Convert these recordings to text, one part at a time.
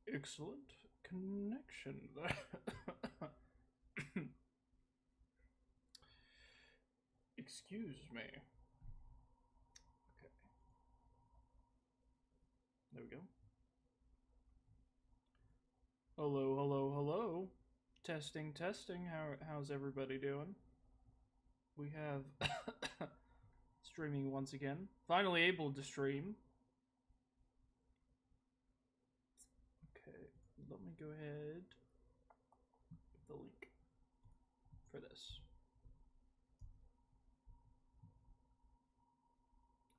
Excellent connection there. Excuse me. Okay, there we go. Hello, hello, hello. Testing, testing. How's everybody doing? We have streaming once again. Finally able to stream. Okay, let me go ahead with the link for this.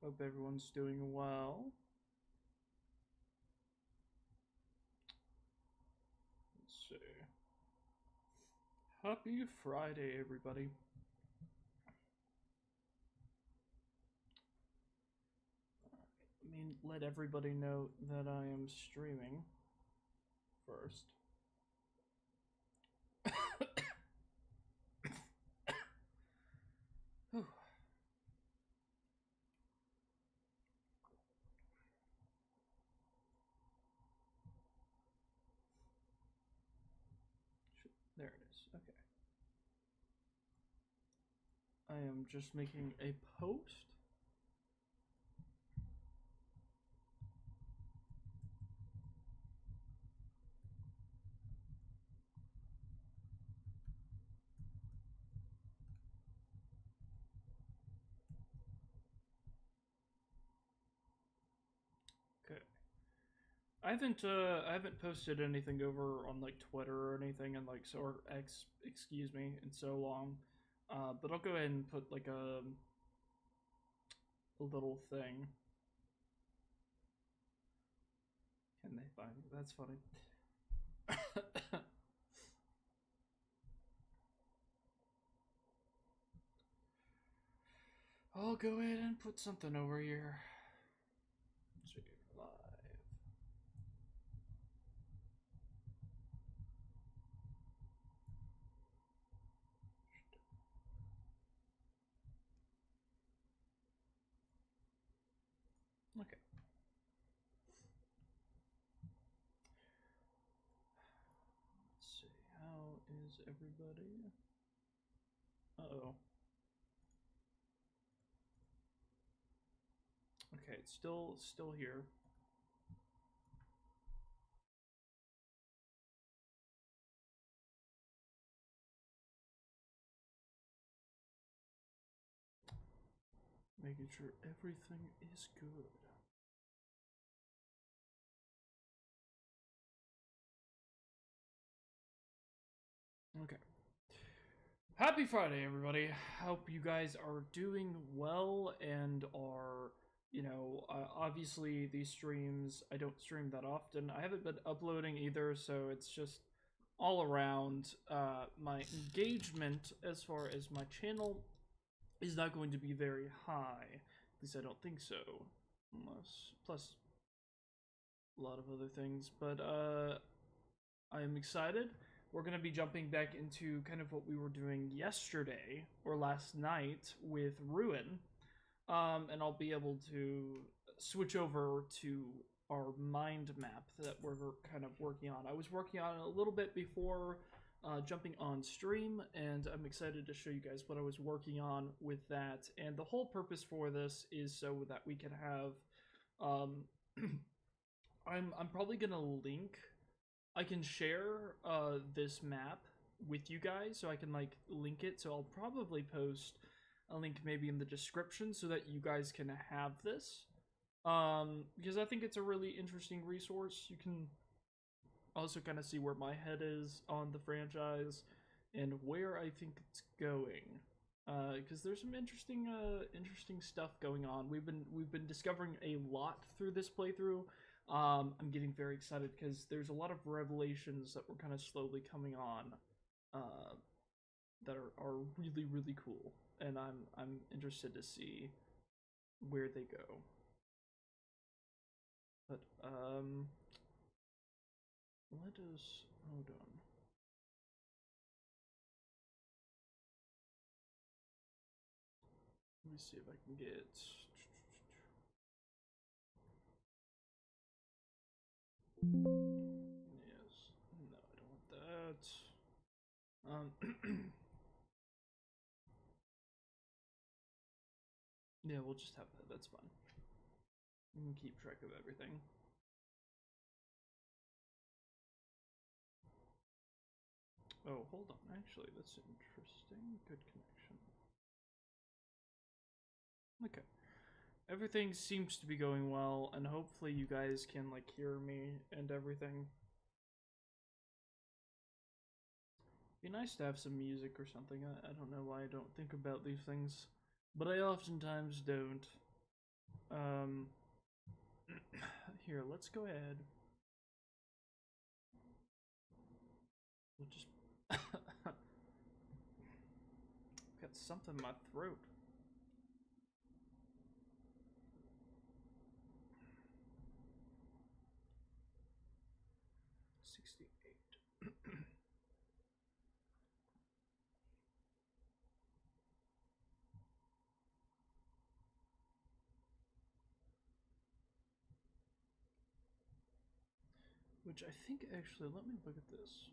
Hope everyone's doing well. Let's see. Happy Friday, everybody. Let me let everybody know that I am streaming first. There it is. Okay. I am just making a post. Okay. I haven't posted anything over on like Twitter or anything and like so or X, excuse me, in so long. But I'll go ahead and put like a little thing. Can they find me? That's funny. I'll go ahead and put something over here. Let's see, live. Okay. Let's see. How is everybody? Uh-oh. Okay, it's still here. Making sure everything is good. Okay. Happy Friday, everybody. Hope you guys are doing well and are, obviously these streams, I don't stream that often. I haven't been uploading either, so it's just all around. My engagement as far as my channel is not going to be very high. At least I don't think so. Unless, plus a lot of other things. But I am excited. We're going to be jumping back into kind of what we were doing yesterday or last night with Ruin. And I'll be able to switch over to our mind map that we're kind of working on. I was working on it a little bit before jumping on stream, and I'm excited to show you guys what I was working on with that. And the whole purpose for this is so that we can have I'm probably gonna link. I can share this map with you guys, so I can like link it. So I'll probably post a link maybe in the description so that you guys can have this. Because I think it's a really interesting resource. You can also kind of see where my head is on the franchise and where I think it's going. Because there's some interesting stuff going on. We've been discovering a lot through this playthrough. I'm getting very excited because there's a lot of revelations that were kind of slowly coming on, that are really really cool, and I'm interested to see where they go. But let us hold on. Let me see if I can get. Um, yeah, we'll just have that. That's fine. We can keep track of everything. Oh, hold on. Actually, that's interesting. Good connection. Okay. Everything seems to be going well, and hopefully you guys can, like, hear me and everything. Be nice to have some music or something. I don't know why I don't think about these things, but I oftentimes don't. Um, here, let's go ahead. We'll just got something in my throat. Which I think actually, let me look at this.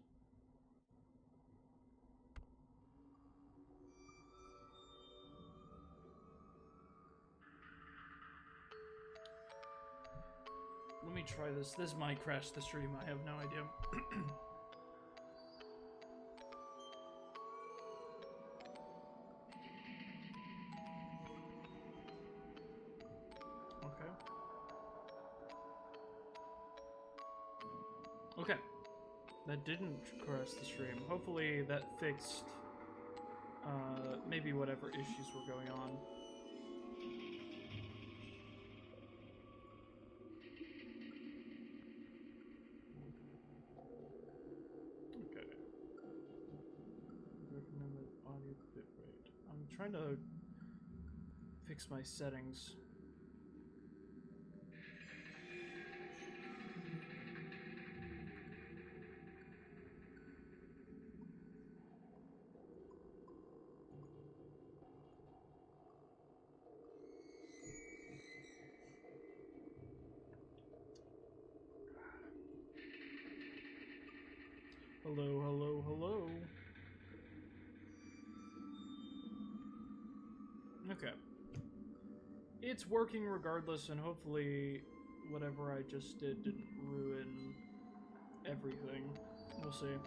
Let me try this. This might crash the stream. I have no idea. Okay. Okay. That didn't crash the stream. Hopefully that fixed maybe whatever issues were going on. Okay. Recommended audio bitrate. I'm trying to fix my settings. Hello, hello, hello. Okay. It's working regardless, and hopefully whatever I just did didn't ruin everything. We'll see.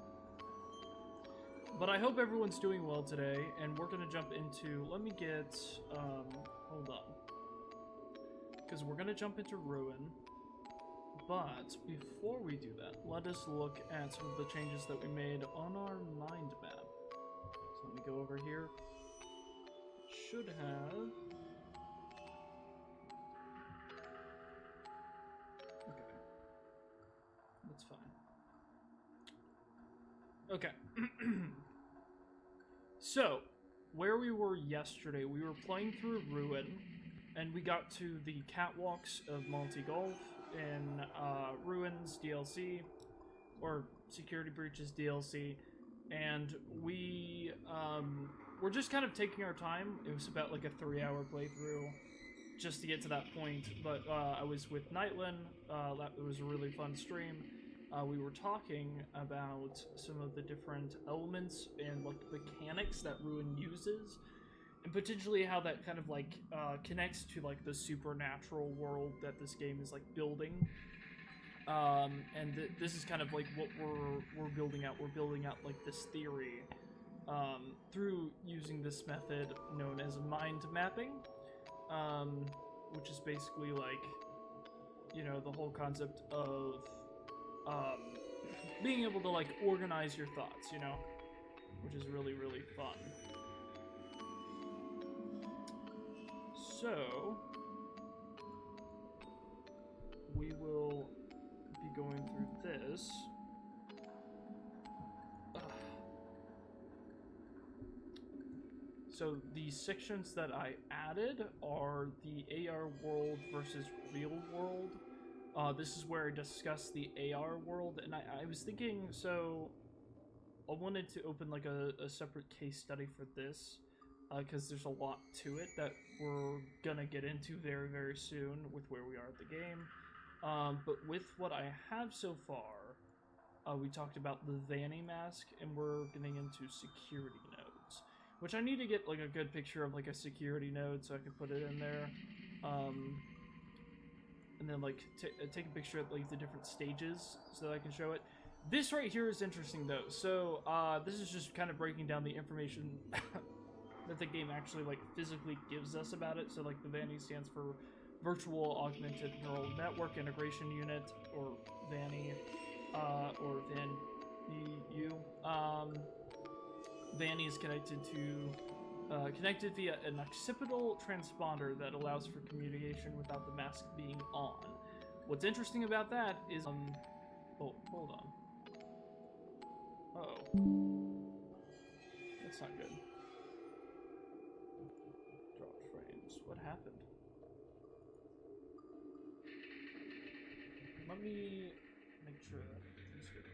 But I hope everyone's doing well today, and we're gonna jump into, let me get, hold on. Because we're gonna jump into Ruin, but before we do that, let us look at some of the changes that we made on our mind map. So let me go over here. Should have... Okay. That's fine. Okay. So, where we were yesterday, we were playing through Ruin, and we got to the catwalks of Monty Golf in Ruins DLC, or Security Breaches DLC, and we were just kind of taking our time. It was about like a 3-hour playthrough just to get to that point, but I was with Nightlen. That was a really fun stream. We were talking about some of the different elements and like mechanics that Ruin uses, and potentially how that kind of like connects to like the supernatural world that this game is like building. And this is kind of like what we're building out. We're building out like this theory through using this method known as mind mapping, which is basically like, you know, the whole concept of being able to like organize your thoughts, you know, which is really, really fun. So we will be going through this. So the sections that I added are the AR world versus real world. This is where I discuss the AR world, and I was thinking, so I wanted to open like a separate case study for this, because there's a lot to it that we're gonna get into very, very soon with where we are at the game. But with what I have so far, we talked about the Vanny mask, and we're getting into security nodes, which I need to get like a good picture of like a security node so I can put it in there, and then like take a picture of like the different stages so that I can show it. This right here is interesting though. So this is just kind of breaking down the information that the game actually like physically gives us about it. So like the VANI stands for Virtual Augmented Neural Network Integration Unit, or VANI, or VANU. VANI is connected via an occipital transponder that allows for communication without the mask being on. What's interesting about that is oh, hold on. Uh-oh. That's not good. Drop frames. What happened? Let me make sure that everything's good.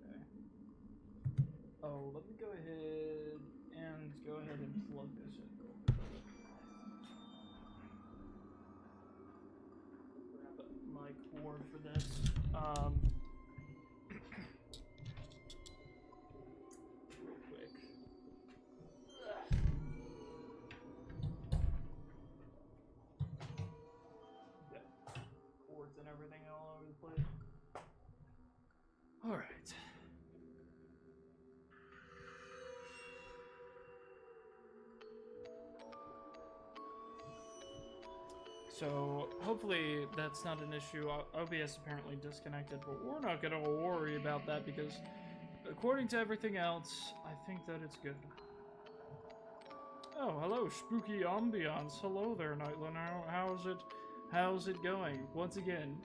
Okay. Oh, let me go ahead and plug this in. Grab my cord for this. Real quick. Got cords and everything all over the place. All right. So hopefully that's not an issue. OBS apparently disconnected, but we're not gonna worry about that because according to everything else, I think that it's good. Oh, hello, spooky ambiance. Hello there, Nightlen. How's it going? Once again.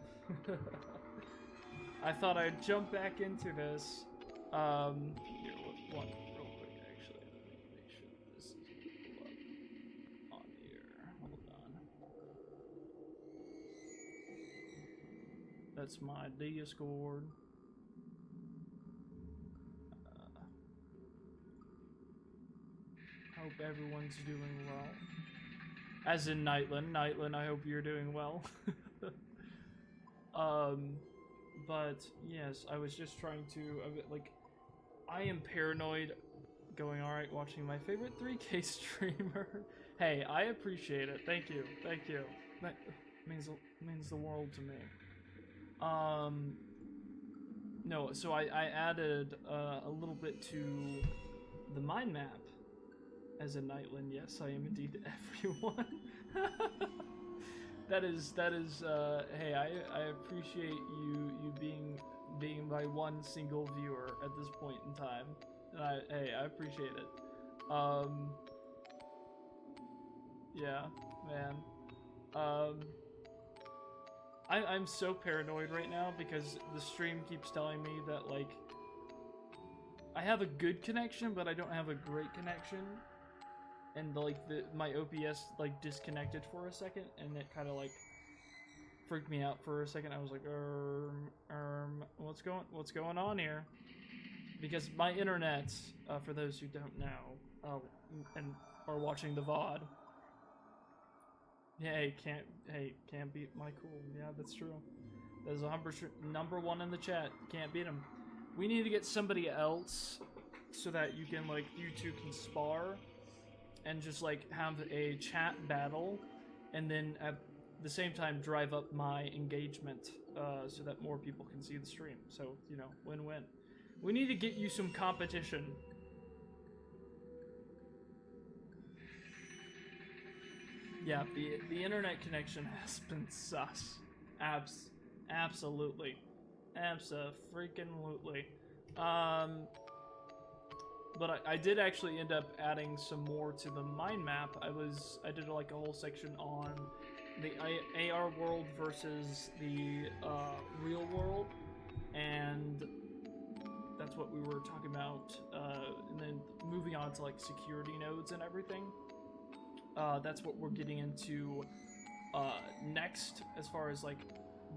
I thought I'd jump back into this. Here, one real quick, actually. Make sure this is on here. Hold on. That's my Discord. Hope everyone's doing well. As in Nightlen. Nightlen, I hope you're doing well. But yes, I was just trying to, like, I am paranoid going alright watching my favorite 3K streamer. Hey, I appreciate it. Thank you. Thank you. That means the world to me. No, so I added a little bit to the mind map as a Nightlen. Yes, I am indeed everyone. that is hey, I appreciate you being my one single viewer at this point in time. And I appreciate it. Yeah, man. I'm so paranoid right now because the stream keeps telling me that, like, I have a good connection, but I don't have a great connection. And, like, my OBS, like, disconnected for a second, and it kind of, like, freaked me out for a second. I was like, what's going on here? Because my internet, for those who don't know, and are watching the VOD, yeah, can't beat my cool. Yeah, that's true. That is 100% number one in the chat. Can't beat him. We need to get somebody else so that you two can spar and just, like, have a chat battle, and then at the same time drive up my engagement so that more people can see the stream. So, you know, win-win. We need to get you some competition. Yeah, the internet connection has been sus. Absolutely. Abso-freaking-lutely. But I did actually end up adding some more to the mind map. I did like a whole section on the AR world versus the real world, and that's what we were talking about. And then moving on to like security nodes and everything. That's what we're getting into next, as far as like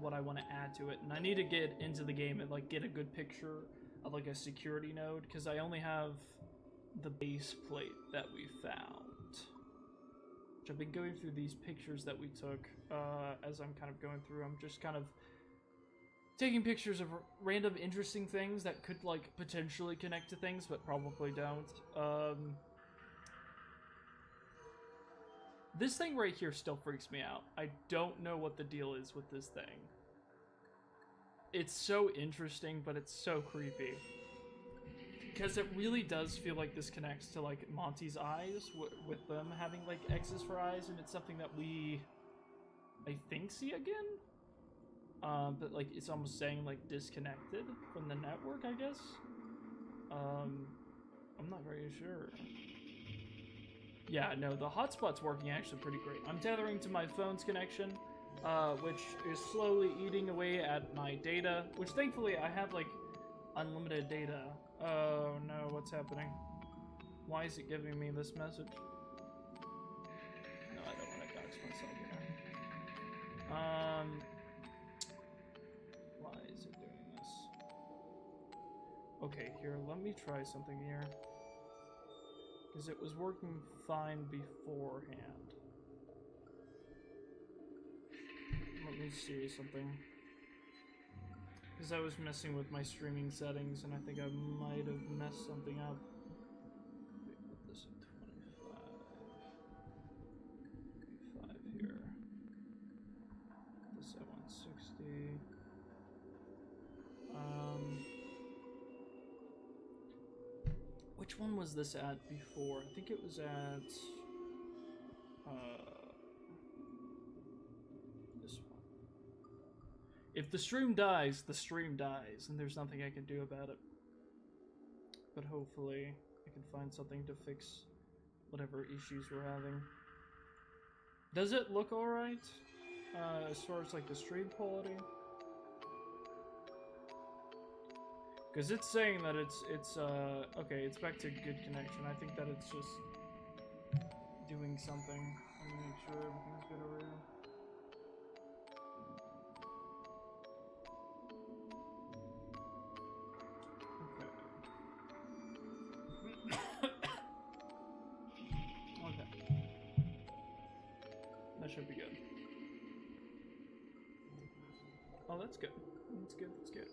what I want to add to it. And I need to get into the game and like get a good picture of like a security node, because I only have the base plate that we found. which I've been going through these pictures that we took. As I'm kind of going through, I'm just kind of taking pictures of random interesting things that could like potentially connect to things, but probably don't. This thing right here still freaks me out. I don't know what the deal is with this thing. It's so interesting, but it's so creepy. Because it really does feel like this connects to, like, Monty's eyes, with them having, like, X's for eyes, and it's something that we, I think, see again? But, like, it's almost saying, like, disconnected from the network, I guess? I'm not very sure. Yeah, no, the hotspot's working actually pretty great. I'm tethering to my phone's connection, which is slowly eating away at my data, which thankfully I have, like, unlimited data. Oh no, what's happening? Why is it giving me this message? No, I don't want to dox myself here. Why is it doing this? Okay, here, let me try something here. Because it was working fine beforehand. Let me see something. Because I was messing with my streaming settings, and I think I might have messed something up. Wait, put this at 25. 25 here. Put this at 160. Which one was this at before? I think it was at... this one. If the stream dies, the stream dies, and there's nothing I can do about it. But hopefully, I can find something to fix whatever issues we're having. Does it look alright? As far as, like, the stream quality? Because it's saying that it's okay, it's back to good connection. I think that it's just doing something. Let me make sure everything's good over here. Okay. Okay. That should be good. Oh, that's good. That's good, that's good.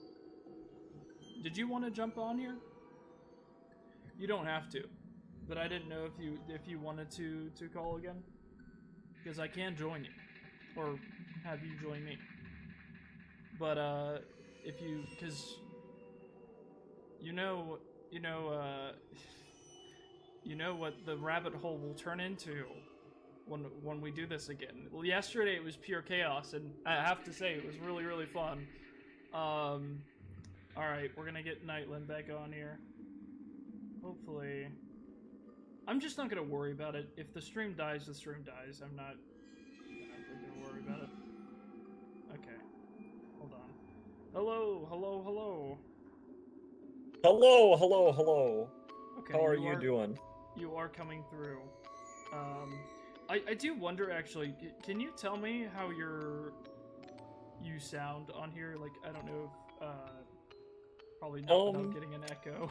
Did you want to jump on here? You don't have to, but I didn't know if you wanted to call again, because I can join you, or have you join me. But if you, because you know what the rabbit hole will turn into when we do this again. Well, yesterday it was pure chaos, and I have to say it was really fun. Alright, we're gonna get Nightlen back on here. Hopefully. I'm just not gonna worry about it. If the stream dies, the stream dies. I'm not gonna worry about it. Okay. Hold on. Hello. Hello. Okay, How are you doing? You are coming through. I do wonder, actually, can you tell me how you sound on here? Like, I don't know if, probably not without getting an echo.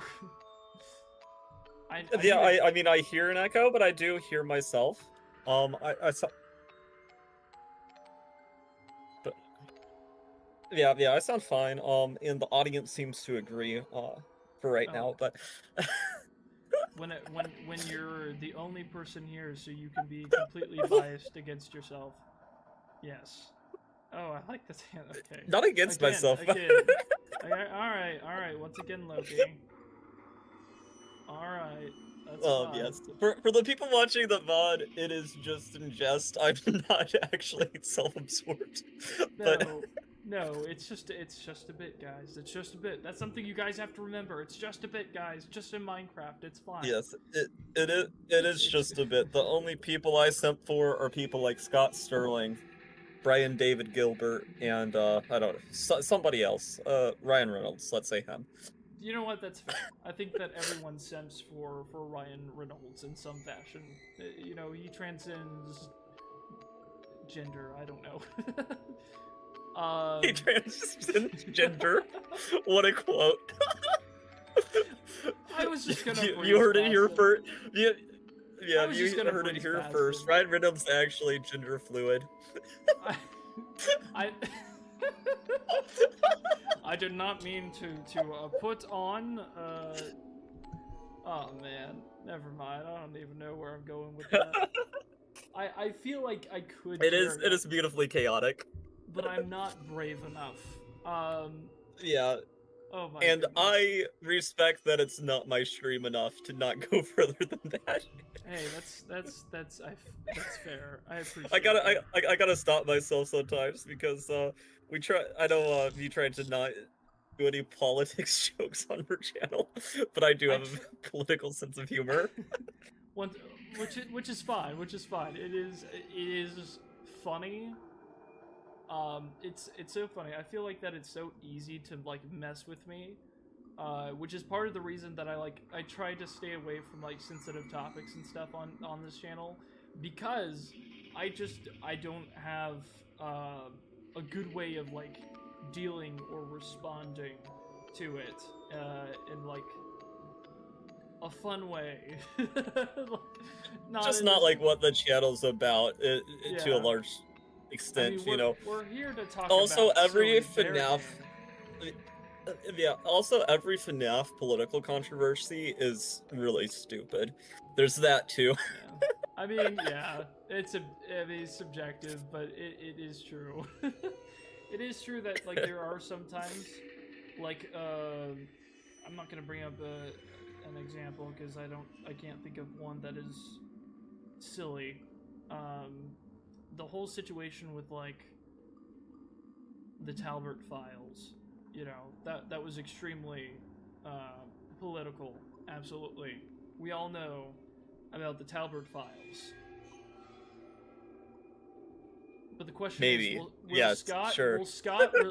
I mean, I hear an echo, but I do hear myself. I saw... But... Yeah, I sound fine. And the audience seems to agree, for right now, but... when you're the only person here, so you can be completely biased against yourself. Yes. Oh, I like this. Okay. Not against myself. Again. Alright. Once again, Loki. Alright. That's fine. Yes. For the people watching the VOD, it is just in jest. I'm not actually self-absorbed. No, it's just a bit, guys. It's just a bit. That's something you guys have to remember. It's just a bit, guys. Just in Minecraft, it's fine. Yes, it is just a bit. The only people I simp for are people like Scott Sterling, Brian David Gilbert, and I don't know, somebody else. Ryan Reynolds, let's say him. You know what? That's fair. I think that everyone simps for Ryan Reynolds in some fashion. You know, he transcends gender. I don't know. He transcends gender. What a quote. I was just gonna. You heard it here first. Yeah, was just you gonna heard it breeze here past first. it. Ryan Reynolds actually gender fluid. I, I, I did not mean to put on. Oh man, never mind. I don't even know where I'm going with that. I feel like I could It dare is beautifully chaotic. but I'm not brave enough. Yeah, Oh my and goodness. I respect that it's not my stream enough to not go further than that. Hey, that's fair. I appreciate. I gotta that. I gotta stop myself sometimes because we try. I know you tried to not do any politics jokes on her channel, but I do have a political sense of humor. One, which is fine. Which is fine. It is funny. It's so funny. I feel like that it's so easy to like mess with me. Which is part of the reason that I try to stay away from like sensitive topics and stuff on this channel, because I don't have a good way of like dealing or responding to it in like a fun way. Just not like what the channel's about to Yeah. a large extent, you know. We're here to talk Also, about every silly bear FNAF, game. yeah. Also, every FNAF political controversy is really stupid. There's that too. Yeah. I mean, yeah, it's subjective, but it is true. It is true that like there are sometimes like I'm not gonna bring up an example because I can't think of one that is silly. The whole situation with like the Talbert files, you know, that was extremely political. Absolutely, we all know about the Talbert files. But the question Maybe. is, will Yes, Scott sure.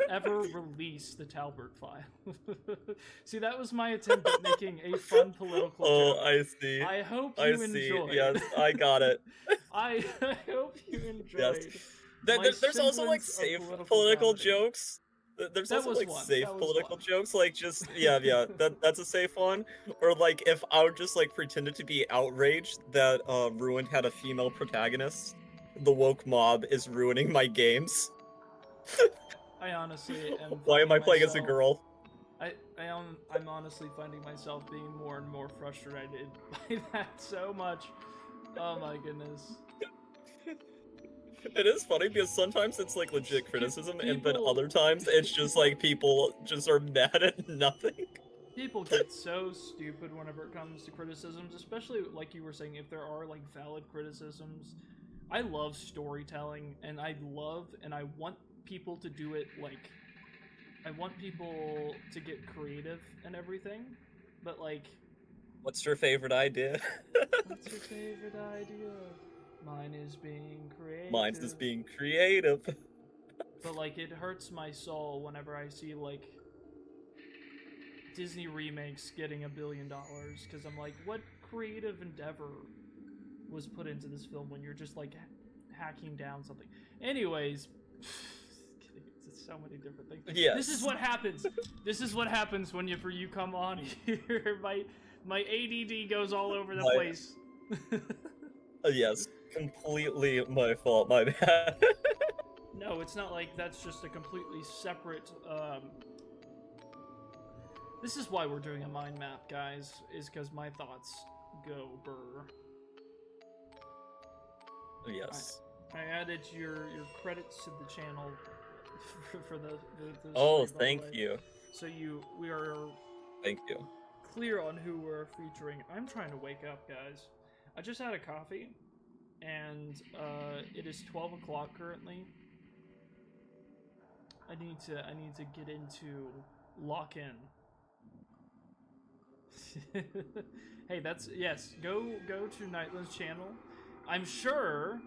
ever release the Talbert file? See, that was my attempt at making a fun political joke. Oh, I see. I hope I you see. enjoyed. Yes, I got it. I hope you enjoyed. Yes. There's also like safe political jokes. There's also like safe political jokes, like just yeah. That's a safe one. Or like if I would just like pretended to be outraged that Ruined had a female protagonist. The woke mob is ruining my games. I honestly am. Why am I playing as a girl? I'm honestly finding myself being more and more frustrated by that so much. Oh my goodness. It is funny because sometimes it's like legit criticism, but other times it's just like people just are mad at nothing. People get so stupid whenever it comes to criticisms, especially like you were saying, if there are like valid criticisms. I love storytelling, and I want people to do it like, I want people to get creative and everything, but like... What's your favorite idea? What's your favorite idea? Mine is being creative. Mine's just being creative. But like, it hurts my soul whenever I see like Disney remakes getting $1 billion, because I'm like, what creative endeavor was put into this film when you're just like hacking down something? Anyways, it's so many different things. Yes. This is what happens. This is what happens when you come on here. My ADD goes all over the place. Yes, completely my fault. My bad. No, it's not like that's just a completely separate. This is why we're doing a mind map, guys. Is because my thoughts go burr. Yes. I added your credits to the channel for the oh, stream, thank you. So we are. Thank you. Clear on who we're featuring. I'm trying to wake up, guys. I just had a coffee, and it is 12 o'clock currently. I need to get into lock in. Hey, yes. Go to Nightlen's channel. I'm sure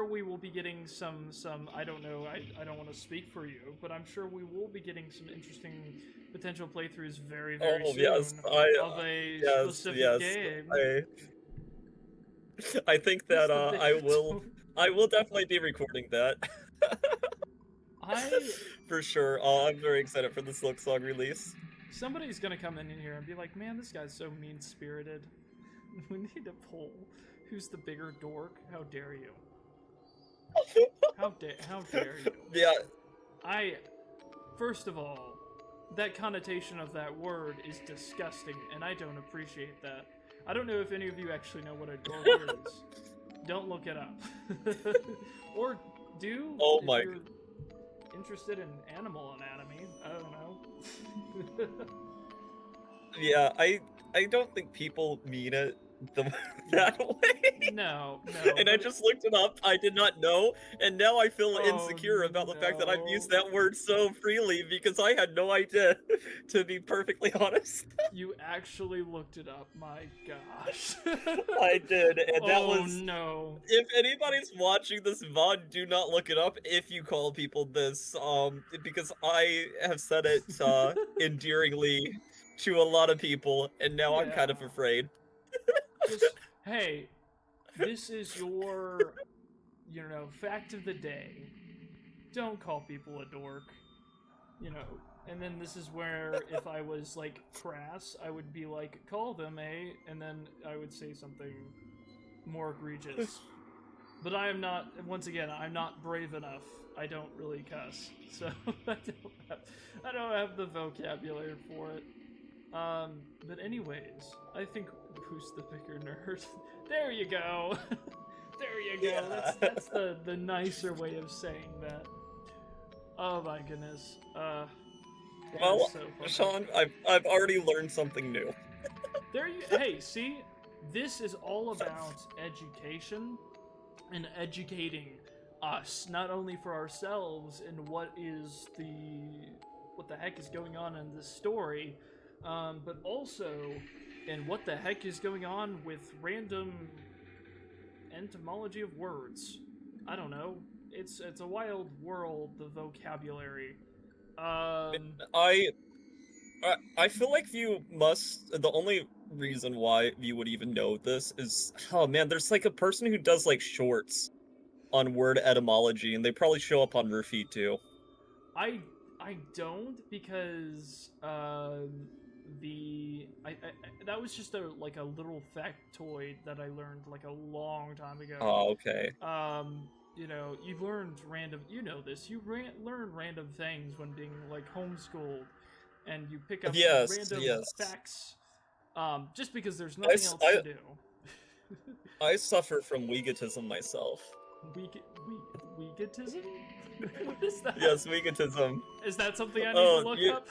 we will be getting some. I don't know. I don't want to speak for you, but I'm sure we will be getting some interesting potential playthroughs very soon yes, of a specific game. I think that I will definitely be recording that. For sure. I'm very excited for the Silk Song release. Somebody's gonna come in here and be like, "Man, this guy's so mean-spirited." We need to pull. Who's the bigger dork? How dare you? How dare you? Yeah, First of all, that connotation of that word is disgusting, and I don't appreciate that. I don't know if any of you actually know what a dork is. Don't look it up. Or do oh if my. you're interested in animal anatomy. I don't know. Yeah, I don't think people mean it that way. No, And I but just looked it up. I did not know, and now I feel oh insecure about the fact that I've used no. that word so freely because I had no idea, to be perfectly honest. You actually looked it up. My gosh. I did, and that Oh was. no. If anybody's watching this VOD, do not look it up if you call people this, because I have said it endearingly to a lot of people, and now I'm Yeah. kind of afraid. Just hey, this is your fact of the day. Don't call people a dork. And then this is where if I was like crass, I would be like, call them a, and then I would say something more egregious. But I am not. Once again, I'm not brave enough. I don't really cuss, so I don't have the vocabulary for it. But anyways, I think who's the bigger nerd? There you go. There you go. Yeah. That's the nicer way of saying that. Oh my goodness. That is Well, so funny. Sean, I've already learned something new. There you. Hey, see, this is all about education and educating us, not only for ourselves and what the heck is going on in this story, but also in what the heck is going on with random etymology of words. I don't know. It's a wild world, the vocabulary. I I feel like you must. The only reason why you would even know this is, oh man, there's like a person who does like shorts on word etymology, and they probably show up on Roofy too. I don't because that was just a like a little factoid that I learned like a long time ago. Oh, okay. You've learned random. You know this. You learn random things when being like homeschooled, and you pick up Yes, random yes. facts. Just because there's I, nothing s- else to I, do. I suffer from Weegotism myself. Weegotism? What is that? Yes, Weegotism. Is that something I need to Oh, look up?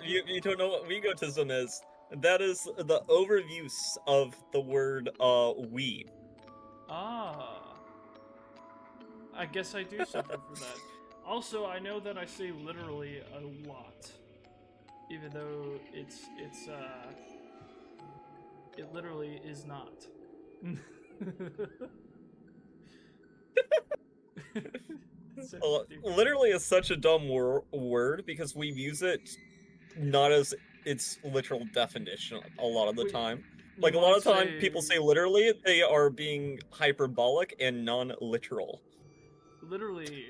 you don't know what Weegotism is? That is the overuse of the word we. Ah, I guess I do suffer from that. Also, I know that I say literally a lot, even though it literally is not. So stupid. Literally is such a dumb word because we use it not as its literal definition a lot of the Wait, time. you Like a lot might of time say people say literally, they are being hyperbolic and non-literal. literally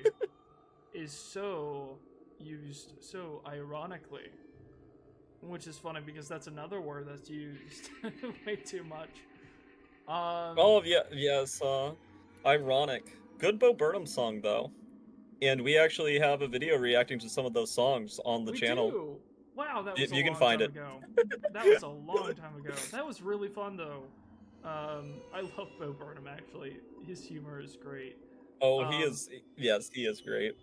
is so used so ironically, which is funny because that's another word that's used way too much. Oh yeah, yes, ironic. Good Bo Burnham song though. And we actually have a video reacting to some of those songs on the We channel. do. Wow, that was a You can long find time it. ago. That was a long time ago. That was really fun though. I love Bo Burnham actually. His humor is great. Oh, he Um, is. Yes, he is great.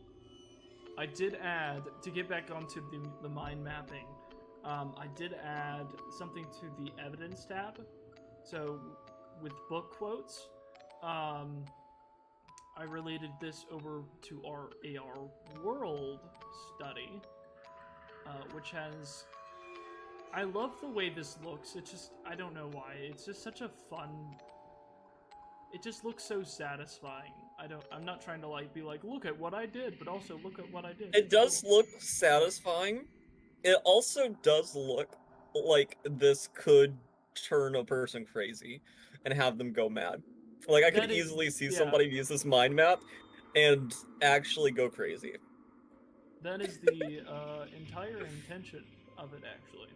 I did add to get back onto the mind mapping. I did add something to the evidence tab. So with book quotes, I related this over to our AR world study, which has. I love the way this looks. It's just I don't know why. It's just such a fun. It just looks so satisfying. I'm not trying to like be like, look at what I did, but also look at what I did. It It's does cool. look satisfying. It also does look like this could turn a person crazy and have them go mad. Like I could That is, easily see yeah. somebody use this mind map and actually go crazy. That is the entire intention of it, actually.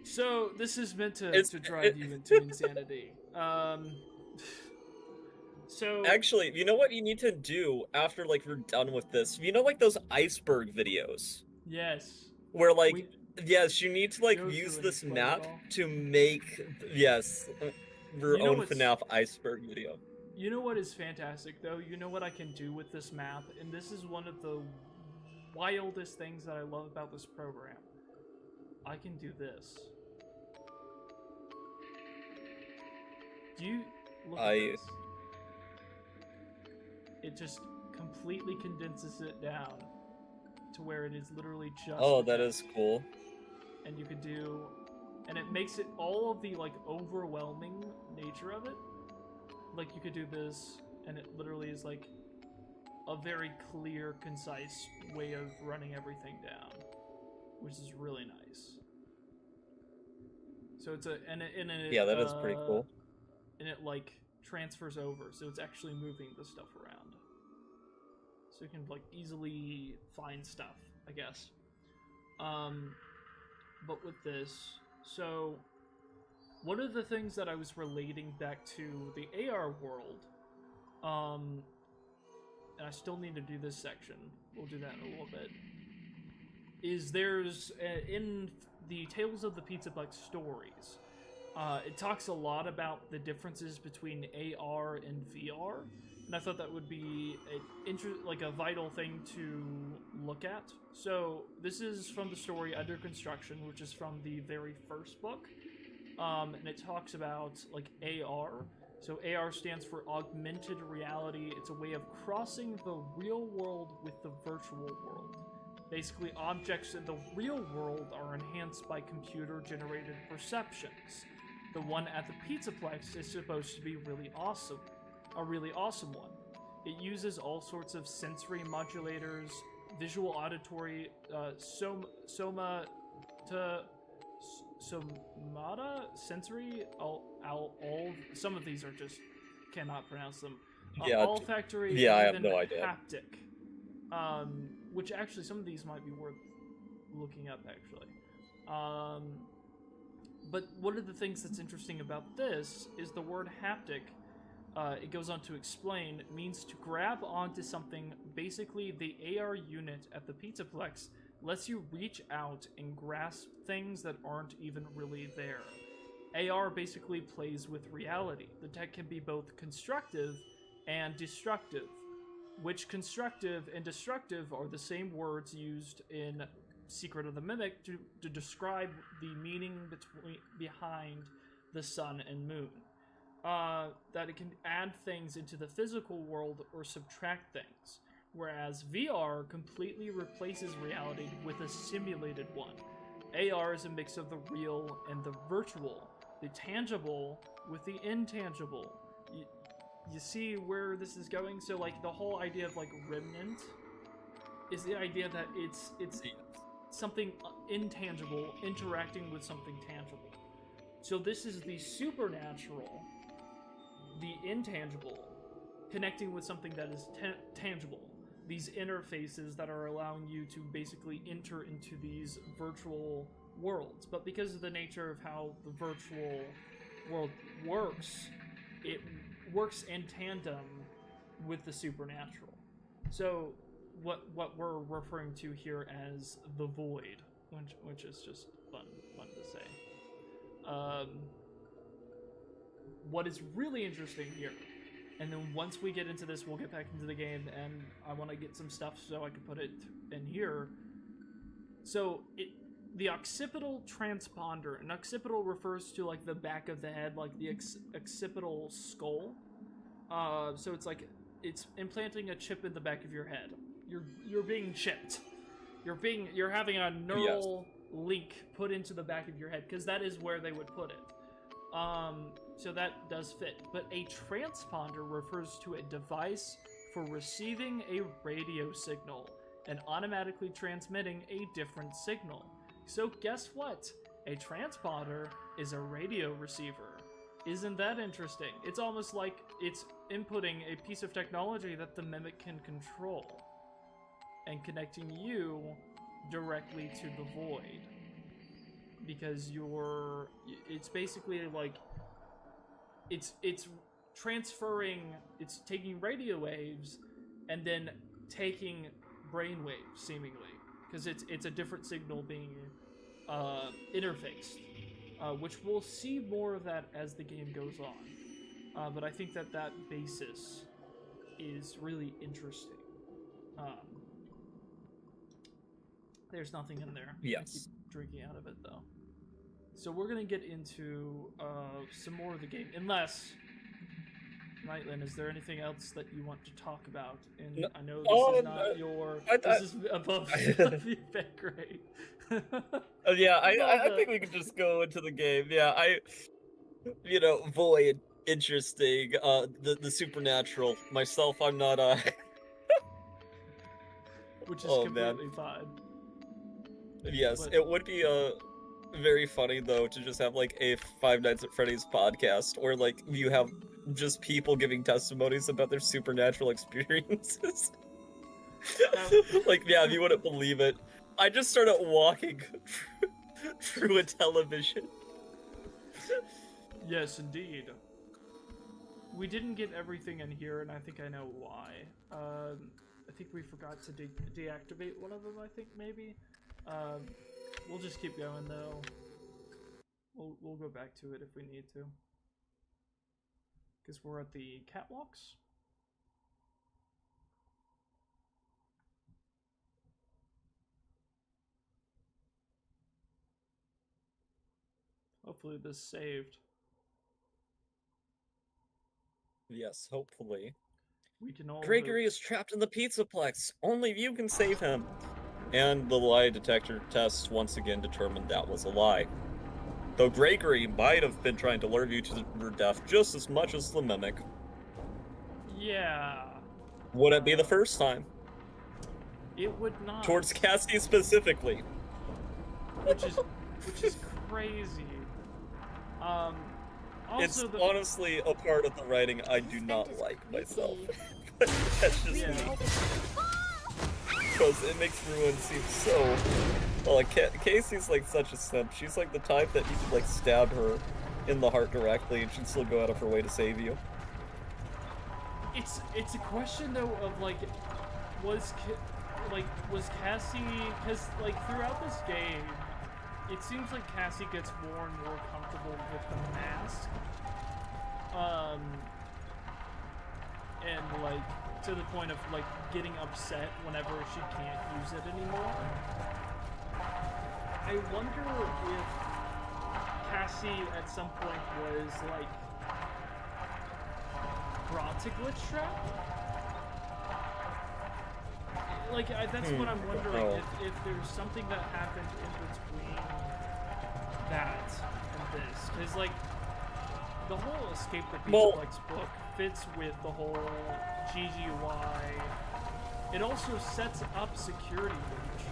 So this is meant It's to drive you into insanity. So actually, you know what you need to do after like we're done with this? You know, like those iceberg videos yes, where like we yes, you need to like go use through and this explain it map all. to make yes your You know own what's FNAF iceberg video. you know what is fantastic though? You know what I can do with this map, and this is one of the wildest things that I love about this program. I can do this. Do you look at I this? It just completely condenses it down to where it is literally just oh, the that text. is cool. And you could do, and it makes it all of the like overwhelming nature of it. Like you could do this, and it literally is like a very clear, concise way of running everything down, which is really nice. So it's a Yeah, that is pretty cool. and it like transfers over, so it's actually moving the stuff around, so you can like easily find stuff, I guess. But with this, so one of the things that I was relating back to the AR world, and I still need to do this section. We'll do that in a little bit. Is there's in the Tales of the Pizzaplex stories, it talks a lot about the differences between AR and VR, and I thought that would be like a vital thing to look at. So this is from the story Under Construction, which is from the very first book, and it talks about like AR. So AR stands for augmented reality. It's a way of crossing the real world with the virtual world. Basically, objects in the real world are enhanced by computer-generated perceptions. The one at the Pizzaplex is supposed to be really awesome, a really awesome one. It uses all sorts of sensory modulators, visual, auditory, somata, sensory, all. Some of these are just cannot pronounce them. Yeah, Olfactory, yeah, I and have even no idea. haptic. Which actually some of these might be worth looking up actually. But one of the things that's interesting about this is the word haptic. It goes on to explain means to grab onto something. Basically, the AR unit at the Pizzaplex lets you reach out and grasp things that aren't even really there. AR basically plays with reality. The tech can be both constructive and destructive, which constructive and destructive are the same words used in Secret of the Mimic to describe the meaning behind the sun and moon. That it can add things into the physical world or subtract things, whereas VR completely replaces reality with a simulated one. AR is a mix of the real and the virtual, the tangible with the intangible. You see where this is going? So like the whole idea of like remnant is the idea that it's something intangible interacting with something tangible. So this is the supernatural, the intangible, connecting with something that is tangible. These interfaces that are allowing you to basically enter into these virtual worlds. But because of the nature of how the virtual world works, it works in tandem with the supernatural. So what we're referring to here as the void, which is just fun to say. What is really interesting here, and then once we get into this, we'll get back into the game, and I want to get some stuff so I can put it in here. So the occipital transponder, and occipital refers to like the back of the head, like the occipital skull. So it's like it's implanting a chip in the back of your head. You're being chipped. You're having a neural link put into the back of your head, because that is where they would put it. So that does fit. But a transponder refers to a device for receiving a radio signal and automatically transmitting a different signal. So guess what? A transponder is a radio receiver. Isn't that interesting? It's almost like it's inputting a piece of technology that the Mimic can control and connecting you directly to the void. because it's basically like it's transferring, it's taking radio waves and then taking brain waves seemingly, because it's a different signal being interfaced, which we'll see more of that as the game goes on. But I think that basis is really interesting. There's nothing in there. Yes. I keep drinking out of it though. So we're gonna get into some more of the game, unless Nightlen, is there anything else that you want to talk about? And no, I know this is not this is above your bed grade. Yeah, I think we can just go into the game. Yeah, void, interesting. The supernatural. Myself, I'm not which is completely fine. Yes, But it would be very funny though to just have like a Five Nights at Freddy's podcast, or like you have just people giving testimonies about their supernatural experiences. Like, yeah, you wouldn't believe it. I just started walking through a television. Yes, indeed. We didn't get everything in here, and I think I know why. I think we forgot to deactivate one of them, I think, maybe. We'll just keep going, though. We'll go back to it if we need to. Because we're at the catwalks. Hopefully this saved. Yes, hopefully. We can all Gregory is trapped in the Pizzaplex. Only you can save him. And the lie detector tests once again determined that was a lie. Though Gregory might have been trying to lure you to your death just as much as the mimic. Yeah. Would it be the first time? It would not. Towards Cassie specifically. Which is crazy. Also it's honestly a part of the writing I do not like myself. But that's just me. Because it makes Ruin seem so... Well, like, Casey's like such a simp. She's like the type that you could like stab her in the heart directly and she'd still go out of her way to save you. It's a question though of like, was Cassie, because like throughout this game, it seems like Cassie gets more and more comfortable with the mask. And like to the point of like getting upset whenever she can't use it anymore. I wonder if Cassie at some point was like brought to Glitch Trap. Like that's what I'm wondering, if there's something that happened in between that and this, because like the whole Escape the Pizzaplex book fits with the whole GGY. It also sets up security breach.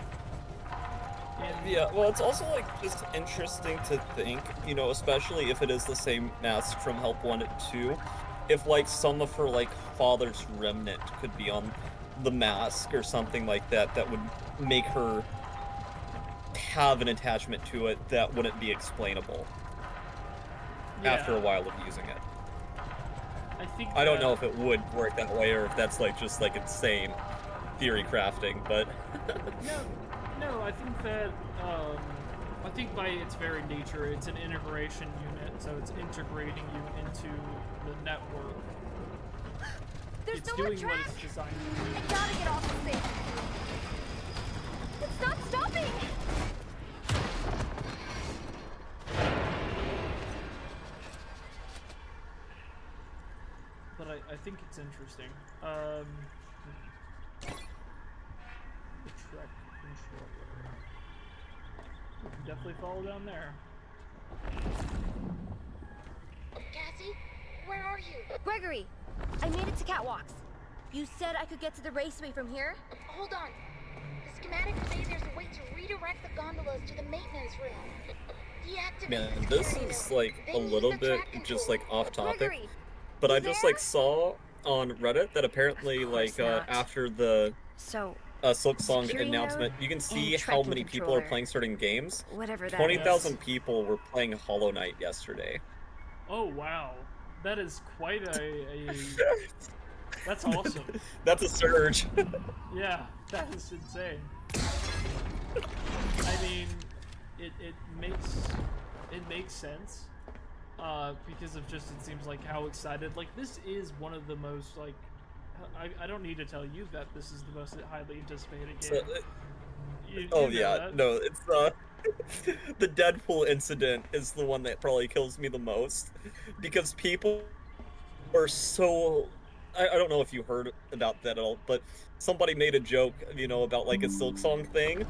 Yeah, well, it's also like just interesting to think, you know, especially if it is the same mask from Help Wanted 2, if like some of her like father's remnant could be on the mask or something like that, that would make her have an attachment to it that wouldn't be explainable after a while of using it. I don't know if it would work that way or if that's like just like insane theory crafting, but no, I think that I think by its very nature it's an integration unit, so it's integrating you into the network. There's It's no more doing track. what it's designed to do. I gotta get off the station. It's not stopping. But I think it's interesting. The Trek controller. We can definitely follow down there. Cassie, where are you? Gregory, I made it to Catwalks. You said I could get to the raceway from here? Hold on. The schematics say there's a way to redirect the gondolas to the maintenance room. Deactivate man, the this security is node, like then a use little the bit track just controller. like off topic. Gregory, But you I just there? like saw on Reddit that apparently like not. after the So, Silk Song Security announcement, node you can and see how tracking many people are controller. playing certain games. Whatever that 20,000 is. people were playing Hollow Knight yesterday. Oh wow, that is quite a that's awesome. That's a surge. Yeah, that is insane. I mean, it makes sense. Because of just, it seems like how excited, like, this is one of the most, like, I don't need to tell you that this is the most highly anticipated game. You Oh know yeah, that. no, it's the Deadpool incident is the one that probably kills me the most, because people are so, I don't know if you heard about that at all, but somebody made a joke, about like a Silk Song thing,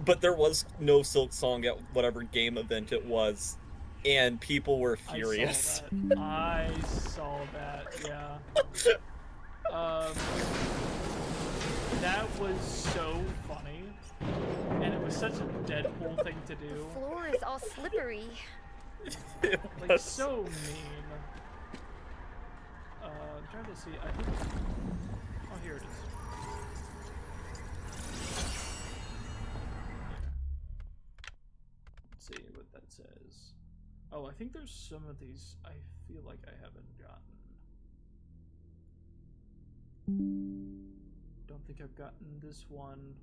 but there was no Silk Song at whatever game event it was, and people were furious. I saw that, yeah. That was so funny, and it was such a Deadpool thing to do. The floor is all slippery. Like, so mean. I'm trying to see, I think, oh, here it is. Let's see what that says. Oh, I think there's some of these I feel like I haven't gotten. Don't think I've gotten this one.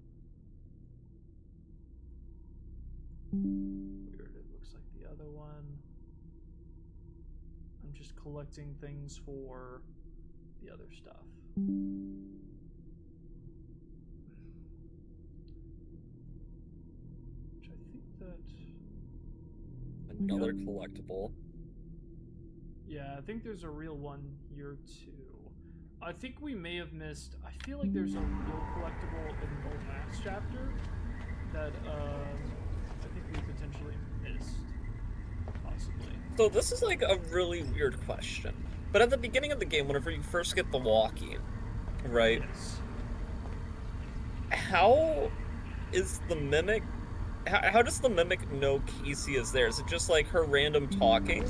Weird, it looks like the other one. I'm just collecting things for the other stuff. Which I think that... Another collectible. Yeah, I think there's a real one here too. I think we may have missed... I feel like there's a real collectible in the last chapter that I think we potentially missed. Possibly. So this is like a really weird question. But at the beginning of the game, whenever you first get the walkie, right? Yes. How is the Mimic... How does the Mimic know Casey is there? Is it just like her random talking?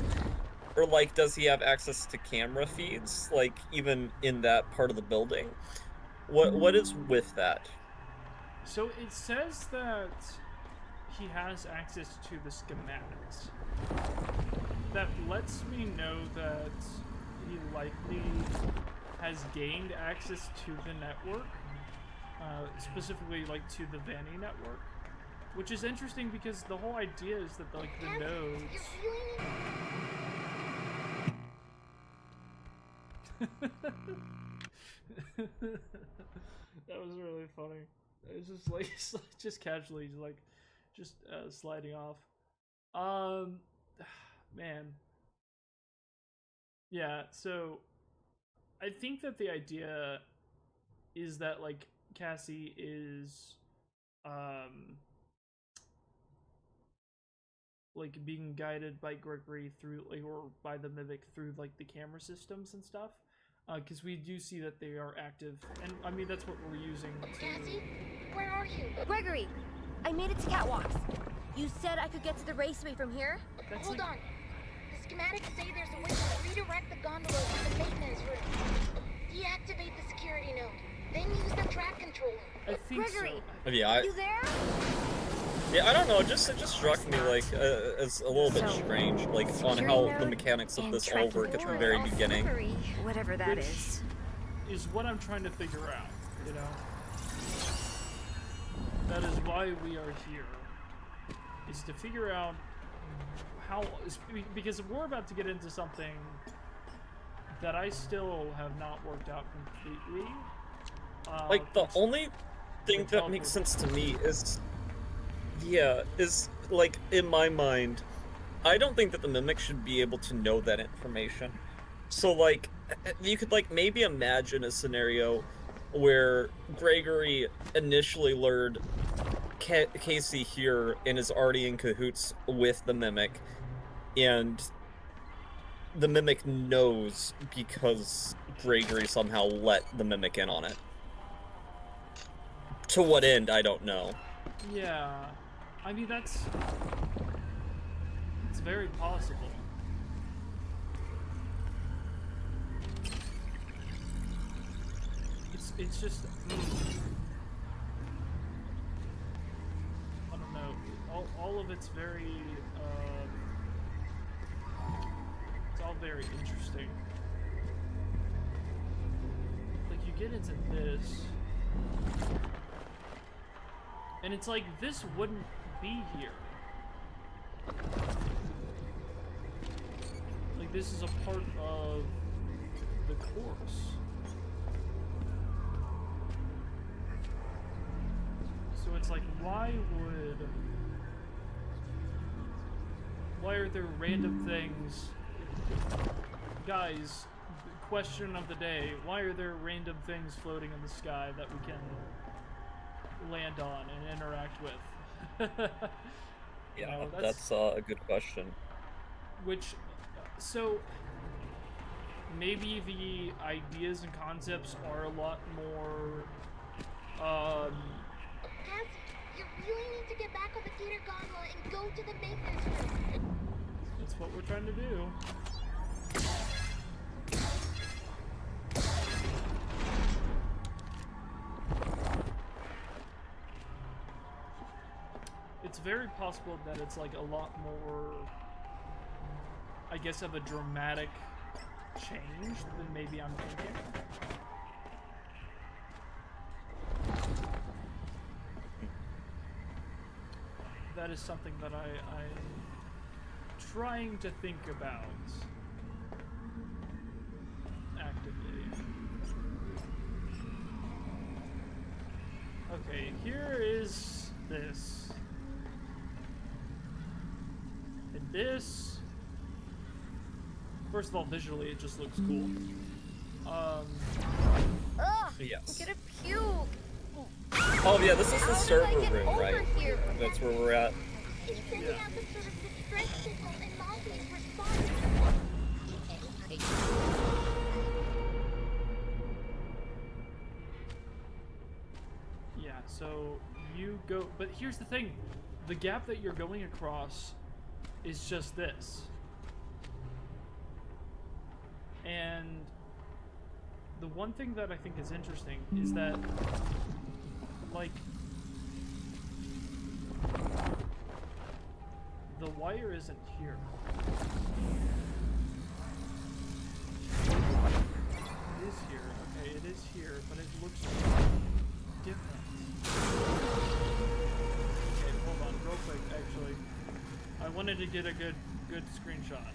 Or like, does he have access to camera feeds, like even in that part of the building? What is with that? So it says that he has access to the schematics. That lets me know that he likely has gained access to the network, specifically like to the Vanny network, which is interesting because the whole idea is that like the nodes. That was really funny. It's just like just casually like just sliding off. Man. Yeah, so I think that the idea is that like Cassie is like being guided by Gregory through like, or by the Mimic through like the camera systems and stuff. Because we do see that they are active, and I mean that's what we're using to... Cassie, where are you? Gregory, I made it to Catwalks. You said I could get to the raceway from here? Hold on. The schematics say there's a way to redirect the gondola to the maintenance room. Deactivate the security node, then use the track controller. I think Gregory, so. Yeah, you there? Yeah, I don't know. It just struck me like as a little bit strange, like on how the mechanics of this all work at the very beginning. Whatever that is what I'm trying to figure out. You know, that is why we are here. Is to figure out how, because we're about to get into something that I still have not worked out completely. Like the only thing that makes sense to me is. Yeah, is like in my mind, I don't think that the Mimic should be able to know that information. So like, you could like maybe imagine a scenario where Gregory initially lured Casey here and is already in cahoots with the Mimic, and the Mimic knows because Gregory somehow let the Mimic in on it. To what end, I don't know. Yeah. I mean, it's very possible. It's just, of it's very, it's all very interesting. Like, you get into this, and it's like, this wouldn't be here. Like, this is a part of the course. So it's like, why are there random things? Guys, question of the day, why are there random things floating in the sky that we can land on and interact with? Yeah, that's a good question. Which, so, maybe the ideas and concepts are a lot more, Cassie, you really need to get back on the theater gondola and go to the maintenance room. That's what we're trying to do. It's very possible that it's like a lot more, I guess, of a dramatic change than maybe I'm thinking. That is something that I'm trying to think about actively. Okay, here is this. And this, first of all, visually it just looks cool. Ugh! Yes. I'm gonna puke! Oh yeah, this is the How server did I get room, over right? here? That's where we're at. It's sending out some sort of distress signal and Monty is responding. Yeah, so you go, but here's the thing. The gap that you're going across is just this. And the one thing that I think is interesting is that, like, the wire isn't here. It is here. Okay, it is here, but it looks different. Okay, hold on, real quick, actually. I wanted to get a good screenshot.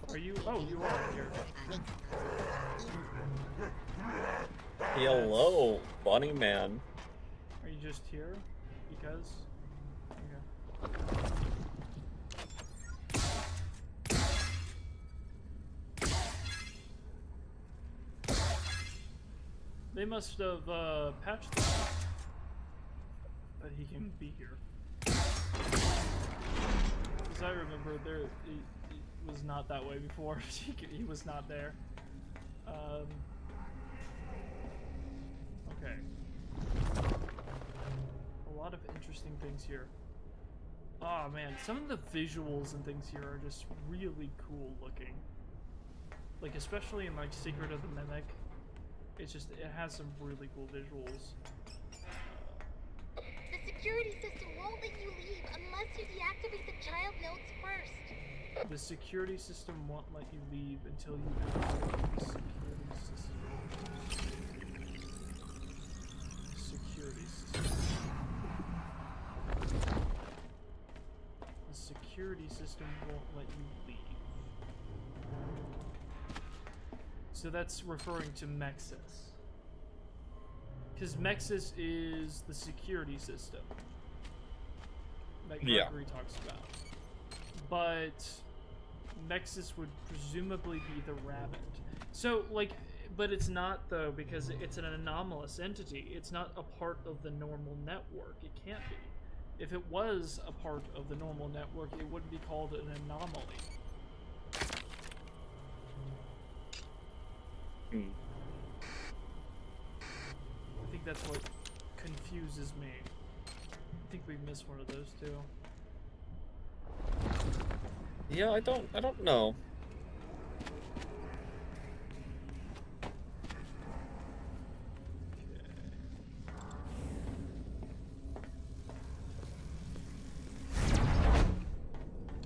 Are you? Oh, you are here. Hello, Bunny Man. Are you just here? Because? Okay. They must have patched that he can be here. Because I remember he was not that way before. He was not there. Okay. A lot of interesting things here. Oh man, some of the visuals and things here are just really cool looking. Like, especially in like Secret of the Mimic. It's just, it has some really cool visuals. The security system won't let you leave unless you deactivate the child notes first. The security system won't let you leave until you activate the security system. The security system won't let you leave. So that's referring to Mexis. Because Mexis is the security system that Gregory talks about. But Mexis would presumably be the rabbit. So, like, but it's not, though, because it's an anomalous entity. It's not a part of the normal network. It can't be. If it was a part of the normal network, it wouldn't be called an anomaly. I think that's what confuses me. I think we missed one of those too. Yeah, I don't know.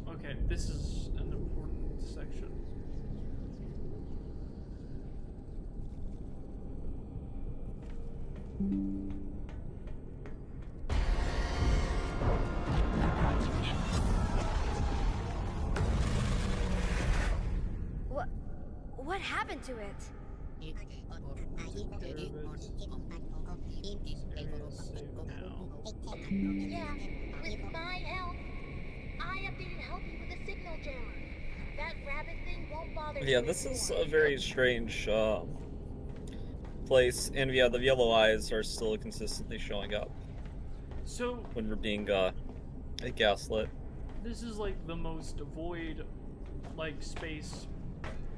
Okay, this is an important section. What happened to it? Area safe now. Yeah, with my help. I updated Helpy with a signal jammer. That rabbit thing won't bother Yeah, you this is anymore. a very strange place, and yeah, the yellow eyes are still consistently showing up So when we're being gaslit. this is like the most void like space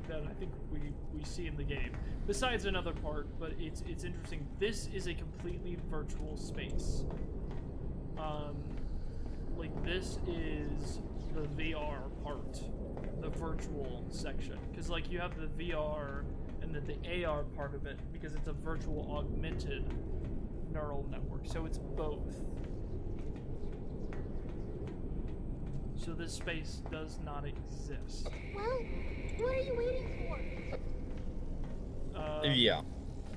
that I think we see in the game. Besides another part, but it's interesting. This is a completely virtual space. Like this is the VR part, the virtual section, because like you have the VR and then the AR part of it, because it's a virtual augmented neural network, so it's both. So this space does not exist. Well, what are you waiting for? Yeah.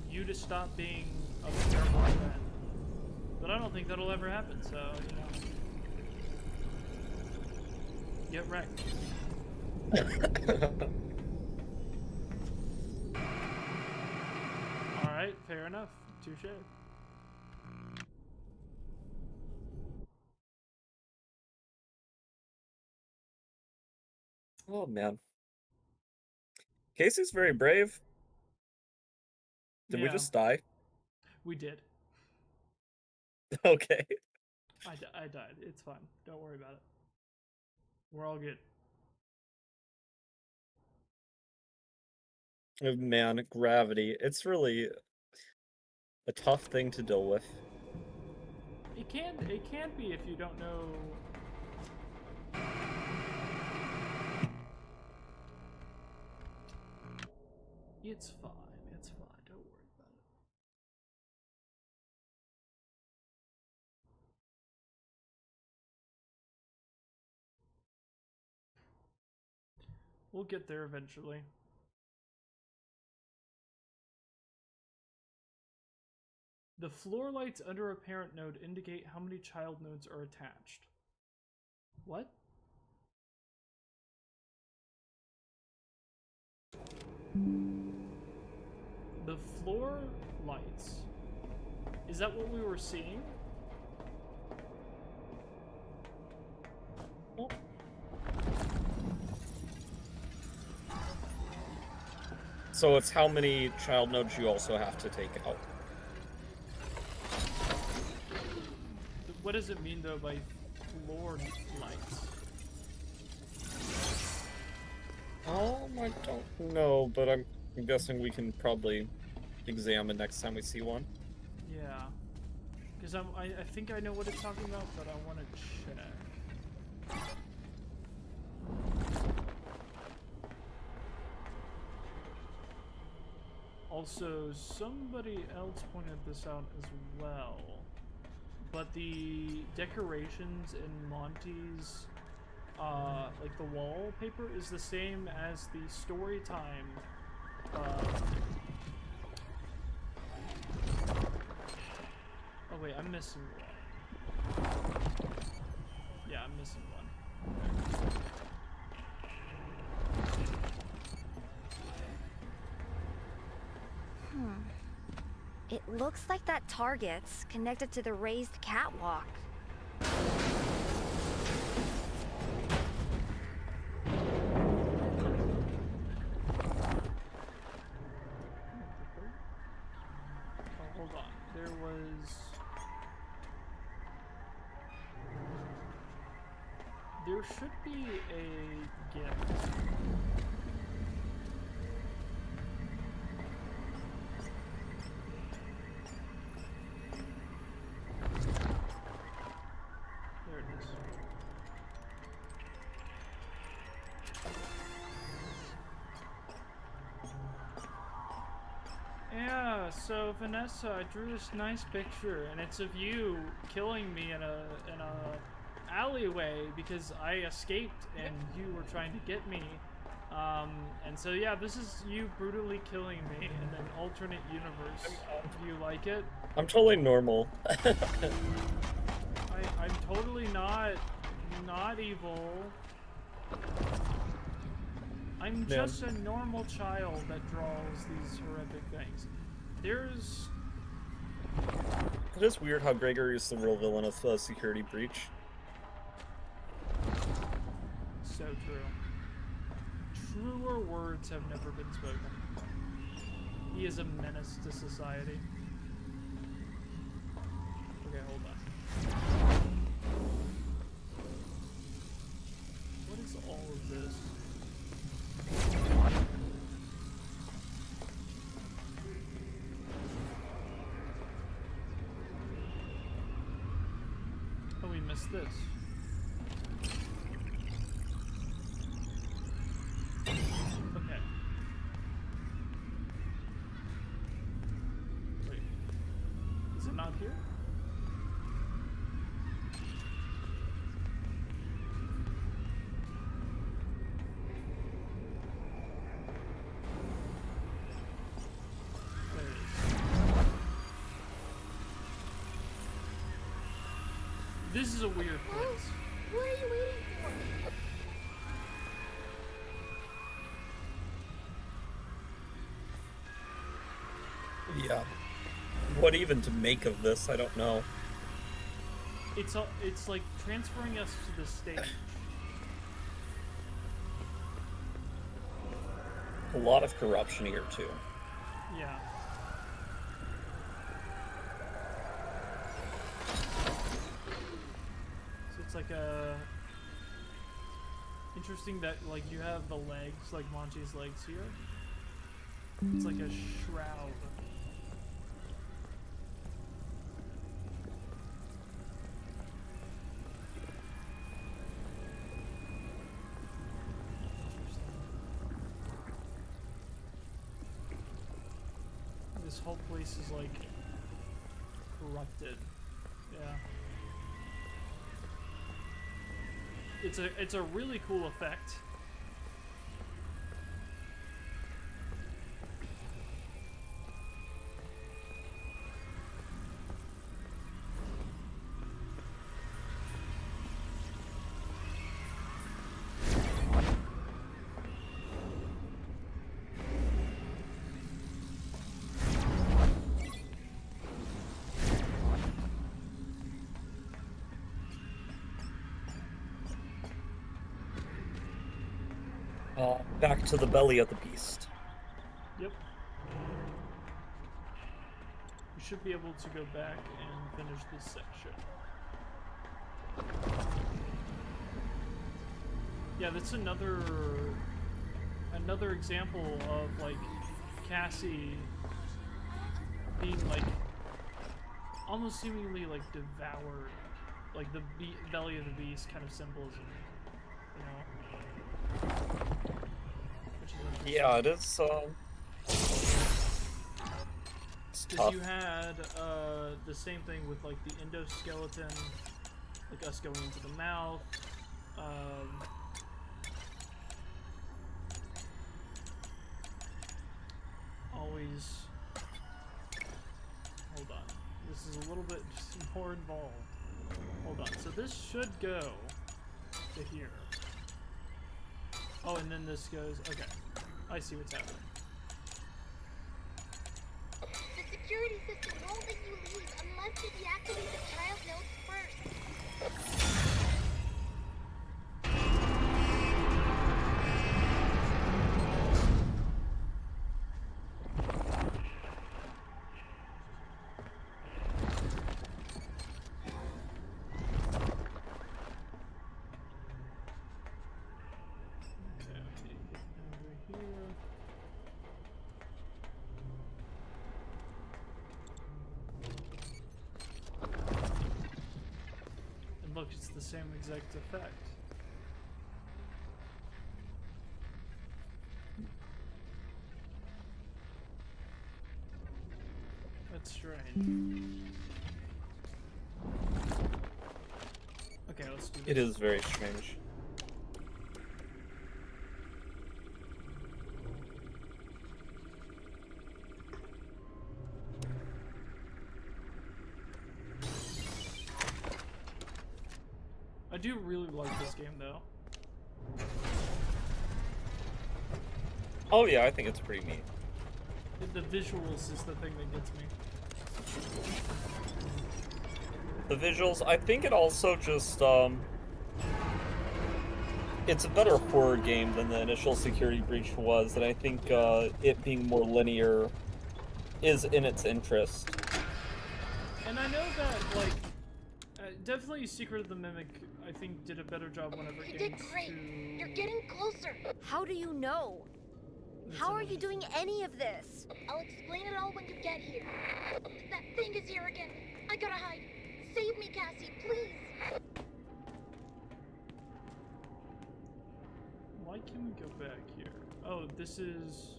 You to stop being a terrible friend. But I don't think that'll ever happen, so, you know. Get wrecked. Alright, fair enough. Touche. Oh man. Casey's very brave. Did we Yeah, just die? we did. Okay. I died. It's fine. Don't worry about it. We're all good. Oh, man, gravity. It's really a tough thing to deal with. It can be if you don't know. It's fine. It's fine. Don't worry about it. We'll get there eventually. The floor lights under a parent node indicate how many child nodes are attached. What? The floor lights. Is that what we were seeing? Oh. So it's how many child nodes you also have to take out. What does it mean though by floor lights? I don't know, but I'm guessing we can probably examine next time we see one. Yeah. Because I think I know what it's talking about, but I want to check. Also, somebody else pointed this out as well. But the decorations in Monty's, like the wallpaper, is the same as the story time. Oh wait, I'm missing one. Yeah, I'm missing one. It looks like that target's connected to the raised catwalk. Oh, hold on. There was... There should be a gift. There it is. so Vanessa, I drew this nice picture, and it's of you killing me in a alleyway because I escaped and you were trying to get me. And so yeah, this is you brutally killing me in an alternate universe. Do you like it? I'm totally normal. I'm totally not evil. I'm just a normal child that draws these horrific things. There's... It is weird how Gregory is the real villain of Security Breach. So true. Truer words have never been spoken. He is a menace to society. Okay, hold on. What is all of this? Oh, we missed this. Okay. Wait. Is it not here? There it is. This is a weird place. What are you waiting for? Yeah. What even to make of this? I don't know. It's like transferring us to the stage. A lot of corruption here too. Yeah. So it's like a interesting that like you have the legs, like Monty's legs here. It's like a shroud. This whole place is like corrupted. Yeah. It's a really cool effect. Back to the belly of the beast. Yep. We should be able to go back and finish this section. Yeah, that's another example of like Cassie being like almost seemingly like devoured, like the belly of the beast kind of symbolism, you know. Yeah, it is. It's Because tough. you had the same thing with like the endoskeleton, like us going into the mouth. Always. Hold on. This is a little bit more involved. Hold on. So this should go to here. Oh, and then this goes. Okay. I see what's happening. The security system won't let you leave unless you deactivate the child nodes first. Look, it's the same exact effect. That's strange. Okay, let's do this. It is very strange. I do really like this game, though. Oh yeah, I think it's pretty neat. The visuals is the thing that gets me. The visuals, I think it also just, it's a better horror game than the initial Security Breach was, and I think it being more linear is in its interest. And I know that, like, definitely Secret of the Mimic, I think, did a better job whenever You games did great. to... You're getting closer. How do you know? How are you doing any of this? I'll explain it all when you get here. That thing is here again. I gotta hide. Save me, Cassie, please. Why can we go back here? Oh, this is...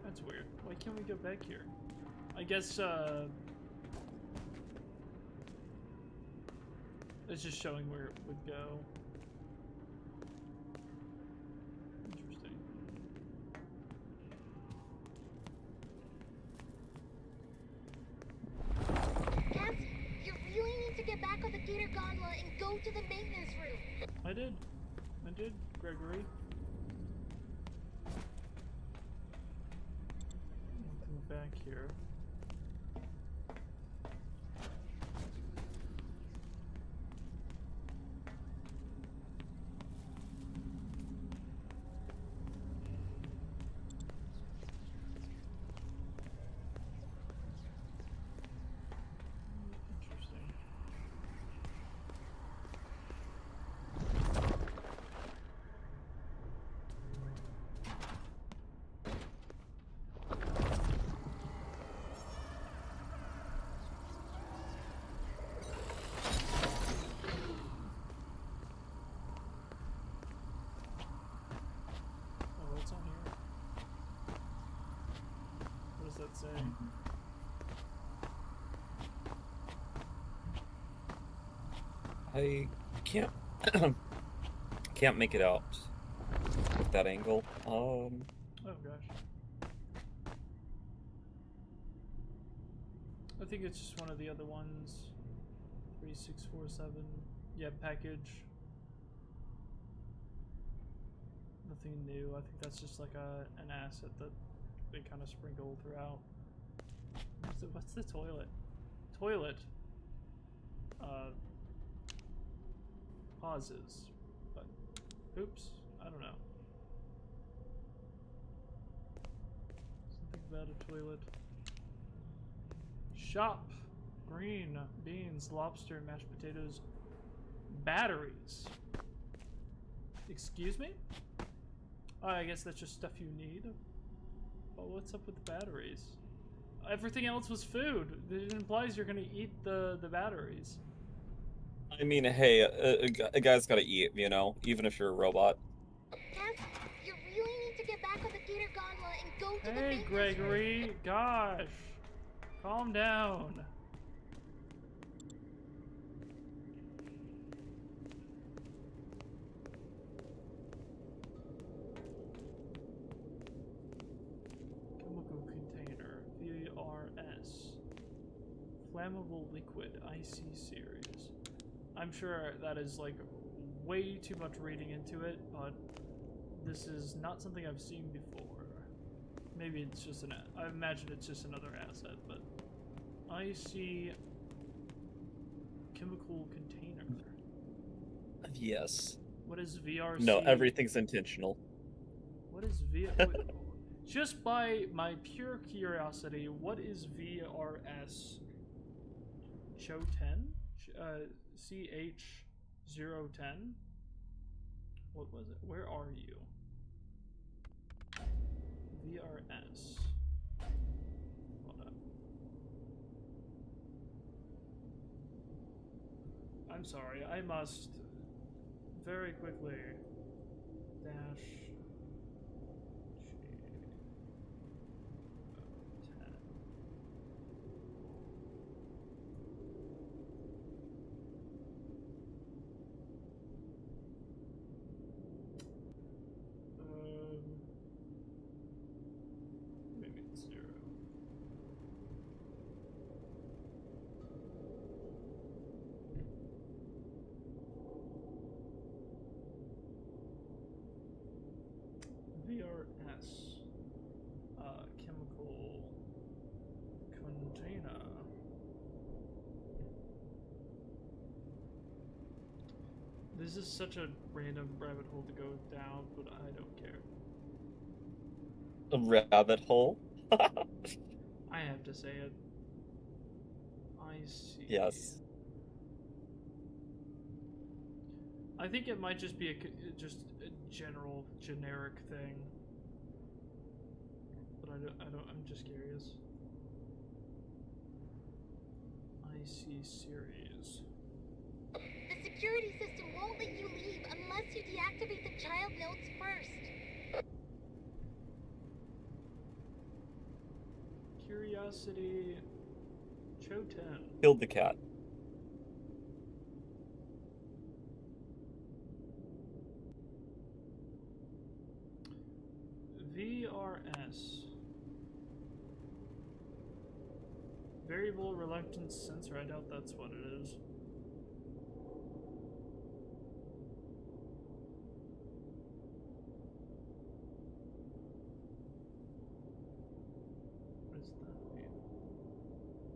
That's weird. Why can't we go back here? I guess, it's just showing where it would go. Interesting. Cassie, you really need to get back on the Gator Gondola and go to the maintenance room. I did, Gregory. Nothing back here. Interesting. Oh, what's on here? What does that say? I can't can't make it out with that angle. Oh gosh. I think it's just one of the other ones. 3647. Yeah, package. Nothing new. I think that's just like an asset that they kind of sprinkle throughout. What's the toilet? Toilet. Pauses. But oops, I don't know. Something about a toilet. Shop. Green beans, lobster, mashed potatoes, batteries. Excuse me? Oh, I guess that's just stuff you need. But what's up with the batteries? Everything else was food. It implies you're gonna eat the batteries. I mean, hey, a guy's gotta eat, you know, even if you're a robot. Cassie, you really need to get back on the Gator Gondola and go to the Hey, maintenance Gregory. room. Gosh. Calm down. Chemical container. VRS. Flammable liquid. IC series. I'm sure that is like way too much reading into it, but this is not something I've seen before. Maybe it's just I imagine it's just another asset, but I see chemical container. Yes. What is VRC? No, everything's intentional. What is just by my pure curiosity, what is VRS? Cho 10? CH010? What was it? Where are you? VRS. Hold on. I'm sorry, I must very quickly dash This is such a random rabbit hole to go down, but I don't care. A rabbit hole? I have to say it. I see. Yes. I think it might just be just a general, generic thing. But I'm just curious. I see series. The security system won't let you leave unless you deactivate the child notes first. Curiosity. Cho 10. Killed the cat. VRS. Variable reluctance sensor. I doubt that's what it is. What does that mean?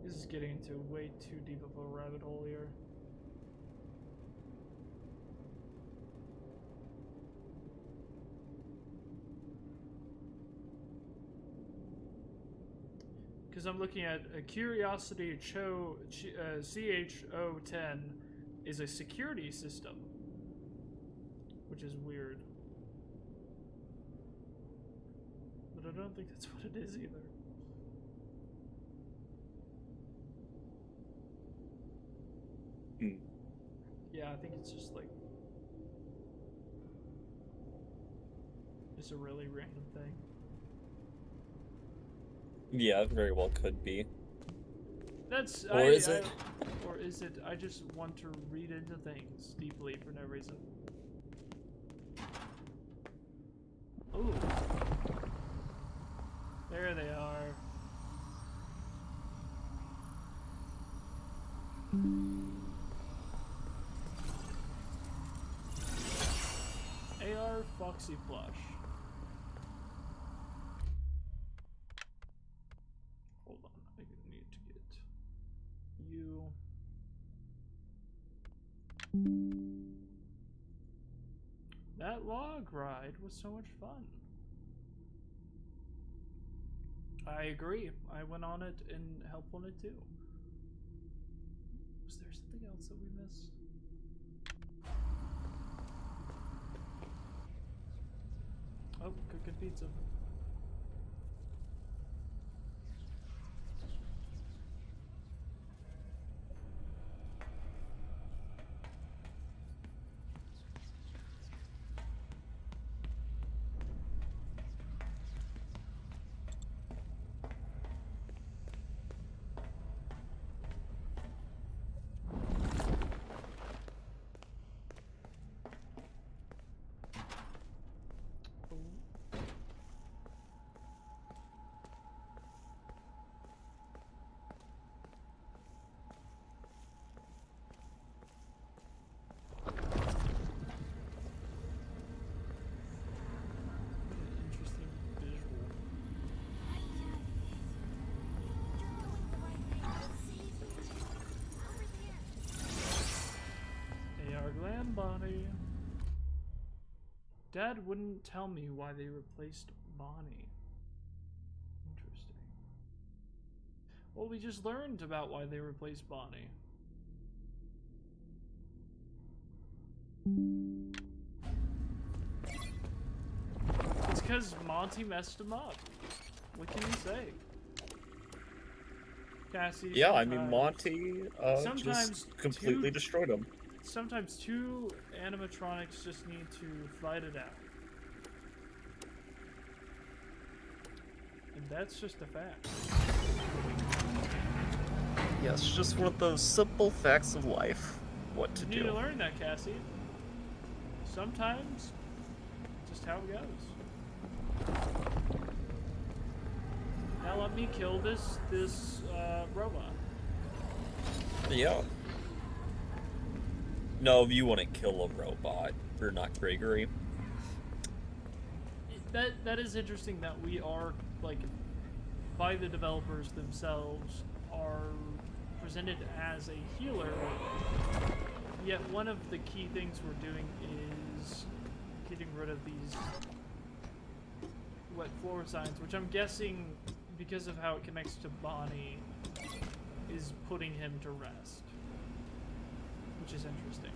This is getting into way too deep of a rabbit hole here. Because I'm looking at a Curiosity CHO-10 is a security system, which is weird. But I don't think that's what it is either. Yeah, I think it's just like just a really random thing. Yeah, it very well could be. That's or is it? Or is it? I just want to read into things deeply for no reason. Ooh, there they are. AR Foxy Plush. Hold on, I need to get you. That log ride was so much fun. I agree. I went on it and helped on it too. Was there something else that we missed? Oh, cooking pizza. Bonnie. Dad wouldn't tell me why they replaced Bonnie. Interesting. Well, we just learned about why they replaced Bonnie. It's because Monty messed him up. What can you say? Cassie. Yeah, I mean, Monty sometimes just completely destroyed him. Sometimes two animatronics just need to fight it out. And that's just a fact. Yes, just one of those simple facts of life. What to do. You need to learn that, Cassie. Sometimes, just how it goes. Now let me kill this robot. Yeah. No, you wouldn't kill a robot. You're not Gregory. That is interesting that we are, like, by the developers themselves, are presented as a healer, yeah, one of the key things we're doing is getting rid of these wet floor signs, which I'm guessing, because of how it connects to Bonnie, is putting him to rest. Which is interesting.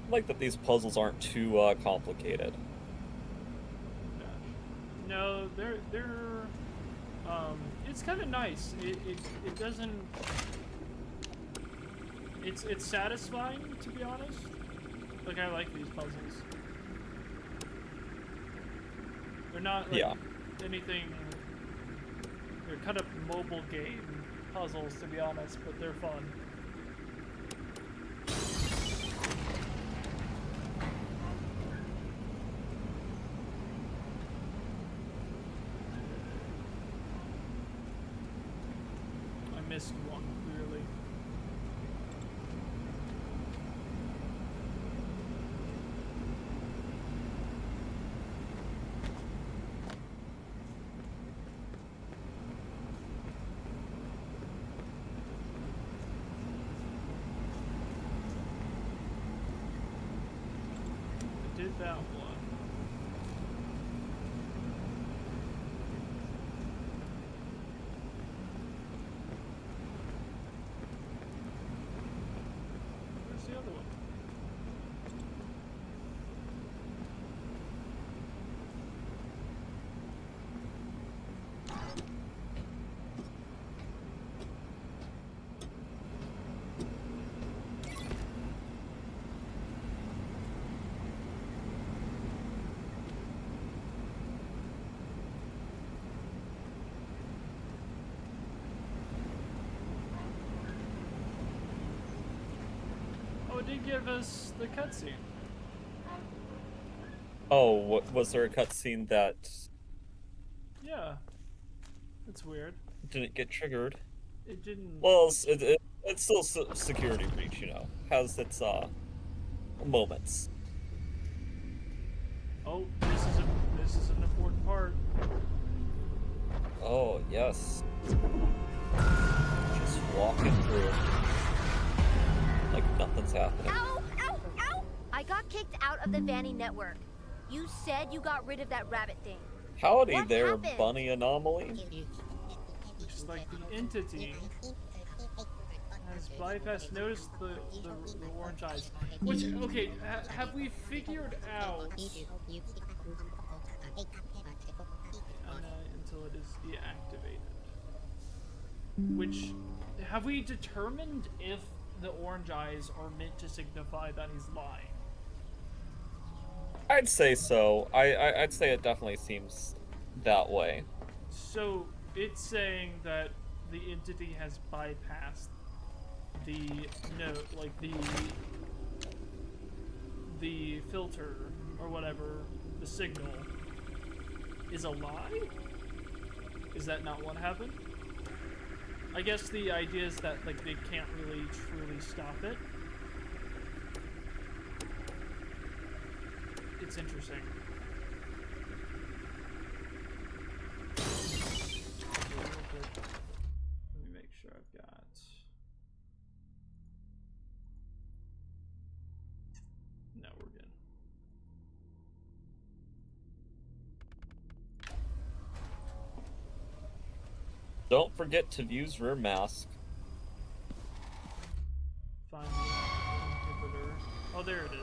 I like that these puzzles aren't too complicated. No, they're it's kind of nice. It doesn't. It's satisfying, to be honest. Like, I like these puzzles. They're not like anything. They're kind of mobile game puzzles, to be honest, but they're fun. Missed one, clearly. I did that one. The other one. It did give us the cutscene. Oh, was there a cutscene that... Yeah. It's weird. Didn't get triggered? It didn't... Well, it's still security breach, you know. Has its, moments. Oh, this is an important part. Oh, yes. Just walking through. Like nothing's happening. Ow! Ow! Ow! I got kicked out of the Vanny network. You said you got rid of that rabbit thing. Howdy What there, happened? bunny anomaly. Which is like the entity has bypassed. Notice the orange eyes. Which, okay, have we figured out until it is deactivated? Which, have we determined if the orange eyes are meant to signify that he's lying? I'd say so. I'd say it definitely seems that way. So it's saying that the entity has bypassed the the filter or whatever, the signal is a lie? Is that not what happened? I guess the idea is that like they can't really truly stop it. It's interesting. Let me make sure I've got. No, we're good. Don't forget to use rear mask. Find the inhibitor. Oh, there it is.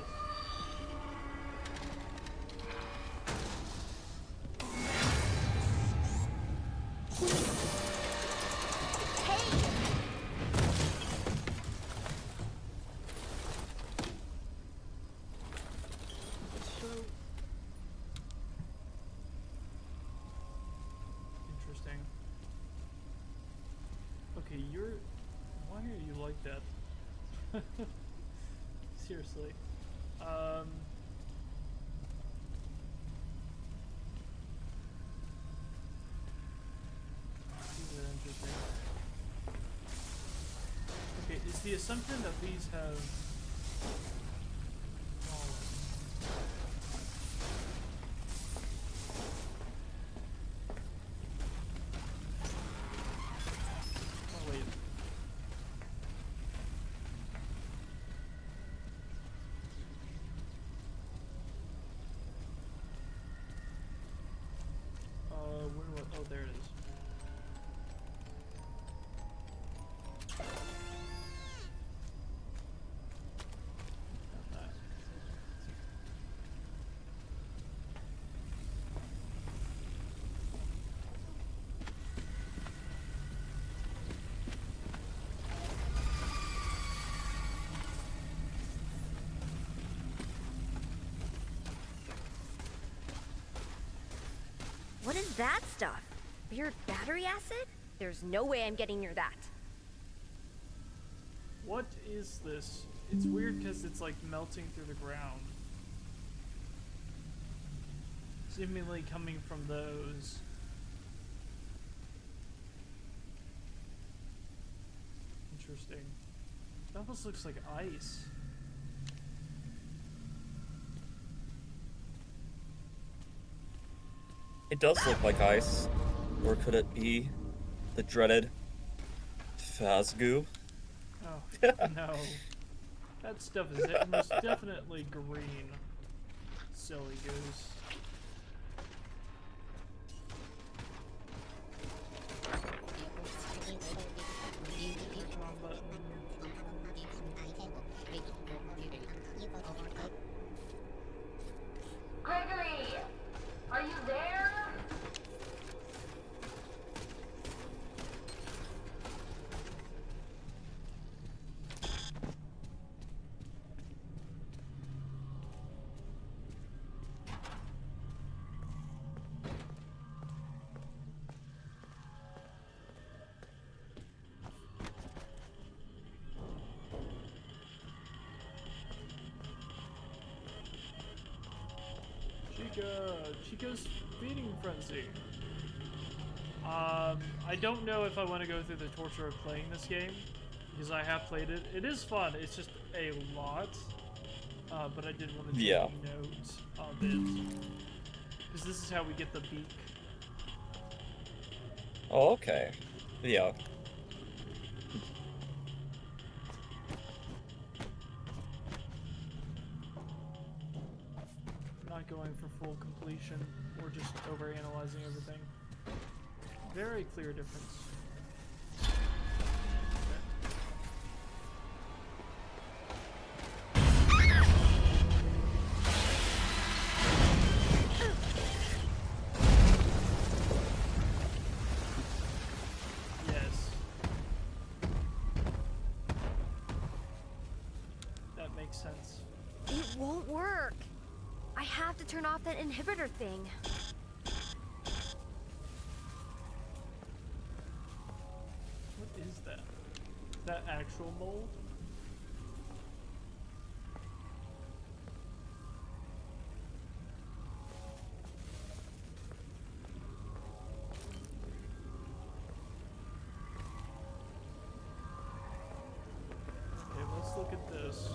Okay, why are like that. Seriously. These are interesting. Okay, is the assumption that these have... Oh, wait. Oh, there it is. What is that stuff? Weird battery acid? There's no way I'm getting near that. What is this? It's weird because it's like melting through the ground. Seemingly coming from those. Interesting. That almost looks like ice. It does look like ice. Or could it be the dreaded Phasgoo? Oh, no. That stuff is most definitely green. Silly goose. Gregory! Are you there? Chica's feeding frenzy. I don't know if I want to go through the torture of playing this game, because I have played it. It is fun, it's just a lot, but I did want to take note of it, because this is how we get the beak. Oh, okay. Yeah. Not going for full completion, or just overanalyzing everything. Very clear difference. Yes. That makes sense. It won't work. I have to turn off that inhibitor thing. What is that? That actual mold? Okay, let's look at this.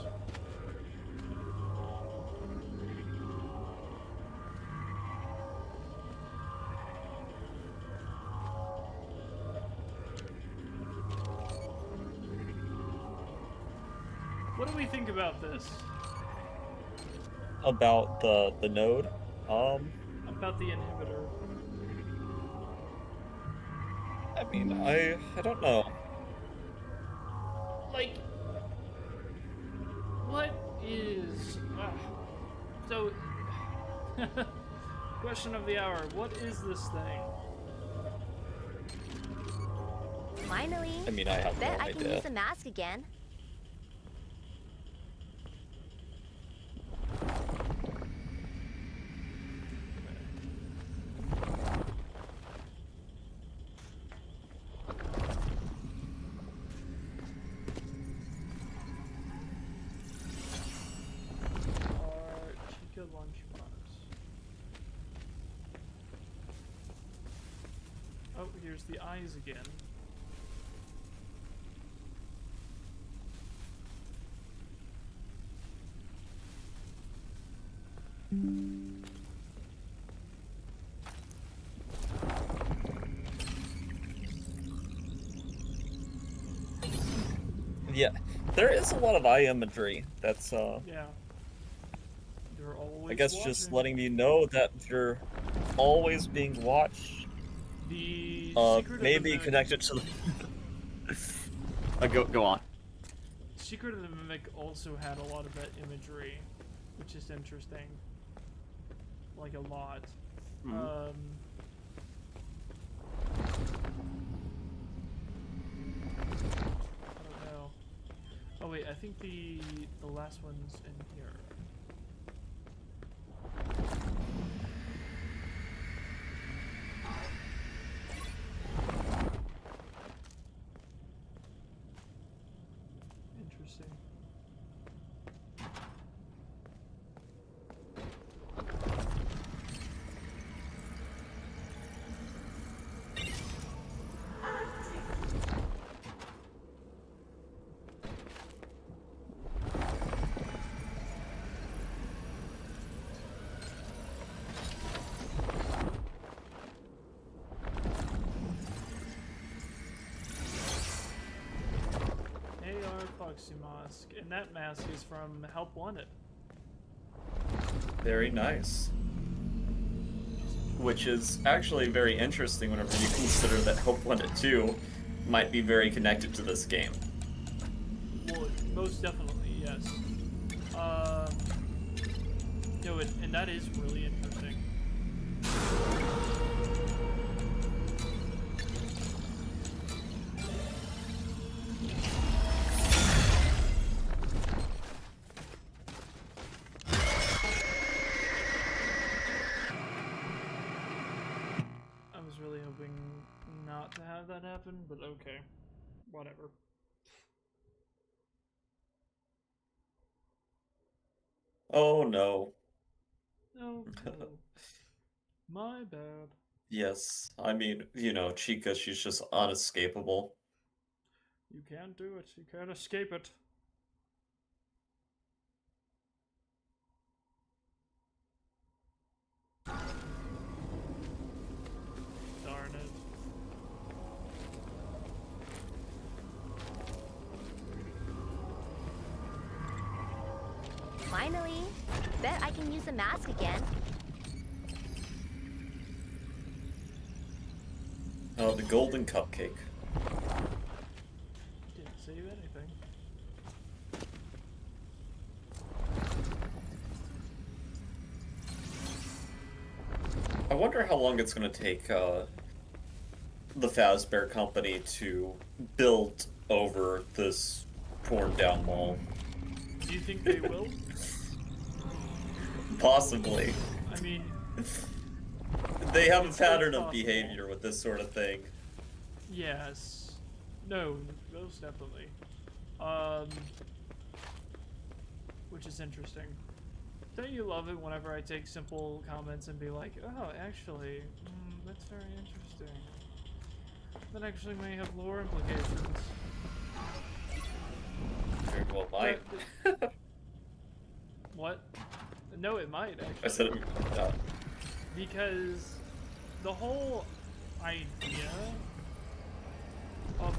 What do we think about this? About the node? About the inhibitor? I mean, I don't know. Like, what is... so, question of the hour, what is this thing? Finally. I mean, I have Bet no I can idea. use the mask again. Oh, here's the eyes again. Yeah, there is a lot of eye imagery. That's Yeah. You're always I guess watching. just letting you know that you're always being watched. The secret maybe of the connected to the... go on. Secret of the Mimic also had a lot of that imagery, which is interesting. Like a lot. Mm-hmm. I don't know. Oh wait, I think the last one's in here. Interesting. Foxy mask, and that mask is from Help Wanted. Very nice. Which is actually very interesting whenever you consider that Hope Wanted 2 might be very connected to this game. Well, most definitely, yes. No, and that is really interesting. Not to have that happen, but okay. Whatever. Oh no. No, no. My bad. Yes, I mean, you know, Chica, she's just unescapable. You can't do it. You can't escape it. Darn it. Finally! Bet I can use the mask again. Oh, the golden cupcake. Didn't save anything. I wonder how long it's going to take the Fazbear Company to build over this torn down mall. Do you think they will? Possibly. I mean... They have a pattern of behavior with this sort of thing. Yes. No, most definitely. Which is interesting. Don't you love it whenever I take simple comments and be like, oh, actually, that's very interesting. That actually may have lore implications. Very well might. What? No, it might, actually. I said it. Because the whole idea of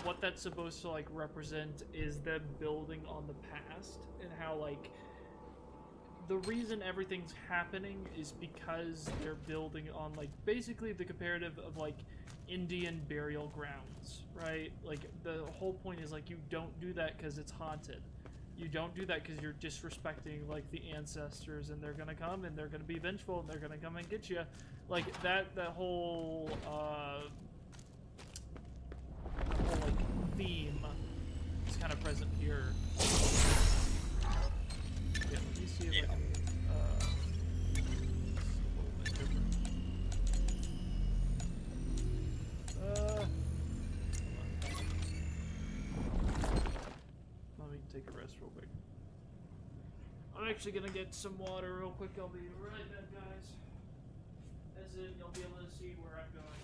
what that's supposed to, like, represent is them building on the past, and how, like, the reason everything's happening is because they're building on, like, basically the comparative of, like, Indian burial grounds, right? Like, the whole point is, like, you don't do that because it's haunted. You don't do that because you're disrespecting, like, the ancestors, and they're gonna come, and they're gonna be vengeful, and they're gonna come and get you. Like, that whole, like, theme is kind of present here. Yeah, let me see if I can, let me take a rest real quick. I'm actually gonna get some water real quick. I'll be right back, guys. As in, you'll be able to see where I'm going.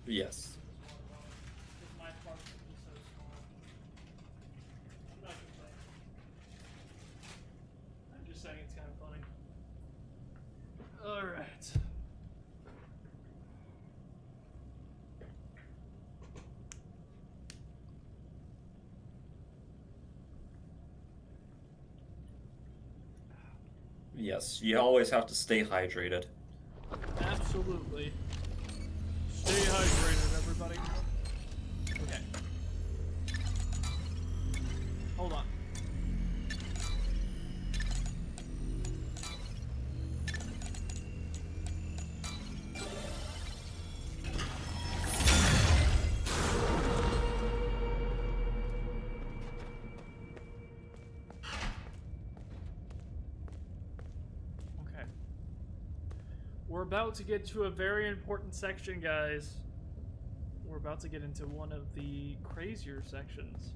Yes. Because my apartment is so small. I'm not complaining. I'm just saying it's kind of funny. Alright. Yes, you always have to stay hydrated. Absolutely. Stay hydrated, everybody. Okay. Hold on. Okay. We're about to get to a very important section, guys. We're about to get into one of the crazier sections,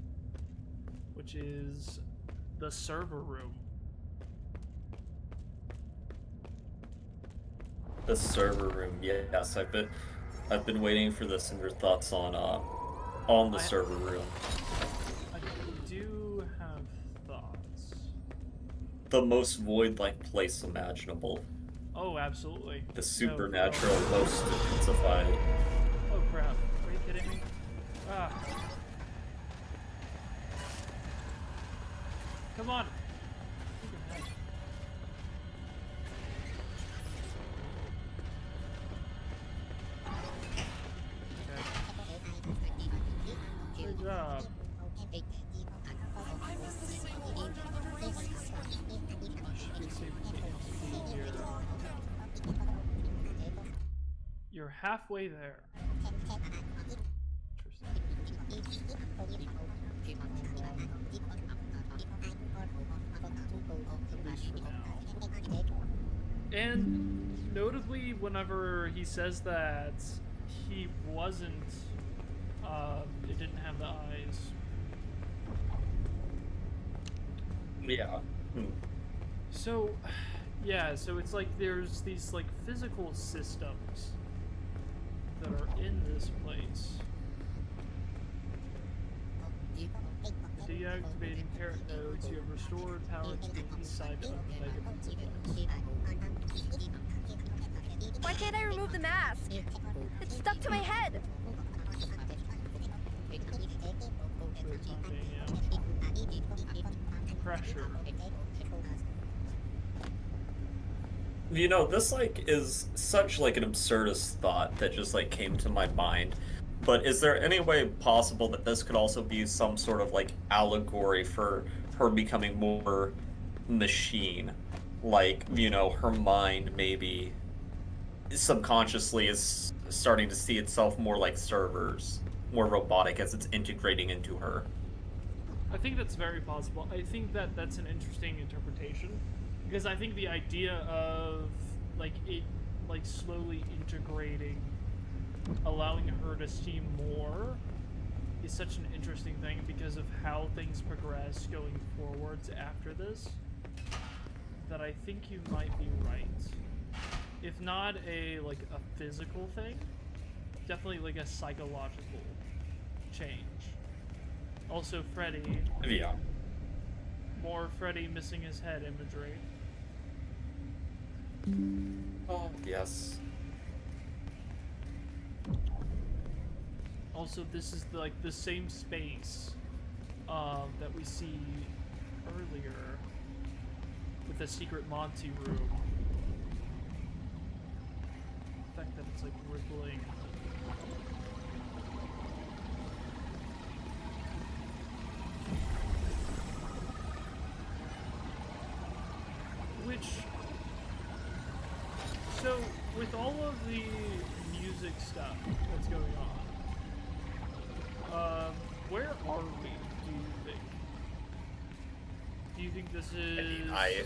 which is the server room. The server room, yes, I've been waiting for this and your thoughts on the server room. I do have thoughts. The most void-like place imaginable. Oh, absolutely. The supernatural, most intensified. Oh crap. Are you kidding me? Ah. Come on. Good job. You're halfway there. And notably, whenever he says that he wasn't, it didn't have the eyes. Yeah. So, yeah, so it's like there's these like physical systems that are in this place. Deactivating parent nodes, you have restored power to the east side of the mega pizza place. Why can't I remove the mask? It's stuck to my head. So it's not being, pressure. You know, this like is such like an absurdist thought that just like came to my mind. But is there any way possible that this could also be some sort of like allegory for her becoming more machine? Like, you know, her mind maybe subconsciously is starting to see itself more like servers, more robotic as it's integrating into her. I think that's very possible. I think that that's an interesting interpretation, because I think the idea of like it like slowly integrating, allowing her to see more, is such an interesting thing because of how things progress going forwards after this, that I think you might be right. If not a like a physical thing, definitely like a psychological change. Also Freddy. Yeah. More Freddy missing his head imagery. Oh, yes. Also, this is like the same space that we see earlier with the secret Monty room. The fact that it's like rippling. Which, so with all of the music stuff that's going on, where are we, do you think? Do you think this is... I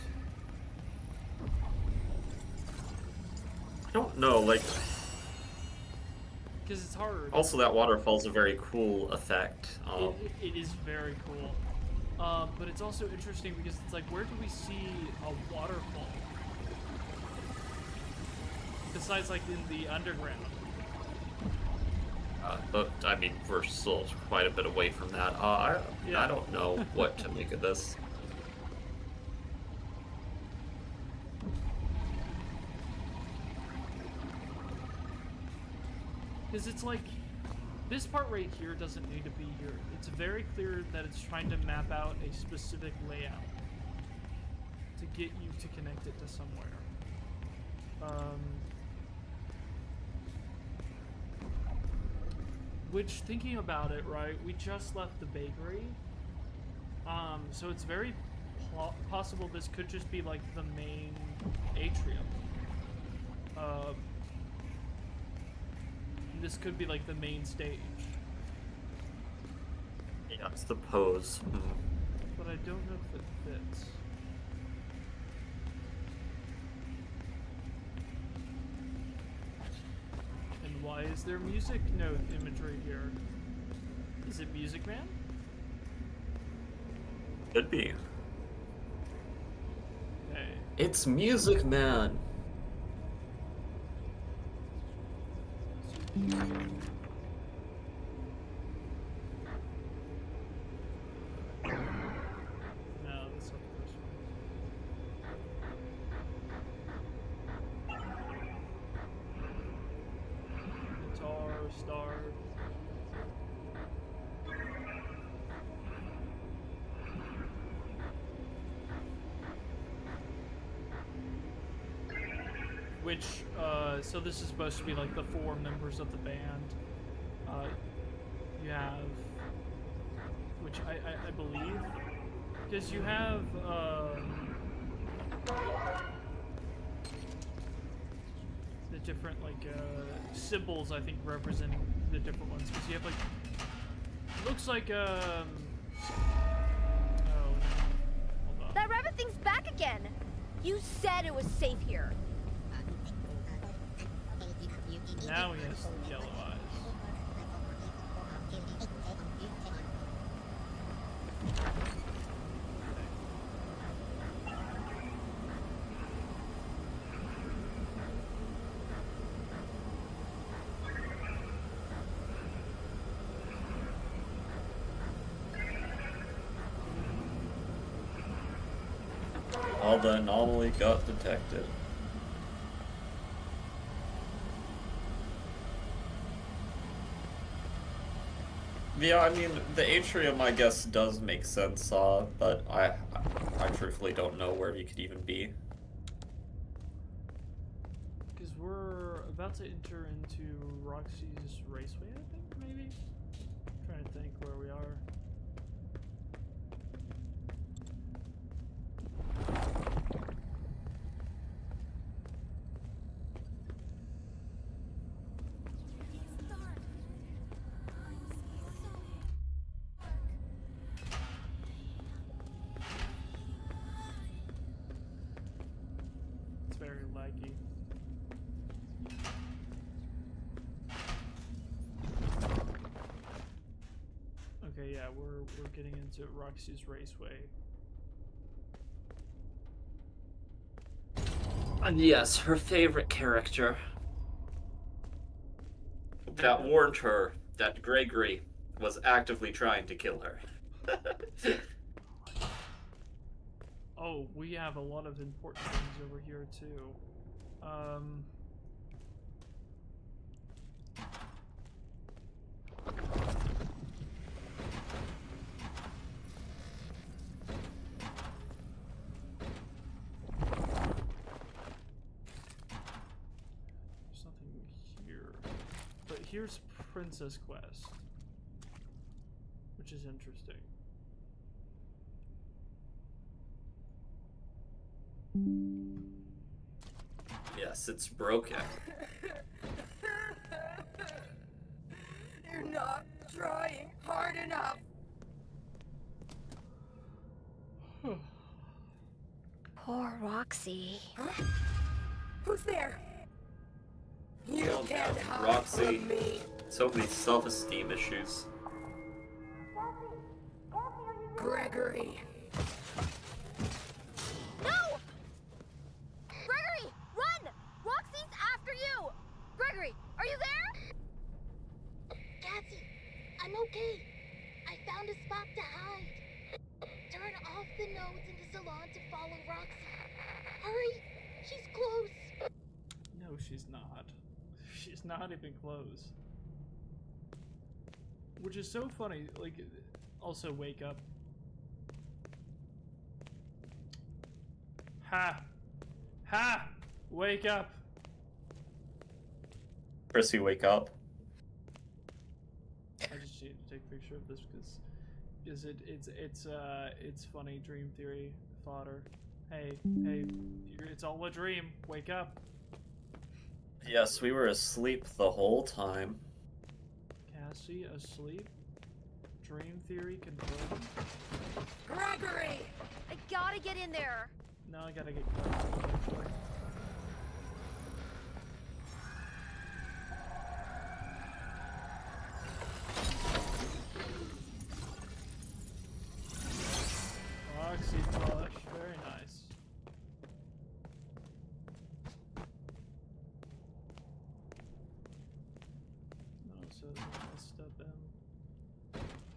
don't know, like... Because it's hard. Also, that waterfall's a very cool effect. It is very cool. But it's also interesting because it's like, where do we see a waterfall? Besides, like, in the underground. But I mean, we're still quite a bit away from that. Yeah. I don't know what to make of this. Because it's like, this part right here doesn't need to be here. It's very clear that it's trying to map out a specific layout to get you to connect it to somewhere. Which, thinking about it, right, we just left the bakery. So it's very possible this could just be like the main atrium. This could be like the main stage. Yeah, I suppose. But I don't know if it fits. And why is there music note imagery here? Is it Music Man? Could be. Okay. It's Music Man. No, that's not the first one. Guitar, star. Which, so this is supposed to be like the 4 members of the band. You have, which I believe, because you have, the different, like, symbols, I think, representing the different ones, because you have, like, looks like, oh, hold on. That rabbit thing's back again. You said it was safe here. Now he has yellow eyes. All the anomaly got detected. Yeah, I mean, the atrium, I guess, does make sense, but I truthfully don't know where he could even be. Because we're about to enter into Roxy's Raceway, I think, maybe? I'm trying to think where we are. It's very laggy. Okay, yeah, we're getting into Roxy's Raceway. And yes, her favorite character. That warned her that Gregory was actively trying to kill her. Oh, we have a lot of important things over here too. There's nothing here. But here's Princess Quest, which is interesting. Yes, it's broken. You're not trying hard enough. Poor Roxy. Huh? Who's there? You Oh, can't no, hide Roxy. from me. So many self-esteem issues. Gregory. No! Gregory, run! Roxy's after you! Gregory, are you there? Okay, I found a spot to hide. Turn off the nodes in the salon to follow Roxy. Hurry, she's close. No, she's not. She's not even close. Which is so funny. Like, also wake up. Ha! Ha! Wake up! Chrissy, wake up. I just need to take a picture of this because it's funny dream theory fodder. Hey, it's all a dream. Wake up. Yes, we were asleep the whole time. Cassie asleep. Dream theory confirmed. Gregory! I gotta get in there. Now I gotta get close. Roxy flush, very nice. No, so it's messed up in.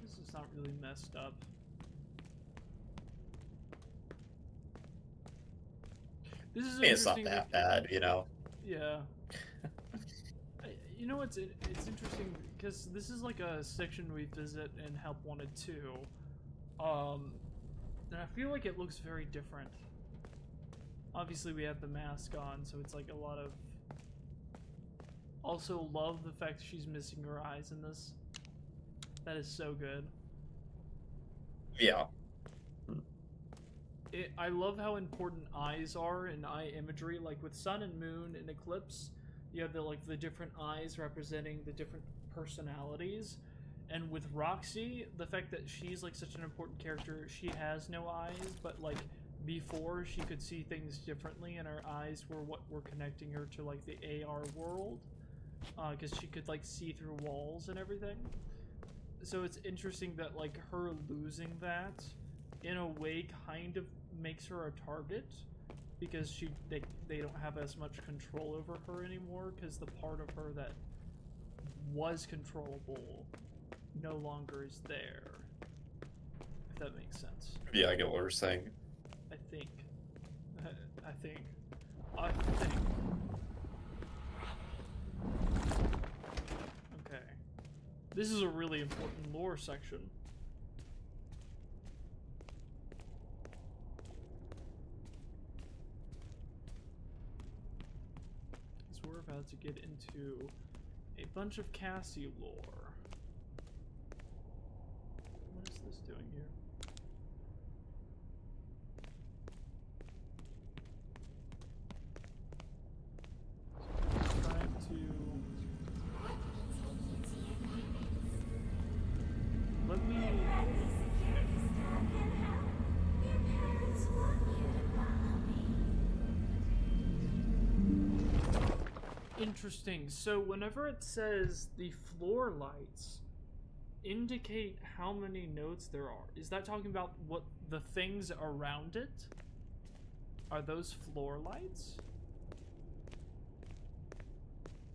This is not really messed up. This is It's not interesting that bad, you know. Yeah. You know what's it's interesting because this is like a section we visit in Help Wanted 2. And I feel like it looks very different. Obviously we have the mask on, so it's like a lot of... Also love the fact she's missing her eyes in this. That is so good. Yeah. I love how important eyes are in eye imagery. Like with Sun and Moon and Eclipse, you have the different eyes representing the different personalities. And with Roxy, the fact that she's like such an important character, she has no eyes, but like before she could see things differently, and her eyes were what were connecting her to like the AR world, because she could like see through walls and everything. So it's interesting that like her losing that in a way kind of makes her a target, because they don't have as much control over her anymore, because the part of her that was controllable no longer is there, if that makes sense. Yeah, I get what you're saying. I think. Okay. This is a really important lore section. So we're about to get into a bunch of Cassie lore. What is this doing here? Trying to... Let me... Interesting. So whenever it says the floor lights indicate how many nodes there are, is that talking about what the things around it? Are those floor lights?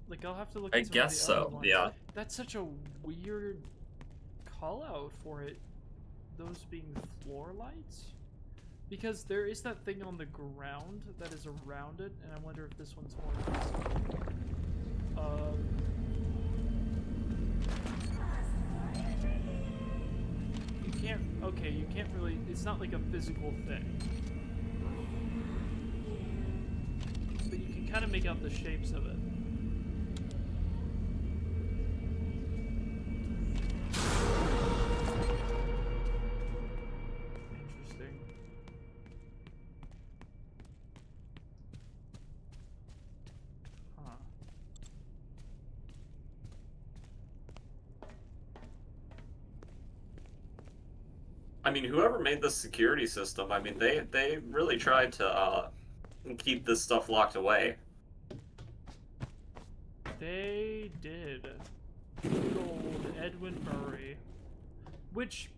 Like, I'll have to look I at some guess of the other so, ones. yeah. That's such a weird call out for it, those being floor lights. Because there is that thing on the ground that is around it, and I wonder if this one's more visible. You can't really, it's not like a physical thing. But you can kind of make out the shapes of it. Interesting. Huh. I mean, whoever made the security system, I mean, they really tried to keep this stuff locked away. They did. Good old Edwin Murray. Which,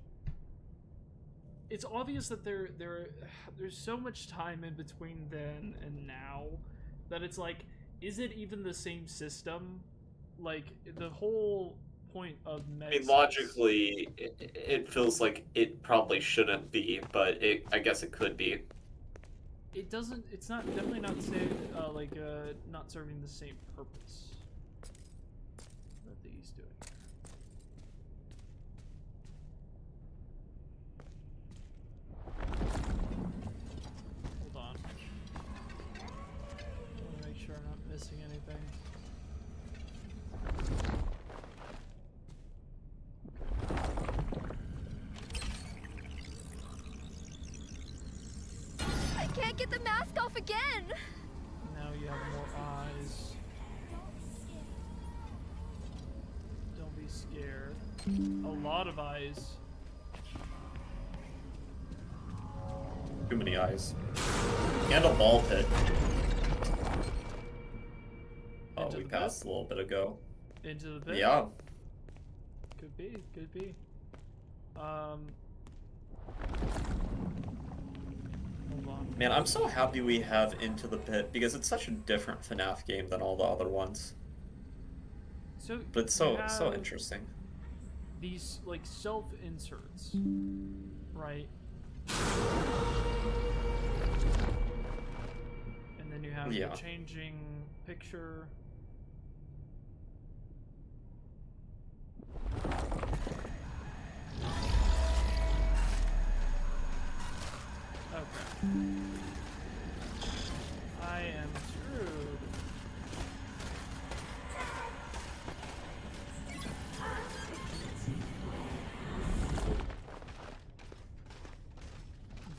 it's obvious that there's so much time in between then and now that it's like, is it even the same system? Like, the whole point of I med mean, logically, it feels like it probably shouldn't be, but I guess it could be. It doesn't. It's not definitely not not serving the same purpose that he's doing. Hold on. I want to make sure I'm not missing anything. I can't get the mask off again! Now you have more eyes. Don't be scared. A lot of eyes. Too many eyes. And a ball pit. Oh, Into we the passed pit? a little bit ago. Into the pit? Yeah. Could be, could be. Hold on. Man, I'm so happy we have Into the Pit because it's such a different FNAF game than all the other ones. So But it's you so have interesting. These like self-inserts, right? And then you have the Yeah. changing picture. Okay. I am screwed.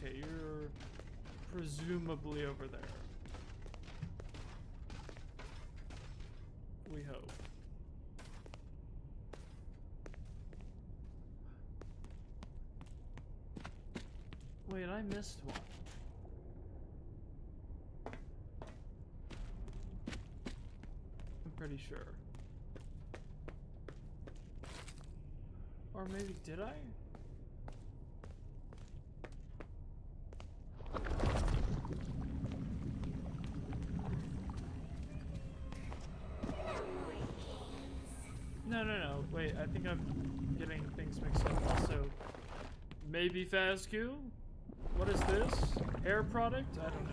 Okay, you're presumably over there. We hope. Wait, I missed one. I'm pretty sure. Or maybe did I? No. Wait, I think I'm getting things mixed up. Also, maybe Fazq? What is this? Hair product? I don't know.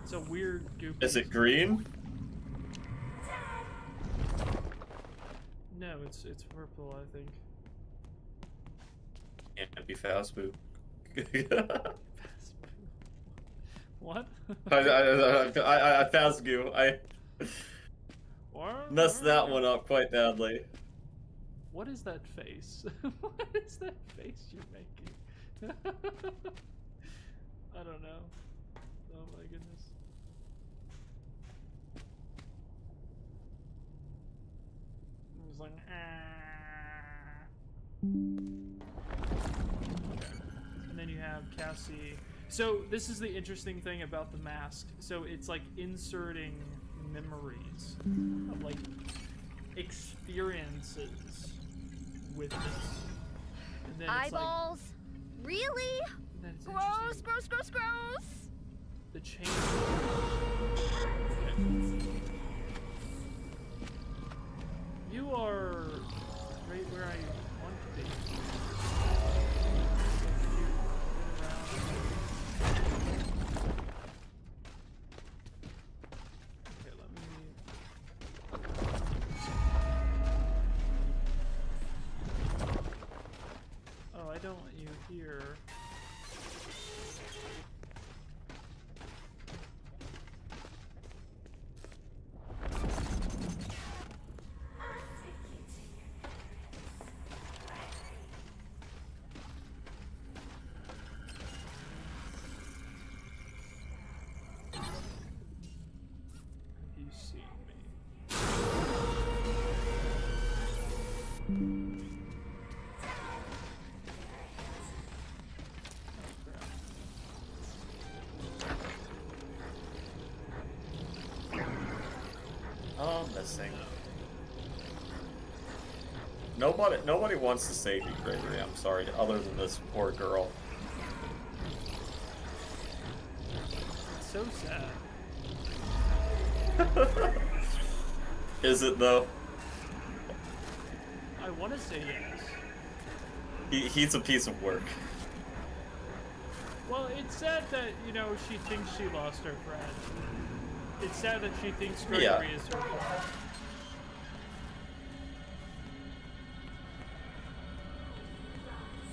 It's a weird goop. Is it green? No, it's purple, I think. Can't be fast food. What? I fast goo. I What? messed that one up quite badly. What is that face? What is that face you're making? I don't know. Oh my goodness. It was like, Okay. And then you have Cassie. So this is the interesting thing about the mask. So it's like inserting memories of like experiences with this. And then it's Eyeballs? Really? and then it's Gross, interesting. gross, gross, gross! The change. Okay. You are right where I want to be. Okay, let me. Oh, I don't want you here. Have you seen me? Oh, crap. Oh, missing. Nobody wants to save you, Gregory. I'm sorry, other than this poor girl. It's so sad. Is it though? I want to say yes. He's a piece of work. Well, it's sad that, you know, she thinks she lost her friend. It's sad that she thinks Gregory is her friend.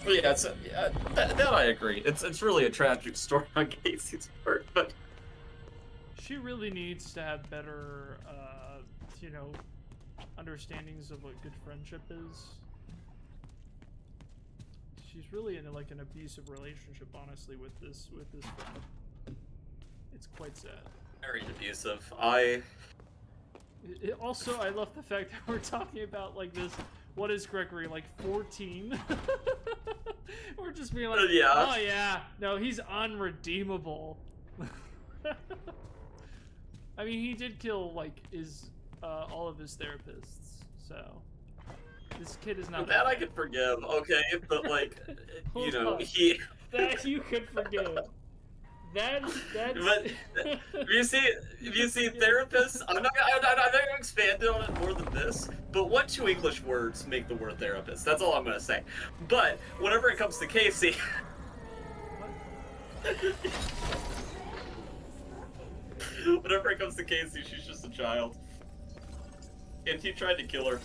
Well, yeah, that I agree. It's really a tragic story on Casey's part, but She really needs to have better, you know, understandings of what good friendship is. She's really in like an abusive relationship, honestly, with this friend. It's quite sad. very abusive. Also, I love the fact that we're talking about like this. What is Gregory, like 14? We're just being like, yeah. oh yeah, no, he's unredeemable. I mean, he did kill like all of his therapists, so this kid is not that I could forgive, okay, but like, you know, that you could forgive. That's But if you see therapists, I'm not gonna expand on it more than this. But what two English words make the word therapist? That's all I'm gonna say. But whenever it comes to Casey, whenever it comes to Casey, she's just a child, and he tried to kill her.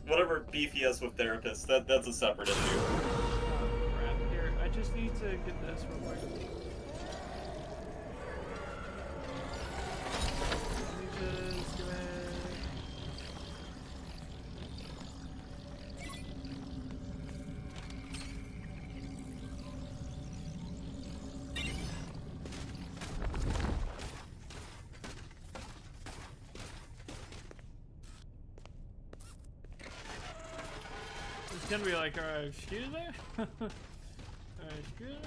Whatever beef he has with therapists, that's a separate issue. Crap. Here, I just need to get this real quick. Let me just go ahead. It's gonna be like, excuse me? Excuse me?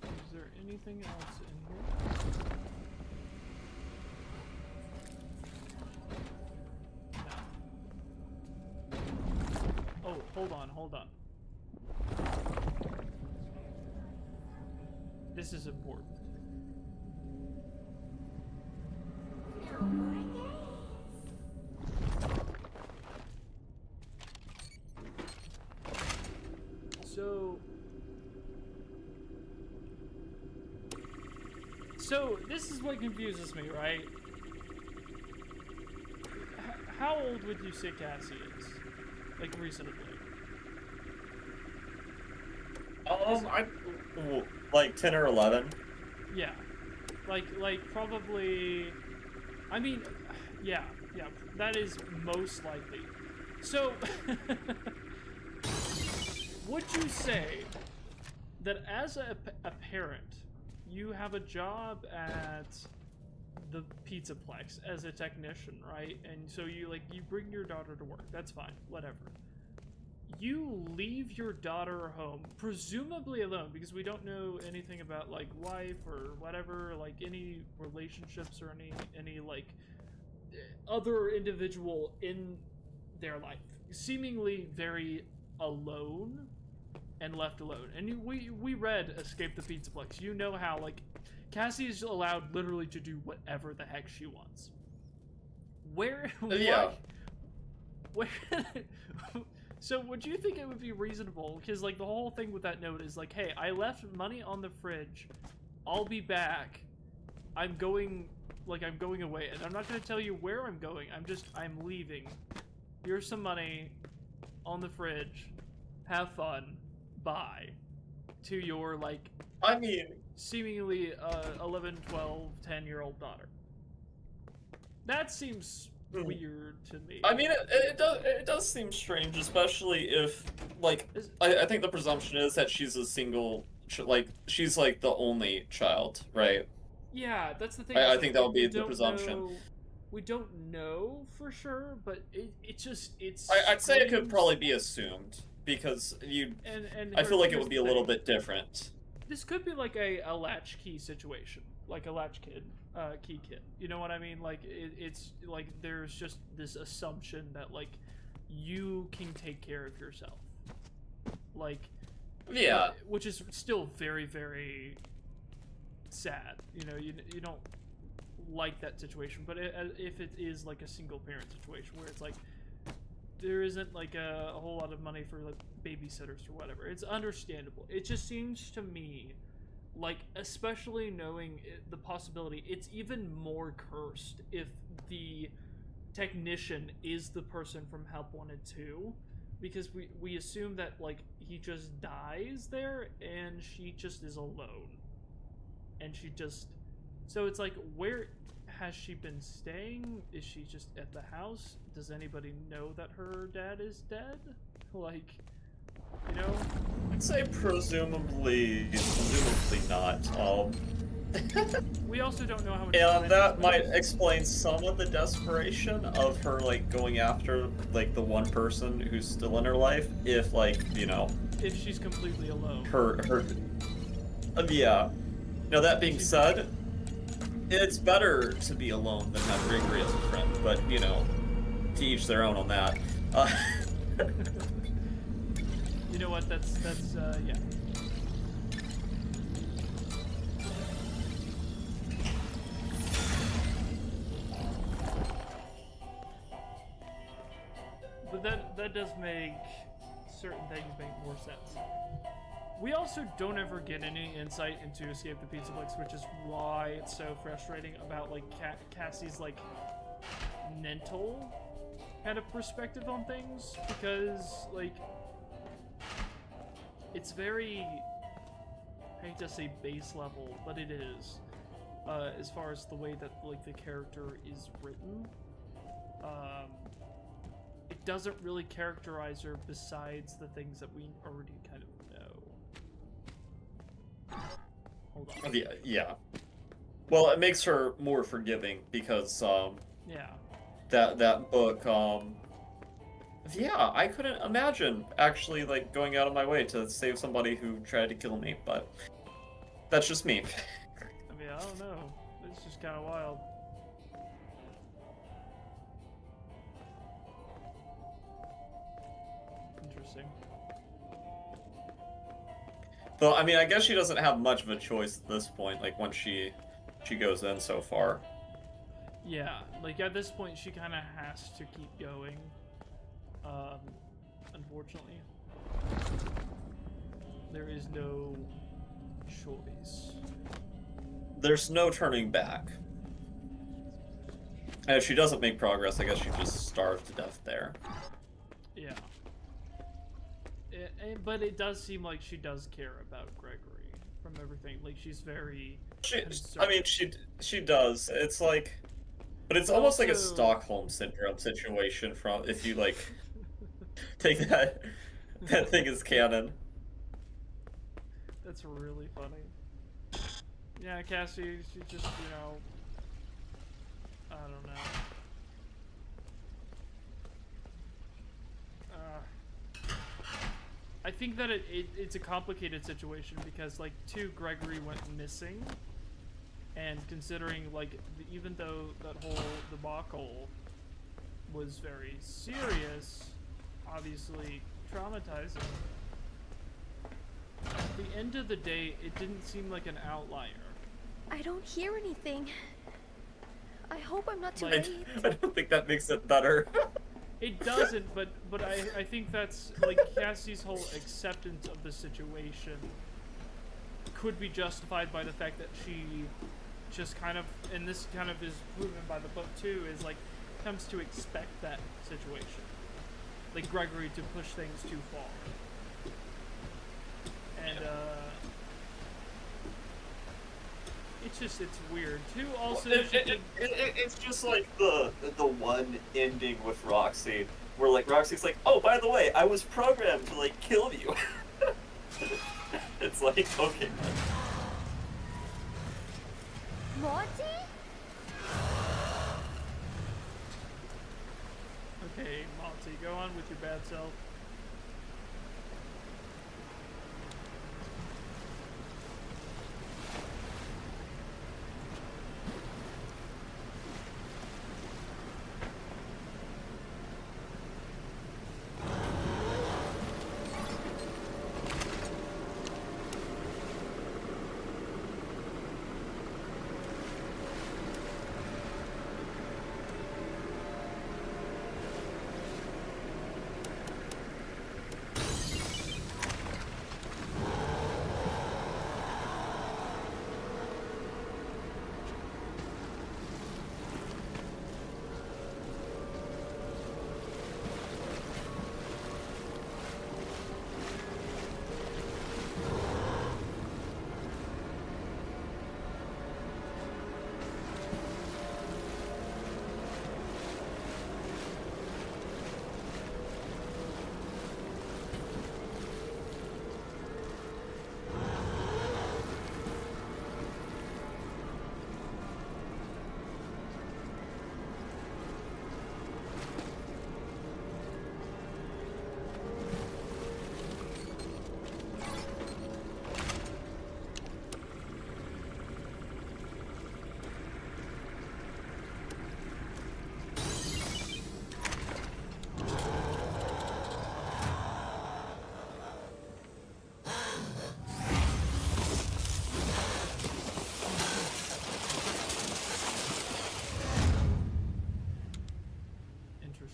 Is there anything else in here? Oh, hold on. This is important. So this is what confuses me, right? How old would you say Cassie is? Like, reasonably. I'm like 10 or 11. Yeah. Like probably, I mean, yeah, that is most likely. So, would you say that as a parent, you have a job at the Pizzaplex as a technician, right? And so you bring your daughter to work. That's fine, whatever. You leave your daughter home, presumably alone, because we don't know anything about like wife or whatever, like any relationships or any like other individual in their life, seemingly very alone and left alone. And we read Escape the Pizzaplex. You know how like Cassie is allowed literally to do whatever the heck she wants. Where? Yeah. Where? So would you think it would be reasonable? Because like the whole thing with that note is like, hey, I left money on the fridge. I'll be back. I'm going away, and I'm not going to tell you where I'm going. I'm leaving. Here's some money on the fridge. Have fun. Bye. To your like, I mean, seemingly 11, 12, 10-year-old daughter. That seems weird to me. I mean, it does seem strange, especially if like I think the presumption is that she's a single, like she's like the only child, right? Yeah, that's the thing. I think that would be the presumption. We don't know for sure, but it's. I'd say it could probably be assumed because I feel like it would be a little bit different. This could be like a latchkey situation, like a latch kid. key kit. You know what I mean? Like it's like there's just this assumption that like you can take care of yourself. Like Yeah. which is still very, very sad. You know, you don't like that situation, but if it is like a single parent situation where it's like there isn't like a whole lot of money for like babysitters or whatever, it's understandable. It just seems to me like, especially knowing the possibility, it's even more cursed if the technician is the person from Help Wanted 2, because we assume that like he just dies there and she just is alone, and she just, so it's like, where has she been staying? Is she just at the house? Does anybody know that her dad is dead? Like, you know? I'd say presumably not. We also don't know how much. And that might explain some of the desperation of her, like, going after, like, the one person who's still in her life, if, like, you know... If she's completely alone. Yeah. Now, that being said, it's better to be alone than have Gregory as a friend, but, you know, to each their own on that. You know what, that's, yeah. But that does make certain things make more sense. We also don't ever get any insight into Escape the Pizzaplex, which is why it's so frustrating about, like, Cassie's, like, mental kind of perspective on things, because, like, it's very, I hate to say base level, but it is, as far as the way that, like, the character is written. It doesn't really characterize her besides the things that we already kind of know. Hold on. Yeah. Well, it makes her more forgiving because, yeah. That book, yeah, I couldn't imagine actually, like, going out of my way to save somebody who tried to kill me, but that's just me. I mean, I don't know. It's just kind of wild. Interesting. Though, I mean, I guess she doesn't have much of a choice at this point, like, once she goes in so far. Yeah, like, at this point, she kind of has to keep going. Unfortunately. There is no choice. There's no turning back. And if she doesn't make progress, I guess she just starves to death there. Yeah. But it does seem like she does care about Gregory from everything. Like, she's very I mean, she does. It's like... But it's almost like a Stockholm Syndrome situation from, if you, like, take that thing as canon. That's really funny. Yeah, Cassie, she just, you know, I don't know. I think that it's a complicated situation because, like, Gregory went missing. And considering, like, even though that whole debacle was very serious, obviously traumatizing, at the end of the day, it didn't seem like an outlier. I don't hear anything. I hope I'm not too late. I don't think that makes it better. It doesn't, but I think that's, like, Cassie's whole acceptance of the situation could be justified by the fact that she just kind of, and this kind of is proven by the book too, is like comes to expect that situation, like Gregory to push things too far, and it's weird too. Also, it's just like the one ending with Roxy, where like Roxy's like, oh, by the way, I was programmed to like kill you. It's like, okay. Monty? Okay, Monty, go on with your bad self.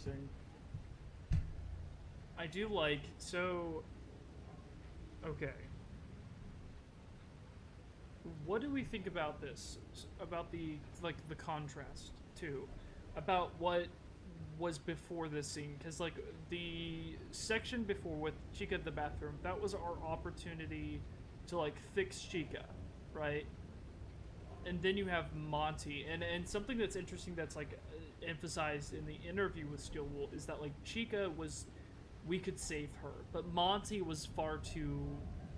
interesting. I do like, so, okay. What do we think about this? About the, like, the contrast, too. About what was before this scene. Because, like, the section before with Chica in the bathroom, that was our opportunity to, like, fix Chica, right? And then you have Monty. And something that's interesting that's, like, emphasized in the interview with Steel Wool is that, like, Chica was... we could save her, but Monty was far too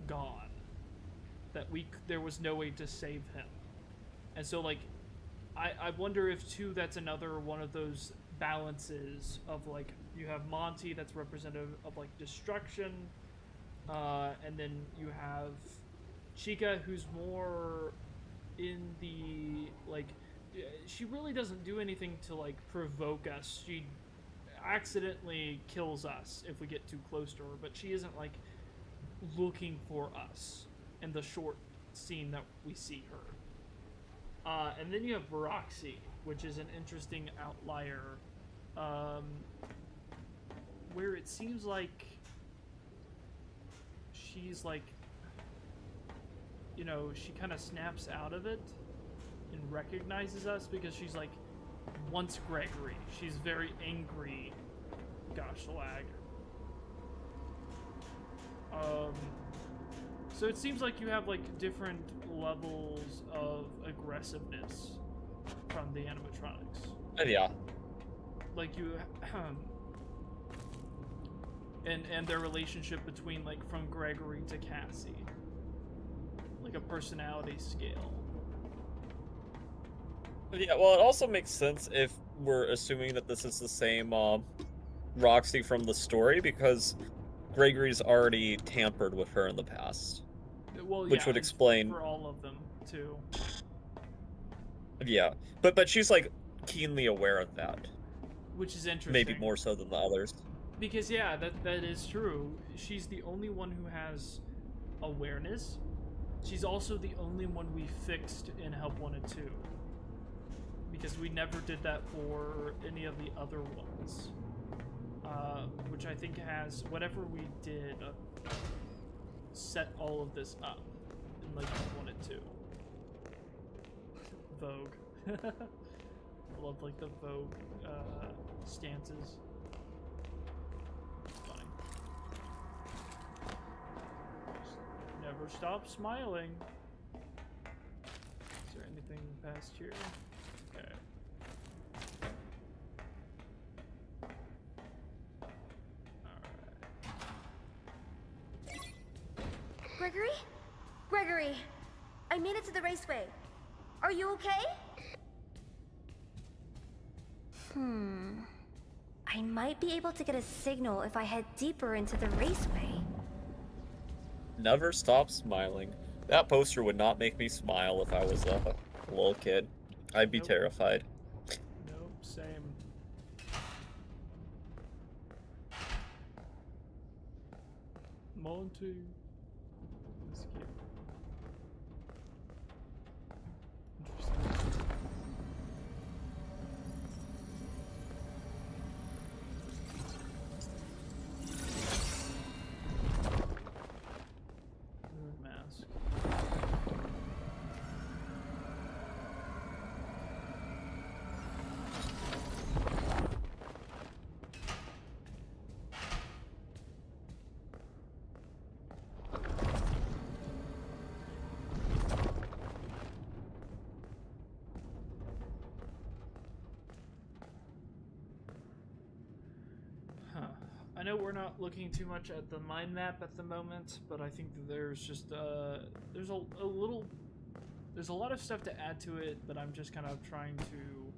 gone. That there was no way to save him. And so, like, I wonder if, too, that's another one of those balances of, like, you have Monty that's representative of, like, destruction, and then you have Chica who's more in the, like, she really doesn't do anything to, like, provoke us. She accidentally kills us if we get too close to her, but she isn't, like, looking for us in the short scene that we see her. And then you have Roxy, which is an interesting outlier, where it seems like she's, like, you know, she kind of snaps out of it and recognizes us because she's, like, once Gregory. She's very angry. Gosh, lag. So it seems like you have, like, different levels of aggressiveness from the animatronics. Yeah. Like, you... and their relationship between, like, from Gregory to Cassie. Like a personality scale. Yeah, well, it also makes sense if we're assuming that this is the same Roxy from the story, because Gregory's already tampered with her in the past. Well, which would explain for all of them too. Yeah, but she's, like, keenly aware of that. Which is interesting. Maybe more so than the others. Because yeah, that is true. She's the only one who has awareness. She's also the only one we fixed in Help 1 and 2. Because we never did that for any of the other ones. Which I think has, whatever we did, set all of this up in, like, Help 1 and 2. Vogue. I love, like, the Vogue stances. Funny. Never stop smiling. Is there anything past here? Okay. Gregory? Gregory! I made it to the raceway. Are you okay? I might be able to get a signal if I head deeper into the raceway. Never stop smiling. That poster would not make me smile if I was a little kid. I'd be terrified. Nope, same. Monty. That's cute. Interesting. Mask. I know we're not looking too much at the mind map at the moment, but I think that there's just there's a lot of stuff to add to it, but I'm just kind of trying to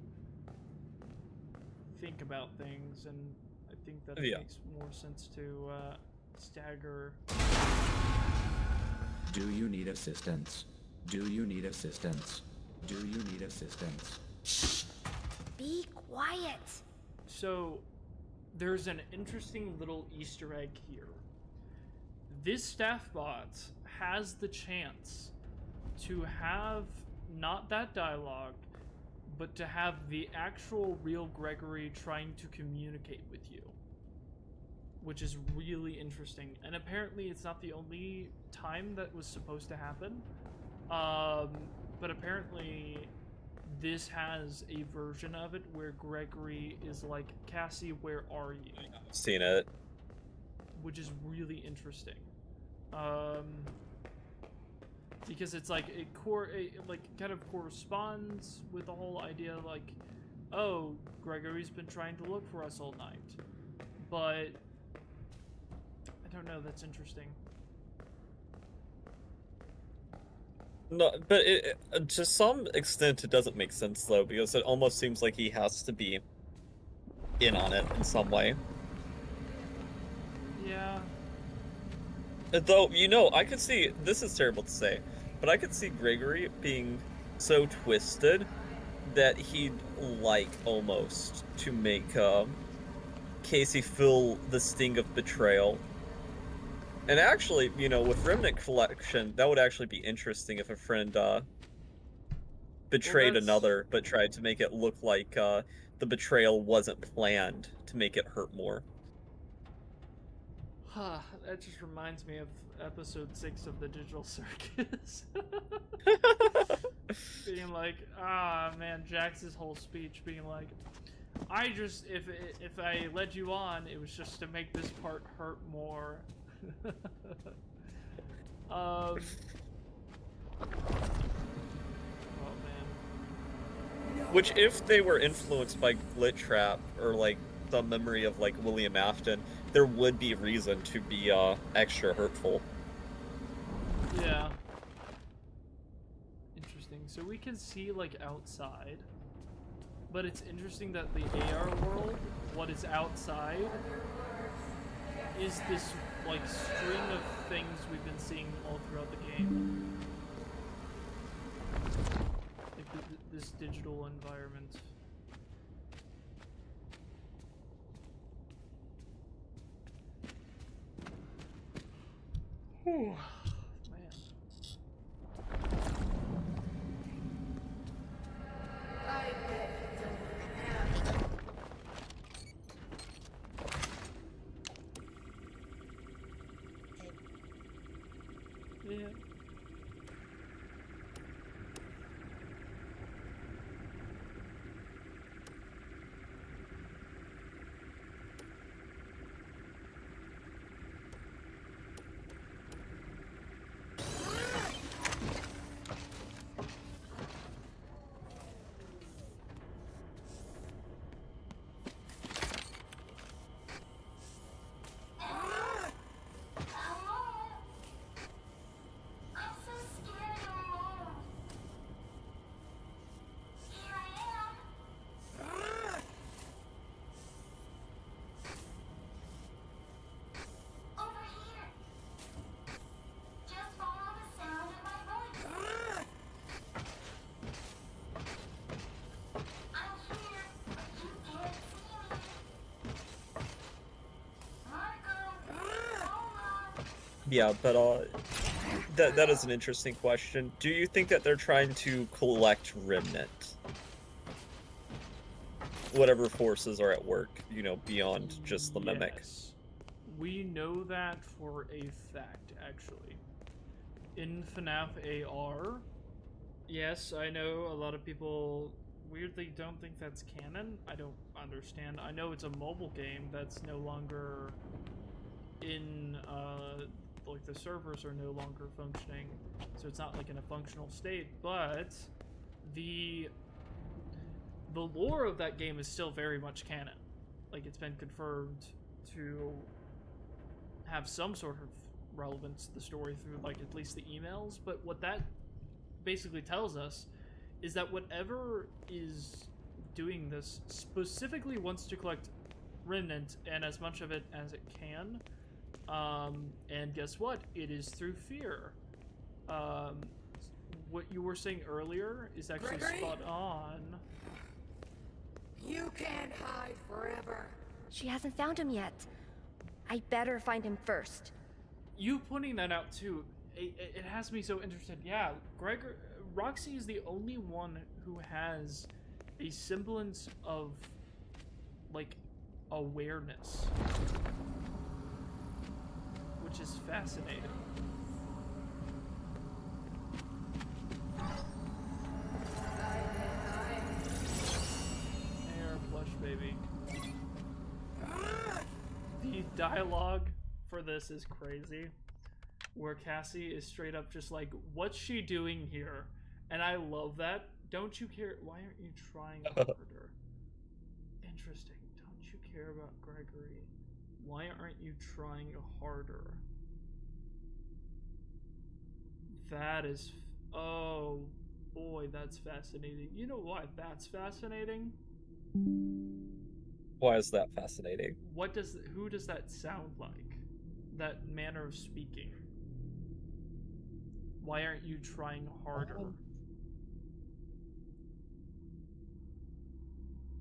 think about things, and I think that it makes more sense to stagger. Do you need assistance? Do you need assistance? Do you need assistance? Shh! Be quiet! So, there's an interesting little Easter egg here. This staff bot has the chance to have not that dialogue, but to have the actual real Gregory trying to communicate with you, which is really interesting. And apparently it's not the only time that was supposed to happen, but apparently this has a version of it where Gregory is like, Cassie, where are you? Seen it. Which is really interesting. Because it's like it kind of corresponds with the whole idea, like, oh, Gregory's been trying to look for us all night. But I don't know, that's interesting. No, but to some extent it doesn't make sense though, because it almost seems like he has to be in on it in some way. Yeah. Though, I could see, this is terrible to say, but I could see Gregory being so twisted that he'd like almost to make Casey feel the sting of betrayal. And actually, with Remnant Collection, that would actually be interesting if a friend betrayed another, but tried to make it look like the betrayal wasn't planned to make it hurt more. That just reminds me of episode 6 of the Digital Circus. Being like, man, Jax's whole speech being like, if I led you on, it was just to make this part hurt more. Oh man. Which, if they were influenced by Glit Trap or like the memory of like William Afton, there would be reason to be extra hurtful. Yeah. Interesting. So we can see like outside, but it's interesting that the AR world, what is outside, is this like string of things we've been seeing all throughout the game. Like this digital environment. Whew. Man. Yeah. Yeah, but that is an interesting question. Do you think that they're trying to collect Remnant? Whatever forces are at work, beyond just the Mimic. Yes. We know that for a fact, actually. In FNAF AR, yes, I know a lot of people weirdly don't think that's canon. I don't understand. I know it's a mobile game that's no longer in, like the servers are no longer functioning, so it's not like in a functional state, but the lore of that game is still very much canon. Like, it's been confirmed to have some sort of relevance to the story through, like, at least the emails, but what that basically tells us is that whatever is doing this specifically wants to collect Remnant, and as much of it as it can. And guess what? It is through fear. What you were saying earlier is actually Gregory? spot on. You can't hide forever. She hasn't found him yet. I better find him first. You pointing that out too, it has me so interested. Yeah, Roxy is the only one who has a semblance of, like, awareness, which is fascinating. Air plush baby. The dialogue for this is crazy, where Cassie is straight up just like, what's she doing here? And I love that. Don't you care? Why aren't you trying harder? Interesting. Don't you care about Gregory? Why aren't you trying harder? That is... Oh, boy, that's fascinating. You know why that's fascinating? Why is that fascinating? Who does that sound like? That manner of speaking? Why aren't you trying harder?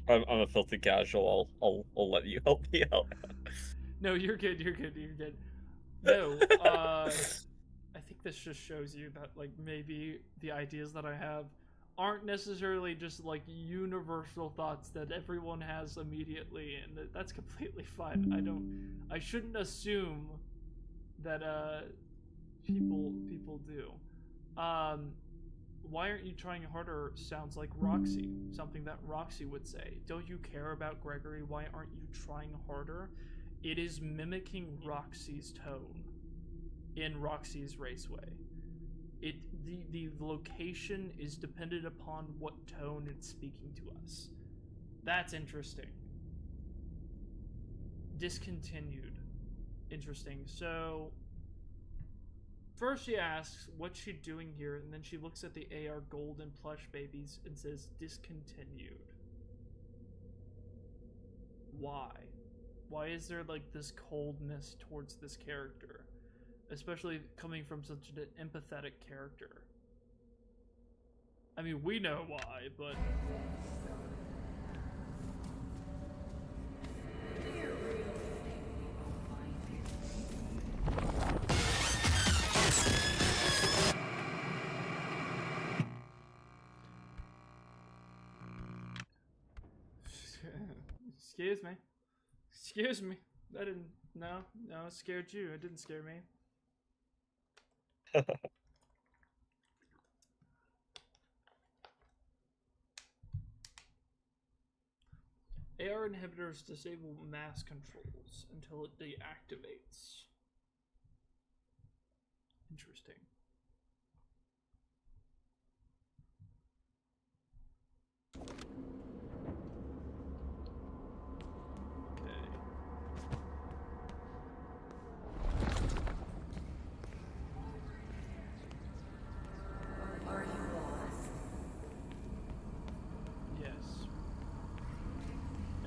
I'm a filthy casual. I'll let you help me out. No, you're good. You're good. You're good. No, I think this just shows you that, like, maybe the ideas that I have aren't necessarily just like universal thoughts that everyone has immediately, and that's completely fine. I shouldn't assume that people do. Why aren't you trying harder sounds like Roxy, something that Roxy would say. Don't you care about Gregory? Why aren't you trying harder? It is mimicking Roxy's tone in Roxy's Raceway. The location is dependent upon what tone it's speaking to us. That's interesting. Discontinued. Interesting. So first she asks what's she doing here, and then she looks at the AR golden plush babies and says discontinued. Why? Why is there like this coldness towards this character? Especially coming from such an empathetic character. I mean, we know why, but... Excuse me. Excuse me. That didn't... No, it scared you. It didn't scare me. AR inhibitors disable mass controls until it deactivates. Interesting.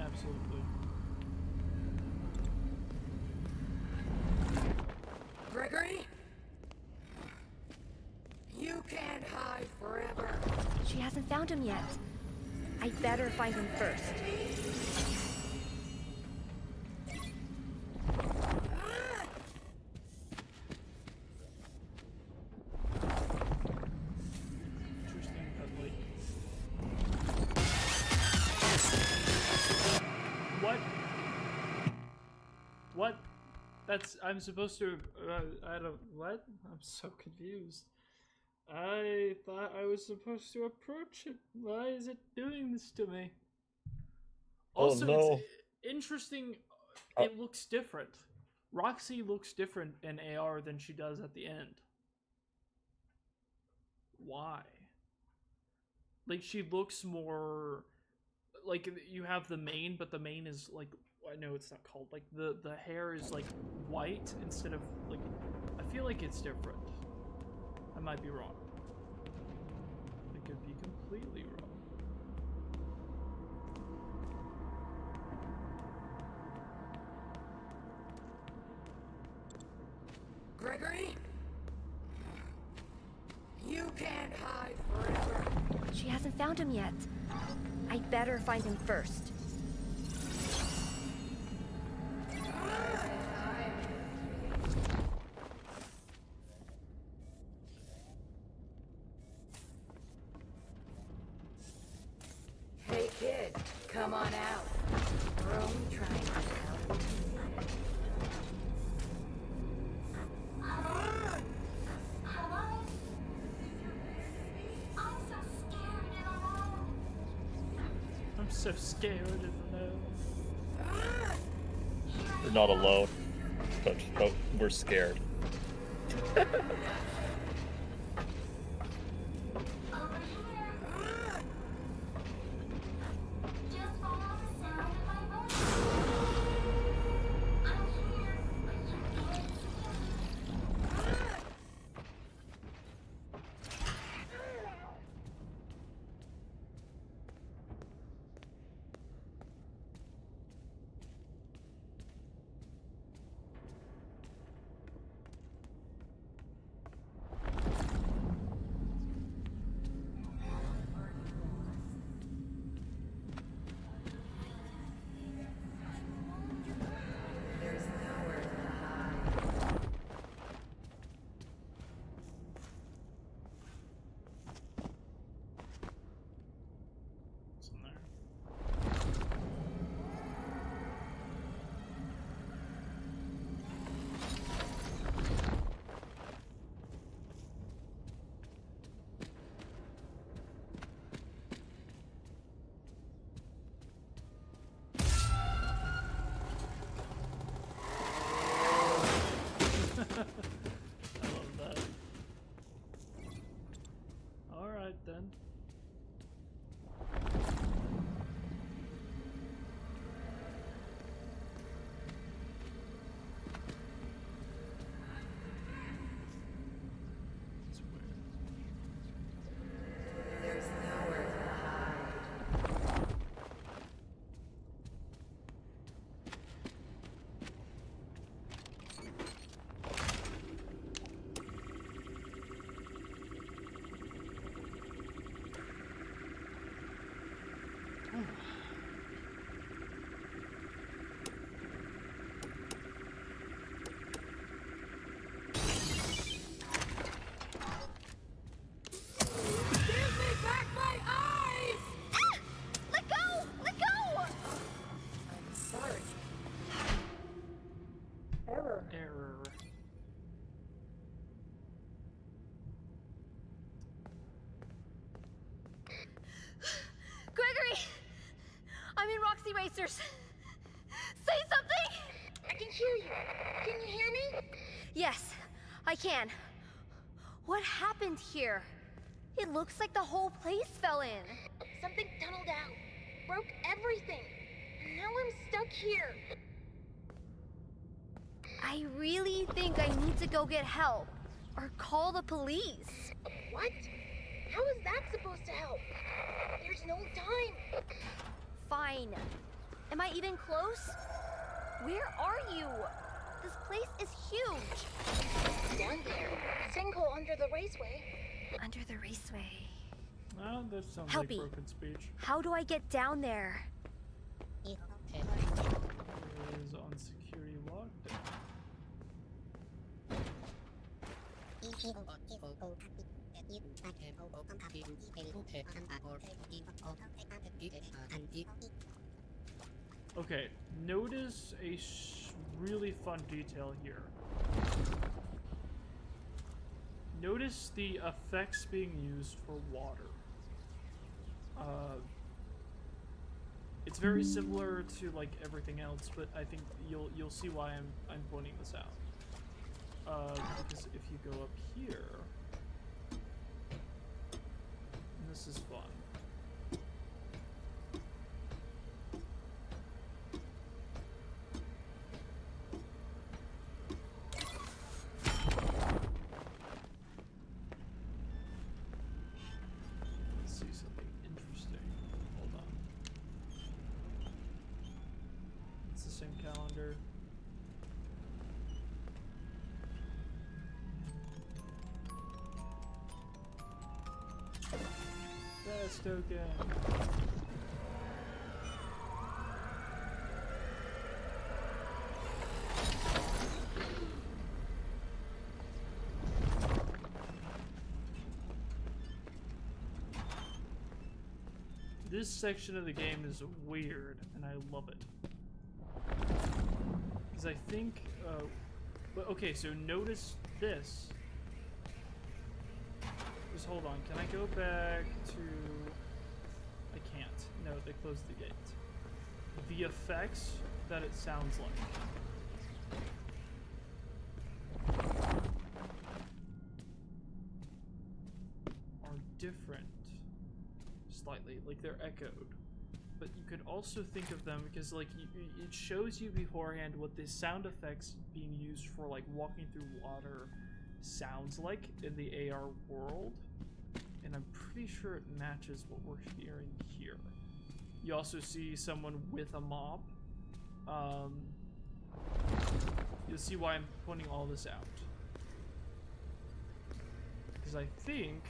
Absolutely. Gregory? You can't hide forever. She hasn't found him yet. I better find him first. Interesting, but like... What? That's... I'm supposed to... I don't... What? I'm so confused. I thought I was supposed to approach it. Why is it doing this to me? Also, oh, no. It's interesting. It looks different. Roxy looks different in AR than she does at the end. Why? Like, she looks more... Like, you have the mane, but the mane is, like... I know it's not called. Like, the hair is, like, white instead of, like... I feel like it's different. I might be wrong. I could be completely wrong. Gregory? You can't hide forever. She hasn't found him yet. I better find him first. Hey, on out. We're only trying to help. I'm so scared in the nose. We're not alone, but we're scared. What's in there? I love that. Alright then. It's weird. There's nowhere to hide. Give me back my eyes! Ah! Let go! Let go! I'm sorry. Error. Error. Gregory! I'm in Roxy Racers. Say something! I can hear you. Can you hear me? Yes, I can. What happened here? It looks like the whole place fell in. Something tunneled out, broke everything. Now I'm stuck here. I really think I need to go get help. Or call the police. What? How is that supposed to help? There's no time. Fine. Am I even close? Where are you? This place is huge. Down there, sinkhole under the raceway. Under the raceway. Oh, that sounds Helpy. like broken speech. How do I get down there? It is on security lockdown. Okay, notice a really fun detail here. Notice the effects being used for water. It's very similar to like everything else, but I think you'll see why I'm pointing this out. Because if you go up here, and this is fun. Let's see something interesting. Hold on. It's the same calendar. Best token. this section of the game is weird, and I love it. Because I think, okay, so notice this. Just hold on, can I go back to... I can't. No, they closed the gate. The effects that it sounds like. Are different. Slightly, like they're echoed. But you could also think of them because, like, it shows you beforehand what the sound effects being used for, like, walking through water sounds like in the AR world. And I'm pretty sure it matches what we're hearing here. You also see someone with a mop. You'll see why I'm pointing all this out. Because I think...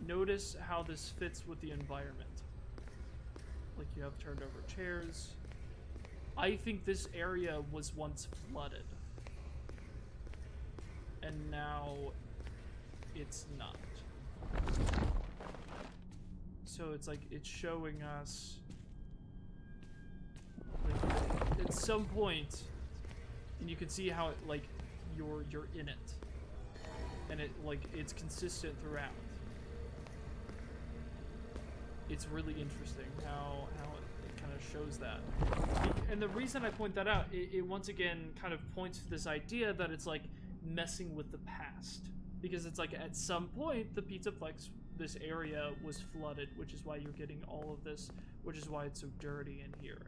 Notice how this fits with the environment. Like, you have turned over chairs. I think this area was once flooded. And now it's not. So it's like, it's showing us, like, at some point, and you can see how it, like, you're in it. And it, like, it's consistent throughout. It's really interesting how it kind of shows that. And the reason I point that out, it once again kind of points to this idea that it's like messing with the past. Because it's like at some point the Pizzaplex, this area was flooded, which is why you're getting all of this, which is why it's so dirty in here.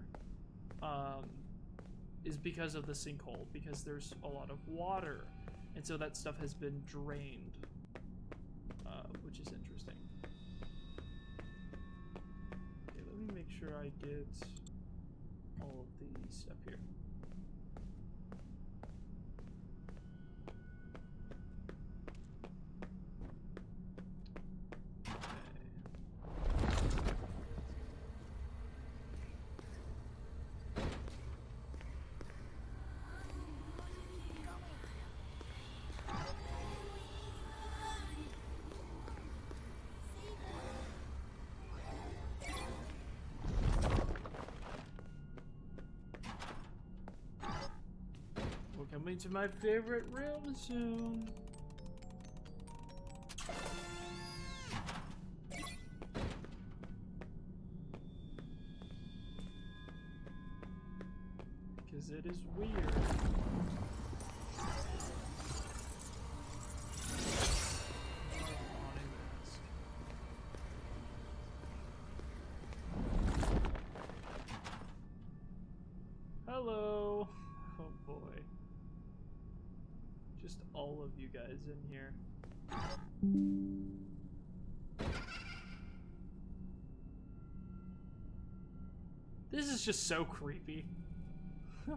Is because of the sinkhole, because there's a lot of water. And so that stuff has been drained, which is interesting. Let me make sure I get all of the stuff here. Coming to my favorite room soon. Because it is weird. Hello. Oh boy. Just all of you guys in here. This is just so creepy.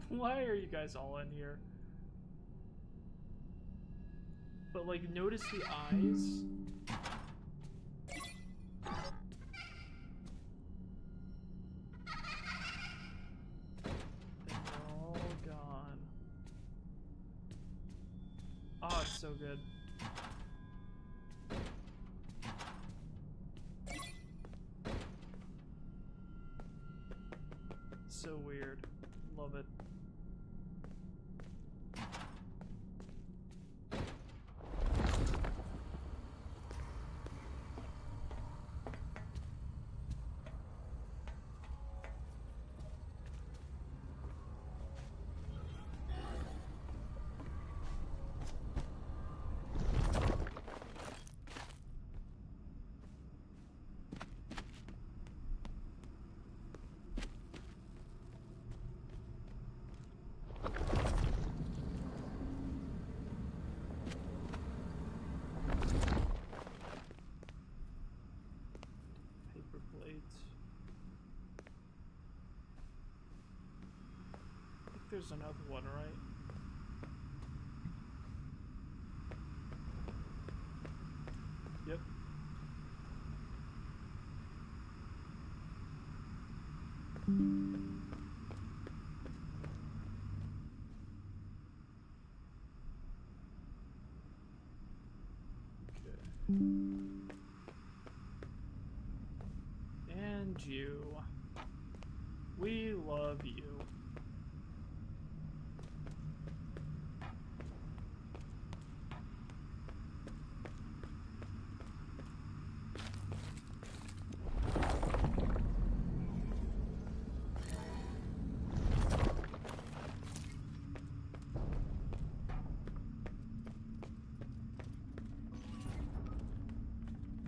Why are you guys all in here? But like, notice the eyes. Oh, it's so good. So weird. Love it. There's another one, right? Yep. Okay. We love you.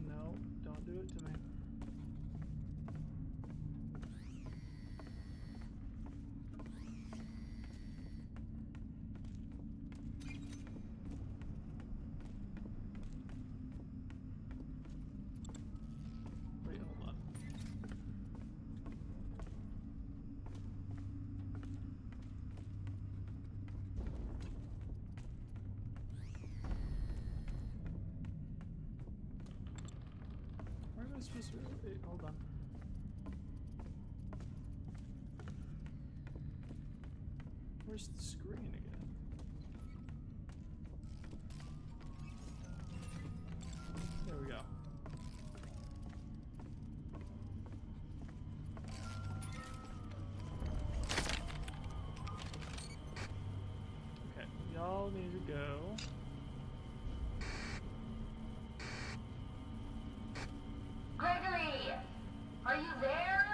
No, don't do it to me. Wait, hold on. Where am I supposed to? Wait, hold on. Where's the screen again? There we go. Okay, y'all need to go. Gregory, are you there?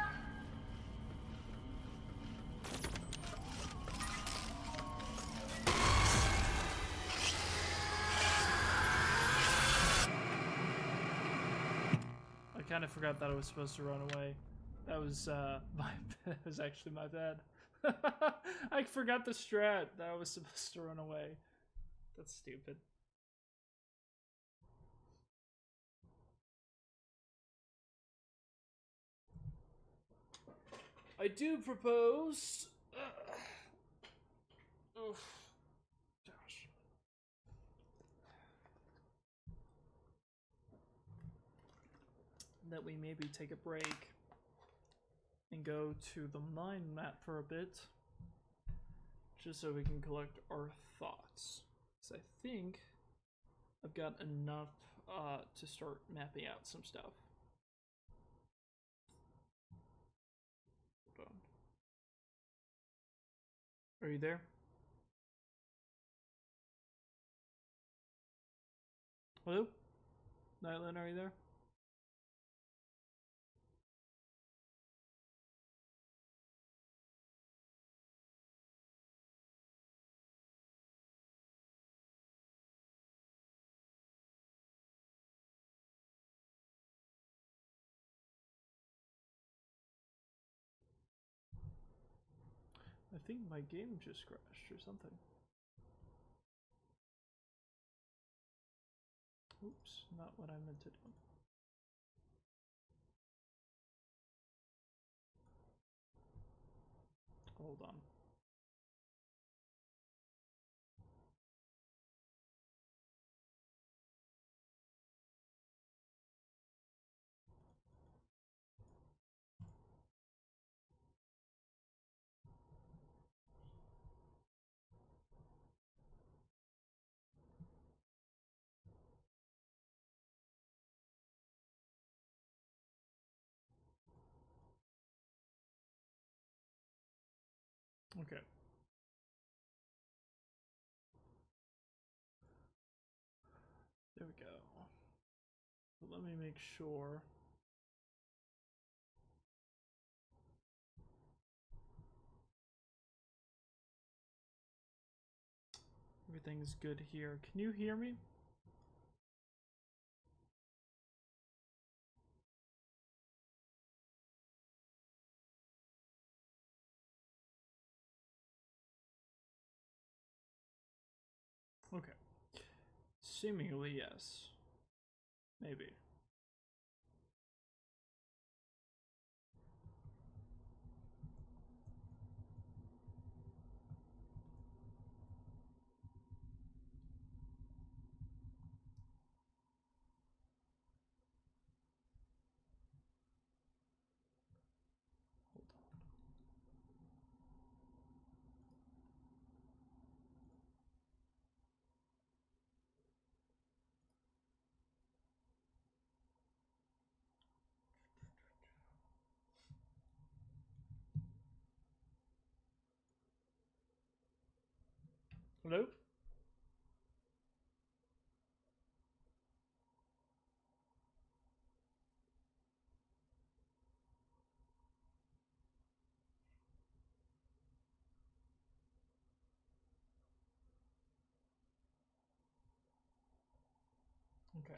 I kind of forgot that I was supposed to run away. That was that was actually my bad. I forgot the strat that I was supposed to run away. That's stupid. I do propose. Oof. Gosh. That we maybe take a break and go to the mind map for a bit, just so we can collect our thoughts. So I think I've got enough to start mapping out some stuff. Hold on. Are you there? Hello? Nightlen, are you there? I think my game just crashed or something. Oops, not what I meant to do. Hold on. Okay. There we go. But let me make sure. Everything's good here. Can you hear me? Okay. Seemingly, yes. Maybe. Hold on. Hello? Okay.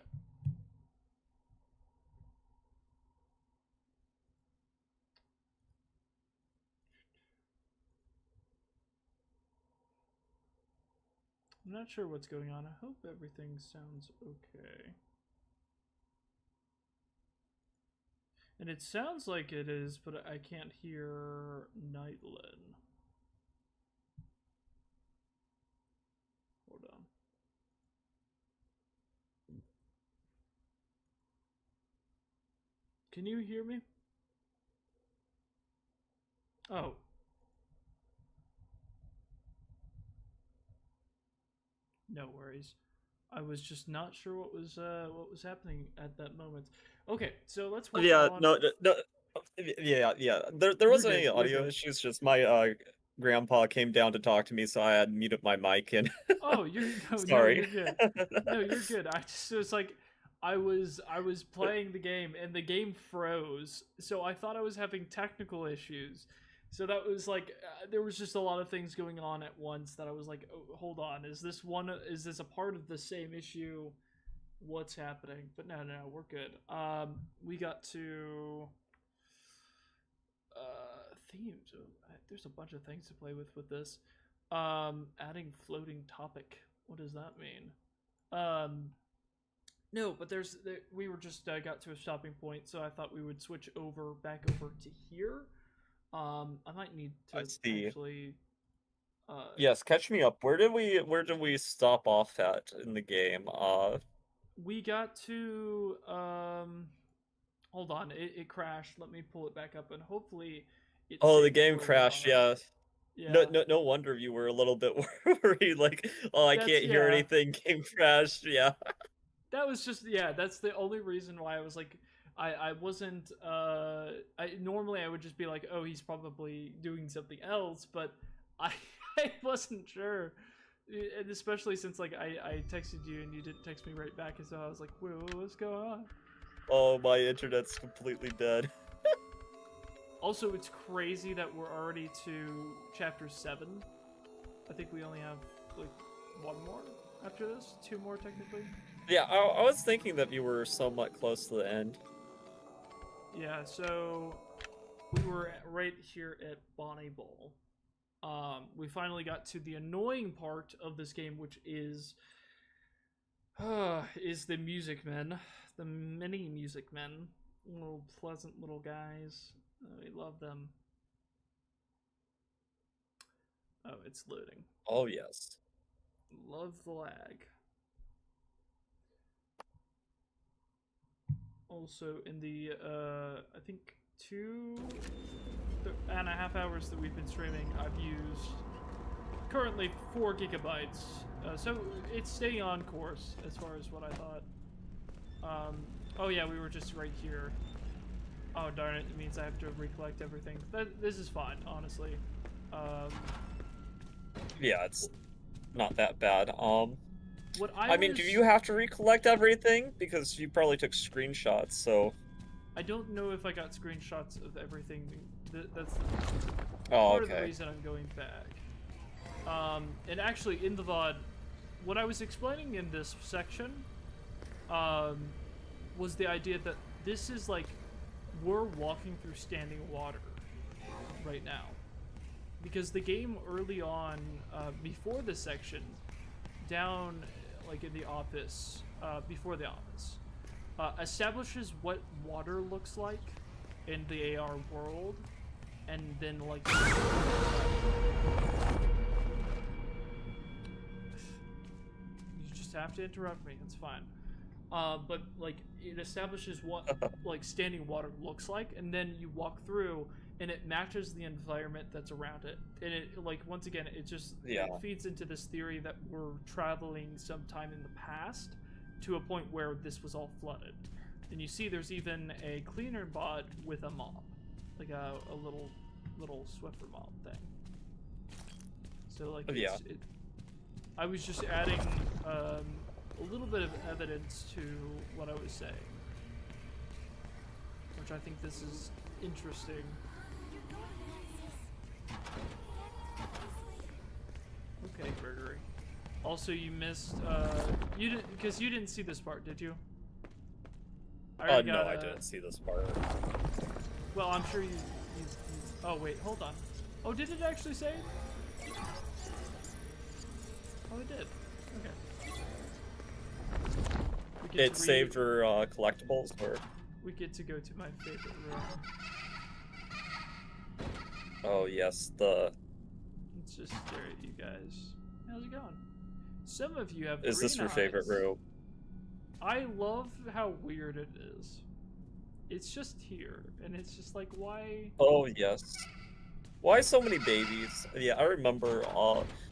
I'm not sure what's going on. I hope everything sounds okay. And it sounds like it is, but I can't hear Nightlen. Hold on. Can you hear me? Oh. No worries. I was just not sure what was happening at that moment. Okay, so let's work Yeah, on. no, no, yeah. There You're wasn't good. any You're audio good. issues. Just my grandpa came down to talk to me, so I had muted my mic and. Oh, you're no, Sorry. you're good. No, you're good. I just it was like I was playing the game and the game froze, so I thought I was having technical issues. So that was like there was just a lot of things going on at once that I was like, oh, hold on, is this one? Is this a part of the same issue? What's happening? But no, we're good. We got to themes. Oh, there's a bunch of things to play with this. Adding floating topic. What does that mean? No, but we were just got to a stopping point, so I thought we would switch back over to here. I might need to I see. actually. Yes, catch me up. Where did we stop off at in the game? We got to hold on, it crashed. Let me pull it back up, and hopefully, it Oh, the saves game where we crashed. are. Yeah. No, Yeah, no, no wonder you were a little bit worried. Like, oh, I that's can't hear yeah. anything. Game crashed. Yeah. That was just yeah. That's the only reason why I was like, I wasn't. I normally I would just be like, oh, he's probably doing something else, but I I wasn't sure, and especially since like I texted you and you didn't text me right back, and so I was like, what's going on? Oh, my internet's completely dead. Also, it's crazy that we're already to chapter 7. I think we only have like one more after this, 2 more technically. Yeah, I was thinking that you were somewhat close to the end. Yeah, so we were right here at Bonnie Bowl. We finally got to the annoying part of this game, which is the music men, the mini music men, little pleasant little guys. We love them. Oh, it's loading. Oh, yes. Love the lag. Also, in the I think 2.5 hours that we've been streaming, I've used currently 4 gigabytes. So it's staying on course as far as what I thought. Oh yeah, we were just right here. Oh darn it! It means I have to recollect everything. This is fine, honestly. Yeah, it's not that bad. What I mean, do you have to recollect everything? Because you probably took screenshots, so. I don't know if I got screenshots of everything. That's Oh, part of the okay. reason I'm going back. And actually, in the VOD, what I was explaining in this section, was the idea that this is like we're walking through standing water right now, because the game early on, before this section, down like in the office, before the office, establishes what water looks like in the AR world, and then like you just have to interrupt me, it's fine. But like it establishes what like standing water looks like, and then you walk through and it matches the environment that's around it, and it like once again it just Yeah. it feeds into this theory that we're traveling sometime in the past to a point where this was all flooded. And you see there's even a cleaner bot with a mop, like a little Swiffer mop thing. So like Yeah. I was just adding a little bit of evidence to what I was saying, which I think this is interesting. Okay, Gregory. Also, you missed, you didn't, because you didn't see this part, did you? No, I didn't see this part. Well, I'm sure you oh, wait, hold on. Oh, did it actually save? Oh, it did. Okay. It saved her collectibles, or? We get to go to my favorite room. Oh, yes, Let's just stare at you guys. How's it going? Some of you have Is this green your favorite eyes. room? I love how weird it is. It's just here, and it's just like, why? Oh, yes. Why so many babies? Yeah, I remember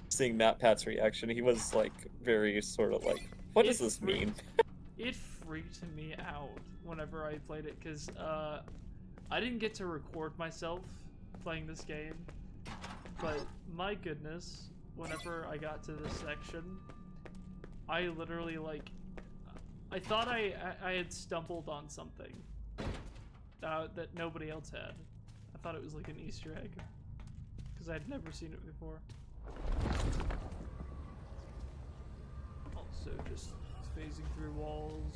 seeing Matt Pat's reaction. He was, like, very sort of like, what does this mean? It freaked me out whenever I played it, because I didn't get to record myself playing this game, but my goodness, whenever I got to this section, I literally, like, I thought I had stumbled on something that nobody else had. I thought it was like an Easter egg, because I'd never seen it before. Also, just phasing through walls.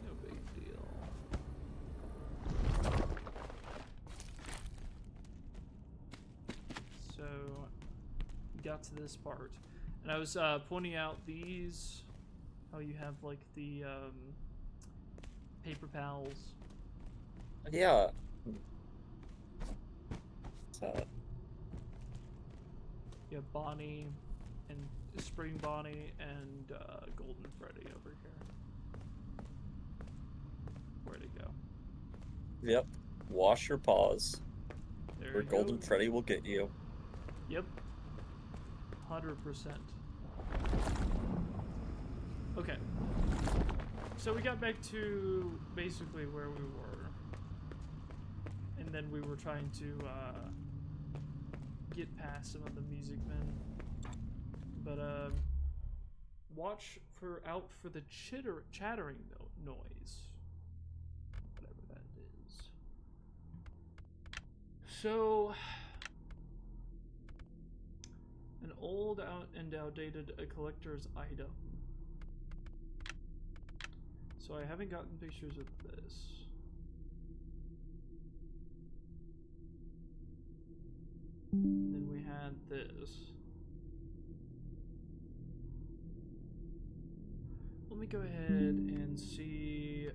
No big deal. So, got to this part. And I was pointing out these, how you have like the paper pals. Yeah. You have Bonnie and Spring Bonnie and Golden Freddy over here. Where'd it go? Yep. Wash your paws, There or you Golden go. Freddy will get you. Yep. 100%. Okay. So we got back to basically where we were. And then we were trying to get past some of the music men. But watch out for the chattering noise. Whatever that is. So an old and outdated collector's item. So I haven't gotten pictures of this. Then we had this. Let me go ahead and see.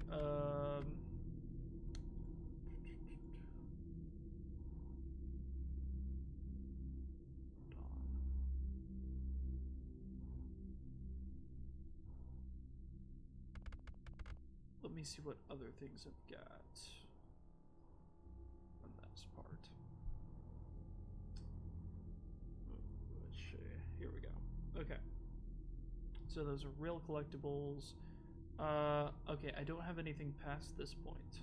Let me see what other things I've got on this part. Let's see. Here we go. Okay. So those are real collectibles. Okay, I don't have anything past this point.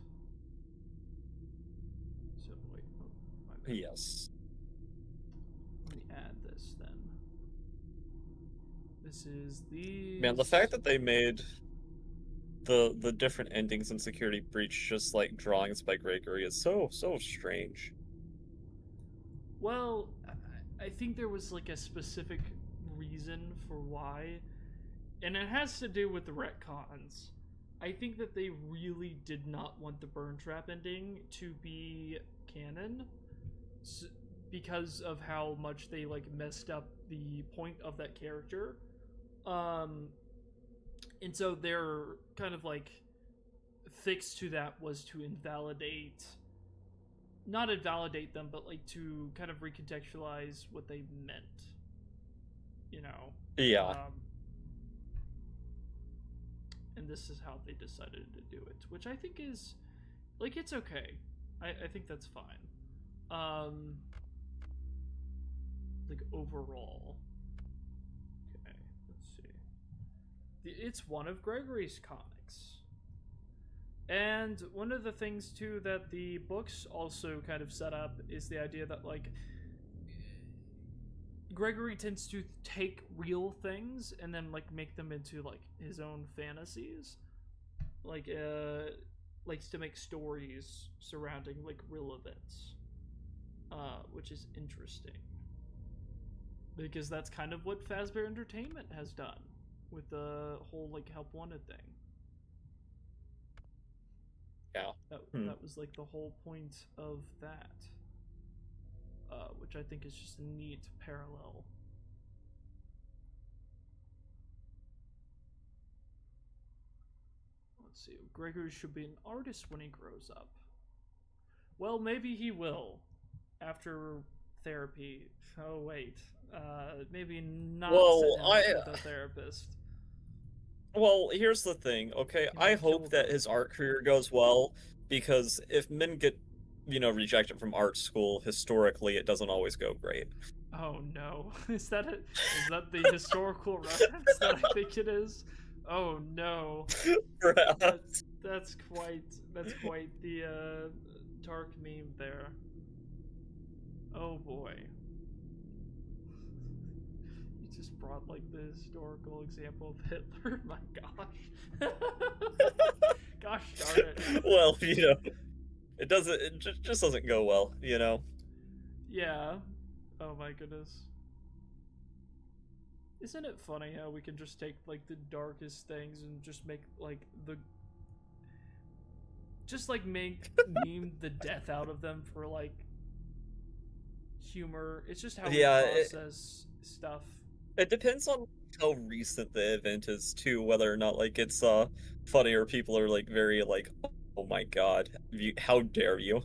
So wait. Oh, my bad. Yes. Let me add this then. This is the. Man, the fact that they made the different endings in Security Breach just like drawings by Gregory is so strange. Well, I think there was like a specific reason for why, and it has to do with the retcons. I think that they really did not want the Burn Trap ending to be canon, because of how much they like messed up the point of that character. And so their kind of like fix to that was to not invalidate them, but like to kind of recontextualize what they meant, you know? Yeah. And this is how they decided to do it, which I think is, like, it's okay. I think that's fine. Like, overall. Okay, let's see. It's one of Gregory's comics. And one of the things, too, that the books also kind of set up is the idea that, like, Gregory tends to take real things and then like make them into like his own fantasies. Like likes to make stories surrounding like real events. Which is interesting. Because that's kind of what Fazbear Entertainment has done with the whole like Help Wanted thing. Yeah. That was like the whole point of that. Which I think is just a neat parallel. Let's see. Gregory should be an artist when he grows up. Well, maybe he will. After therapy. Oh, wait. Maybe not Well, sit him with a therapist. Well, here's the thing, okay? He I might kill hope that them. his art career goes well, because if men get, rejected from art school, historically, it doesn't always go great. Oh no. Is that the historical reference that I think it is? Oh no. Perhaps. That's quite the dark meme there. Oh boy. You just brought like the historical example of Hitler. My gosh. Gosh darn it. Well, it just doesn't go well, Yeah. Oh my goodness. Isn't it funny how we can just take like the darkest things and just make like make meme the death out of them for like humor. It's just how we process stuff. It depends on how recent the event is too, whether or not like it's funny or people are like very like, oh my god, how dare you?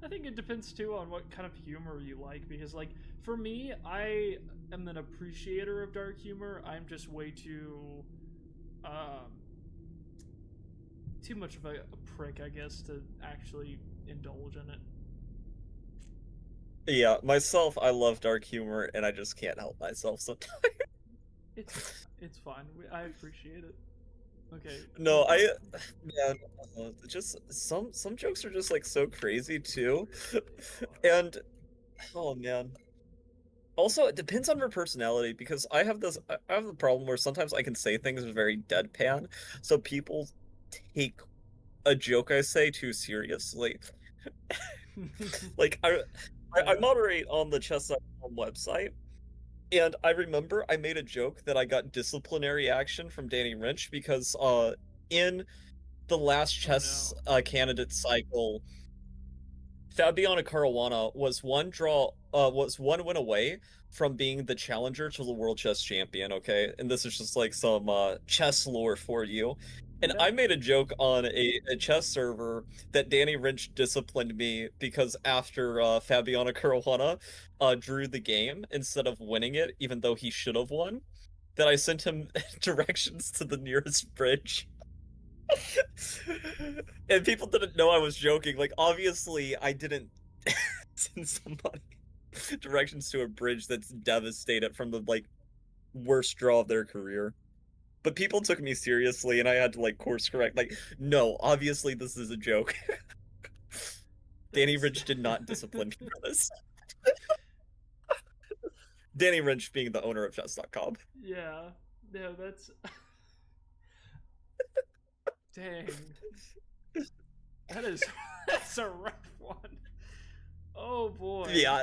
I think it depends too on what kind of humor you like, because like for me, I am an appreciator of dark humor. I'm just way too much of a prick, I guess, to actually indulge in it. Yeah, myself, I love dark humor, and I just can't help myself sometimes. It's fine. I appreciate it. Okay. No, man, just some jokes are just like so crazy too, and oh man. Also, it depends on her personality, because I have the problem where sometimes I can say things very deadpan, so people take a joke I say too seriously. Like I moderate on the Chess.com website, and I remember I made a joke that I got disciplinary action from Danny Rynch because in the last chess candidate cycle, Fabiana Caruana was one win away from being the challenger to the world chess champion, okay? And this is just like some chess lore for you. And I made a joke on a chess server that Danny Rynch disciplined me because after Fabiana Caruana drew the game instead of winning it, even though he should have won, that I sent him directions to the nearest bridge. And people didn't know I was joking. Like, obviously, I didn't send somebody directions to a bridge that's devastated from the, like, worst draw of their career. But people took me seriously, and I had to, like, course correct. Like, no, obviously this is a joke. Danny Rynch did not discipline me for this. Danny Rynch being the owner of Chess.com. Yeah. No, that's... Dang. That's a rough one. Oh boy. Yeah.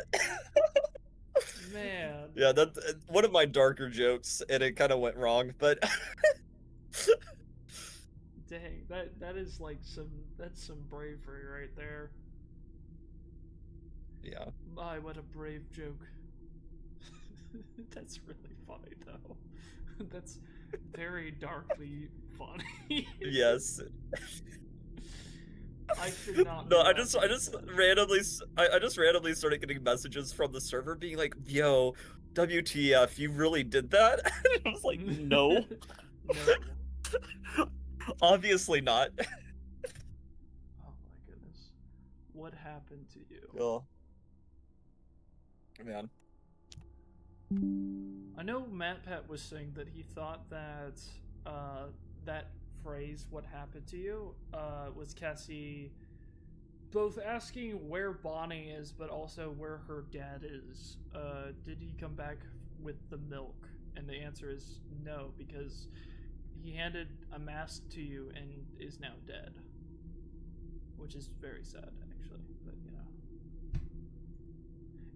Man. Yeah, that's one of my darker jokes, and it kind of went wrong, but Dang, that is like that's some bravery right there. yeah. My, what a brave joke. That's really funny though. That's very darkly funny. Yes. I could not. No, I just randomly started getting messages from the server being like, "Yo, WTF, you really did that?" I was like, "No, No. obviously not." Oh my goodness. What happened to you? Oh, man. I know MatPat was saying that he thought that that phrase, "what happened to you," was Cassie both asking where Bonnie is, but also where her dad is. Did he come back with the milk? And the answer is no, because he handed a mask to you and is now dead. Which is very sad, actually, but you know.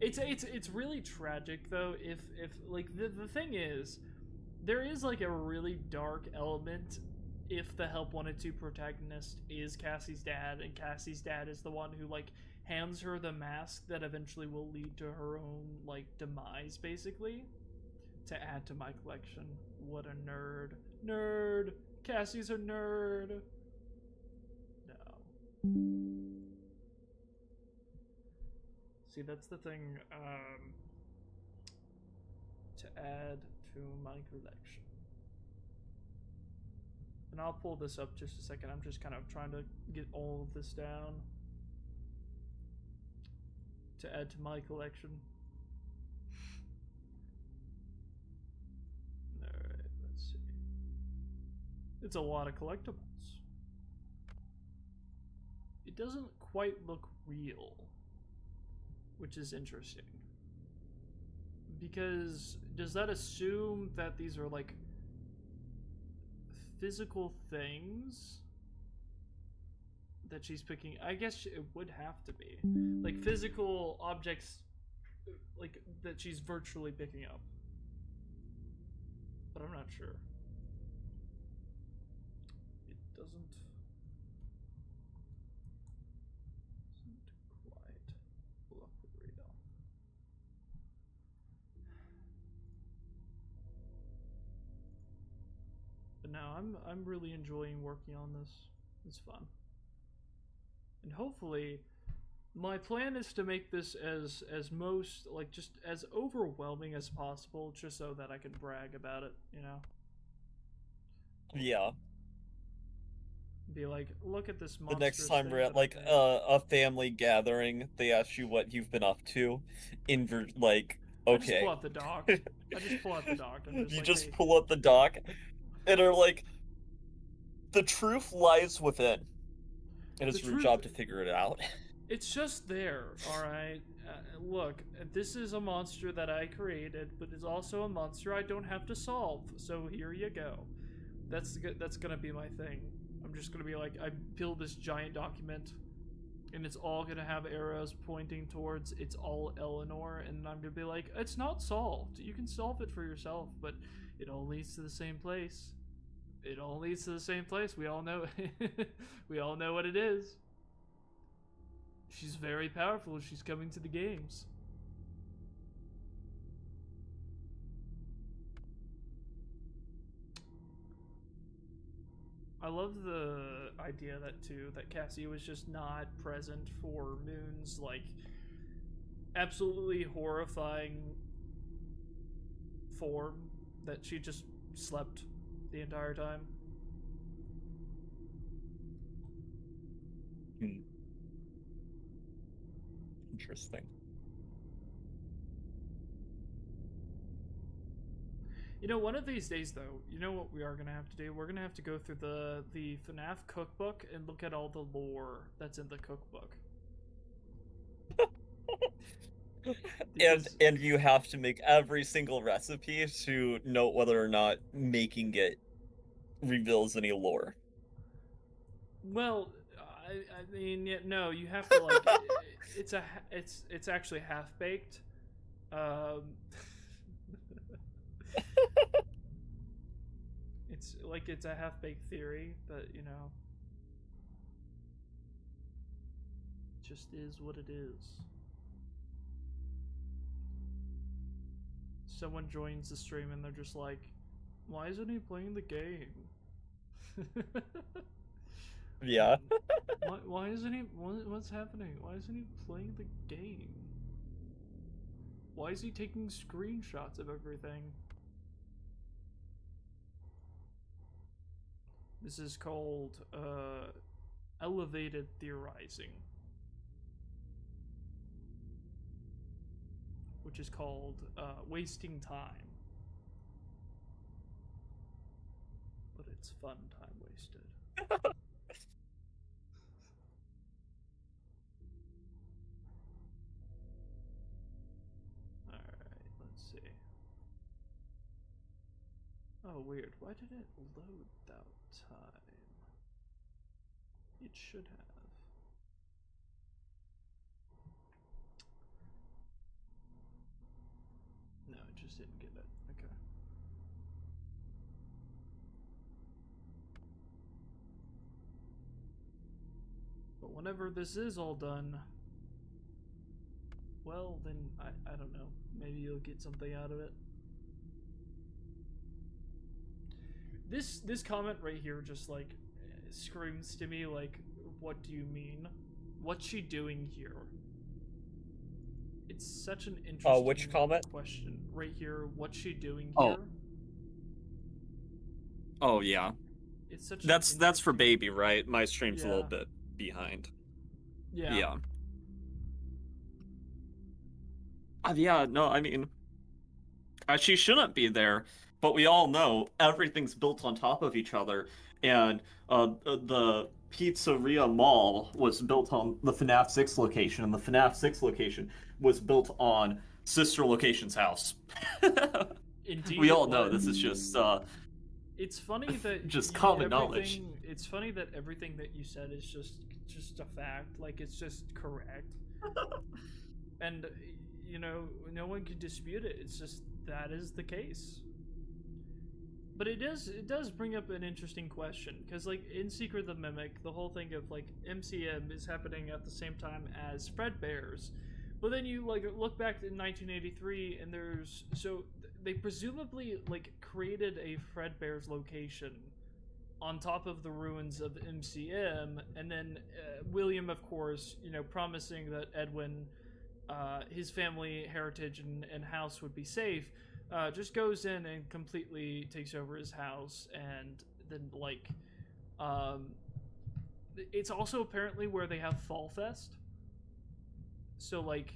It's really tragic though, if like the thing is, there is like a really dark element if the Help 102 protagonist is Cassie's dad, and Cassie's dad is the one who like hands her the mask that eventually will lead to her own like demise, basically. To add to my collection. What a nerd. Nerd! Cassie's a nerd! No. See, that's the thing, to add to my collection. And I'll pull this up just a second. I'm just kind of trying to get all of this down to add to my collection. Alright, let's see. It's a lot of collectibles. It doesn't quite look real, which is interesting. Because does that assume that these are like physical things that she's picking? I guess it would have to be like physical objects, like that she's virtually picking up, but I'm not sure. It doesn't quite look real. But no, I'm really enjoying working on this. It's fun. And hopefully my plan is to make this as most like just as overwhelming as possible, just so that I can brag about it, you know? Yeah. Be like, look at this The monstrous next time thing we're at that I like made. a family gathering, they ask you what you've been up to. Like, I just pull okay. out the doc. I just pull out the doc. I'm just You like, just hey. pull out the doc and are like, the truth lies within. It is The your truth- job to figure it out. It's just there, alright? Look, this is a monster that I created, but it's also a monster I don't have to solve. So here you go. That's gonna be my thing. I'm just gonna be like, I build this giant document, and it's all gonna have arrows pointing towards it's all Eleanor, and I'm gonna be like, it's not solved. You can solve it for yourself, but it all leads to the same place. It all leads to the same place. We all know. We all know what it is. She's very powerful. She's coming to the games. I love the idea that Cassie was just not present for Moon's like absolutely horrifying form, that she just slept the entire time. Interesting. You know, one of these days, though, you know what we are going to have to do? We're going to have to go through the FNAF cookbook and look at all the lore that's in the cookbook. And you have to make every single recipe to note whether or not making it reveals any lore. Well, I mean, yeah, no, you have to like. It's actually half baked. It's like it's a half baked theory, but you know, it just is what it is. Someone joins the stream and they're just like, "Why isn't he playing the game?" Yeah. why isn't he? What's happening? Why isn't he playing the game? Why is he taking screenshots of everything? This is called elevated theorizing, which is called wasting time. But it's fun time wasted. see. Oh, weird. Why did it load that time? It should have. No, it just didn't get it. Okay. But whenever this is all done, well, then I don't know. Maybe you'll get something out of it. This comment right here just like screams to me like, what do you mean? What's she doing here? It's such an interesting which comment? question right here. What's she doing Oh. here? Oh yeah. It's such That's for interesting- baby, right? My stream's a Yeah. little bit behind. Yeah. Yeah. Yeah, no, I mean, she shouldn't be there, but we all know everything's built on top of each other, and the Pizzeria Mall was built on the FNAF 6 location, and the FNAF 6 location was built on Sister Location's house. Indeed, We it all know was. this is just It's funny that just common knowledge. It's funny that everything that you said is just a fact. Like it's just correct. And you know, no one can dispute it. It's just that is the case. But it does bring up an interesting question because like in Secret the Mimic, the whole thing of like MCM is happening at the same time as Fredbear's. But then you like look back in 1983 and there's they presumably like created a Fredbear's location on top of the ruins of MCM, and then William, of course, you know, promising that Edwin, his family heritage and house would be safe, just goes in and completely takes over his house, and then like, it's also apparently where they have Fall Fest. So like,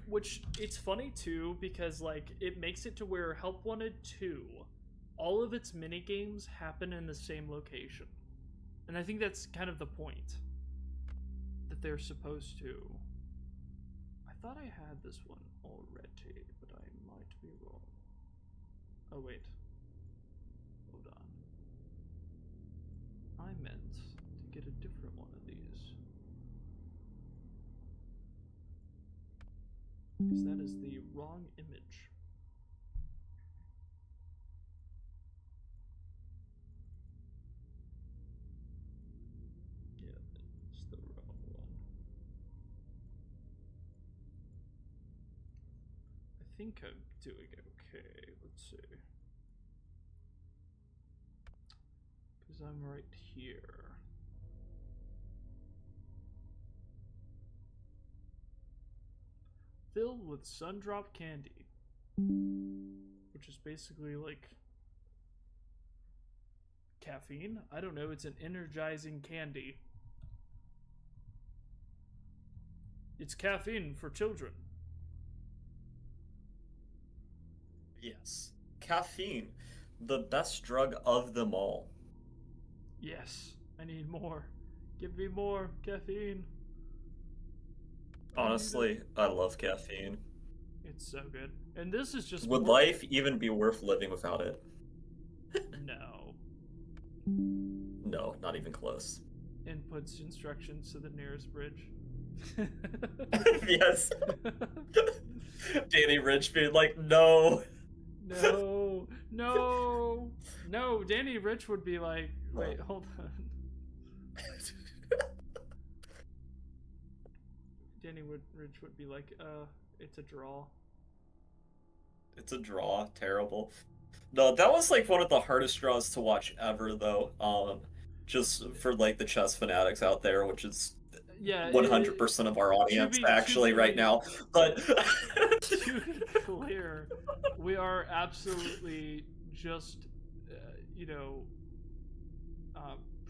which it's funny too because like it makes it to where Help Wanted 2, all of its mini games happen in the same location, and I think that's kind of the point that they're supposed to. I thought I had this one already, but I might be wrong. Oh wait, hold on. I meant to get a different one of these. Because that is the wrong image. Yeah, it's the wrong one. I think I'm doing okay. Let's see. Because I'm right here. Filled with Sundrop candy, which is basically like caffeine. I don't know. It's an energizing candy. It's caffeine for children. Yes. Caffeine, the best drug of them all. Yes, I need more. Give me more caffeine. Honestly, I love caffeine. It's so good. And this is just Would more... life even be worth living without it? No. No, not even close. Inputs instructions to the nearest bridge. Yes. Danny Rich being like, no. No. No. No, Danny Rich would be like, wait, hold on. Danny Rich would be like, it's a draw. It's a draw. Terrible. No, that was like one of the hardest draws to watch ever, though. Just for like the chess fanatics out there, which is 100% of our audience actually right now. But to be clear, we are absolutely just,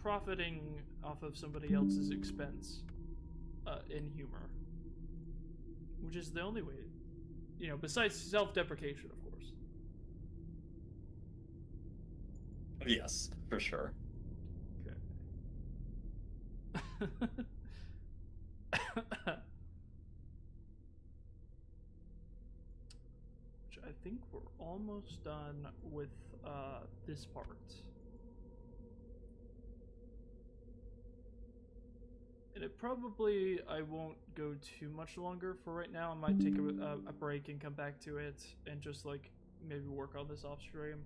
profiting off of somebody else's expense in humor. Which is the only way, besides self-deprecation, of course. yes, for sure. Okay. Which I think we're almost done with this part. And it probably, I won't go too much longer for right now. I might take a break and come back to it and just like maybe work on this off stream.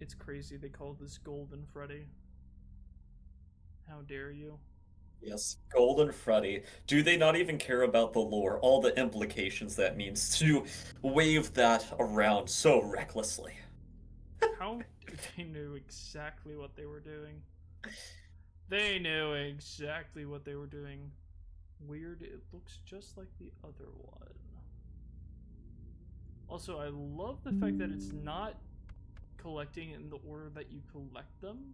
It's crazy they call this Golden Freddy. How dare you? Yes, Golden Freddy. Do they not even care about the lore, all the implications that means, to wave that around so recklessly? How they knew exactly what they were doing. They knew exactly what they were doing. Weird, it looks just like the other one. Also, I love the fact that it's not collecting in the order that you collect them,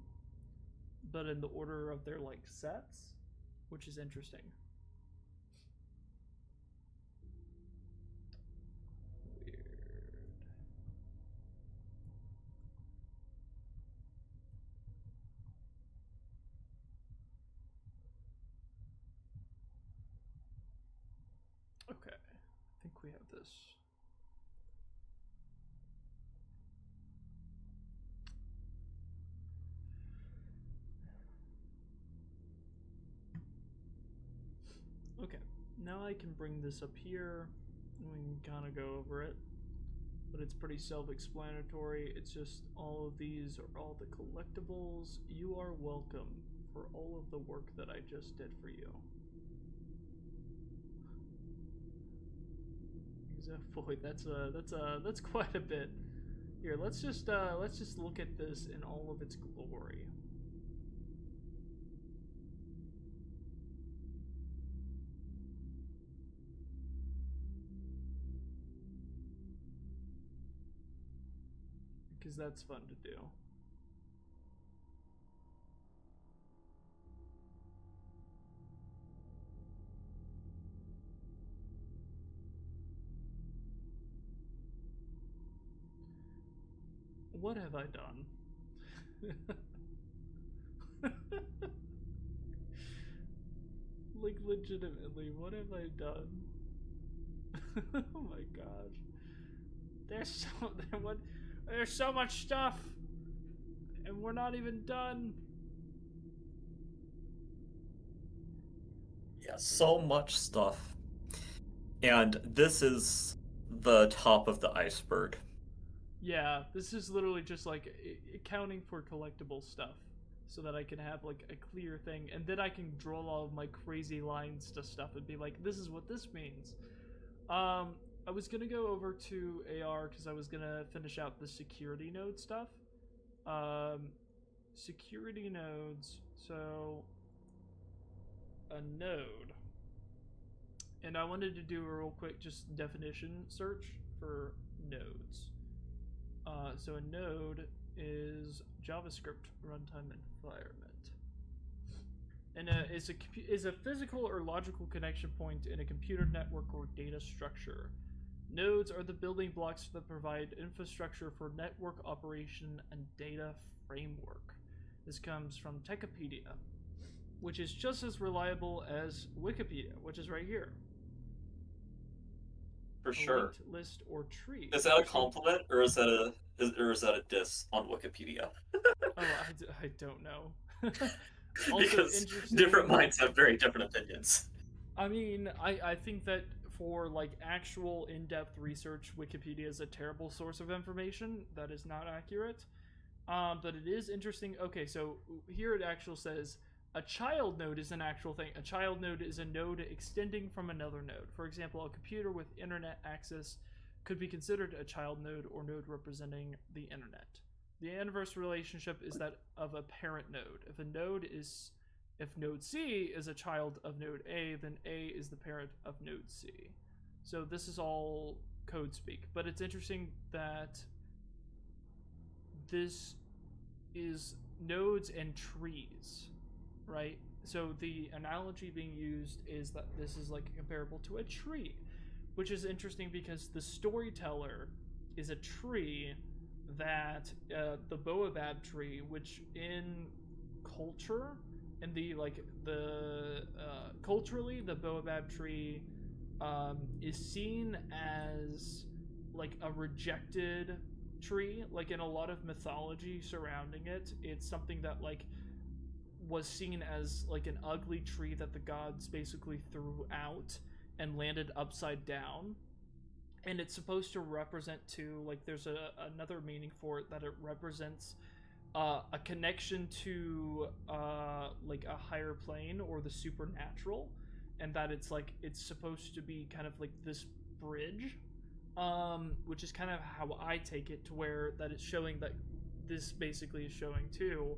but in the order of their like sets, which is interesting. Weird. Okay, I think we have this. Okay, now I can bring this up here, and we can kind of go over it. But it's pretty self-explanatory. It's just all of these are all the collectibles. You are welcome for all of the work that I just did for you. Boy, that's quite a bit. Here, let's just look at this in all of its glory. Because that's fun to do. What have I done? Like, legitimately, what have I done? Oh my gosh. There's so much stuff! And we're not even done! Yeah, so much stuff. And this is the top of the iceberg. Yeah, this is literally just like accounting for collectible stuff so that I can have like a clear thing, and then I can draw all of my crazy lines to stuff and be like, this is what this means. I was gonna go over to AR because I was gonna finish out the security node stuff. Security nodes, so a node. And I wanted to do a real quick just definition search for nodes. So a node is JavaScript runtime environment, and is a physical or logical connection point in a computer network or data structure. Nodes are the building blocks that provide infrastructure for network operation and data framework. This comes from Techipedia, which is just as reliable as Wikipedia, which is right here. For sure. List or tree. Is that a compliment, or is that a diss on Wikipedia? Oh, I don't know. Also, because different minds have very different opinions. I mean, I think that for like actual in-depth research, Wikipedia is a terrible source of information. That is not accurate. But it is interesting. Okay, so here it actually says a child node is an actual thing. A child node is a node extending from another node. For example, a computer with internet access could be considered a child node or node representing the internet. The inverse relationship is that of a parent node. If node C is a child of node A, then A is the parent of node C. So this is all code speak, but it's interesting that this is nodes and trees, right? so the analogy being used is that this is like comparable to a tree, which is interesting because the storyteller is a tree that the baobab tree, which in culture and the culturally the baobab tree is seen as like a rejected tree. Like in a lot of mythology surrounding it, it's something that like was seen as like an ugly tree that the gods basically threw out and landed upside down. And it's supposed to represent too, like there's another meaning for it, that it represents a connection to like a higher plane or the supernatural, and that it's like it's supposed to be kind of like this bridge, which is kind of how I take it, to where that it's showing that this basically is showing too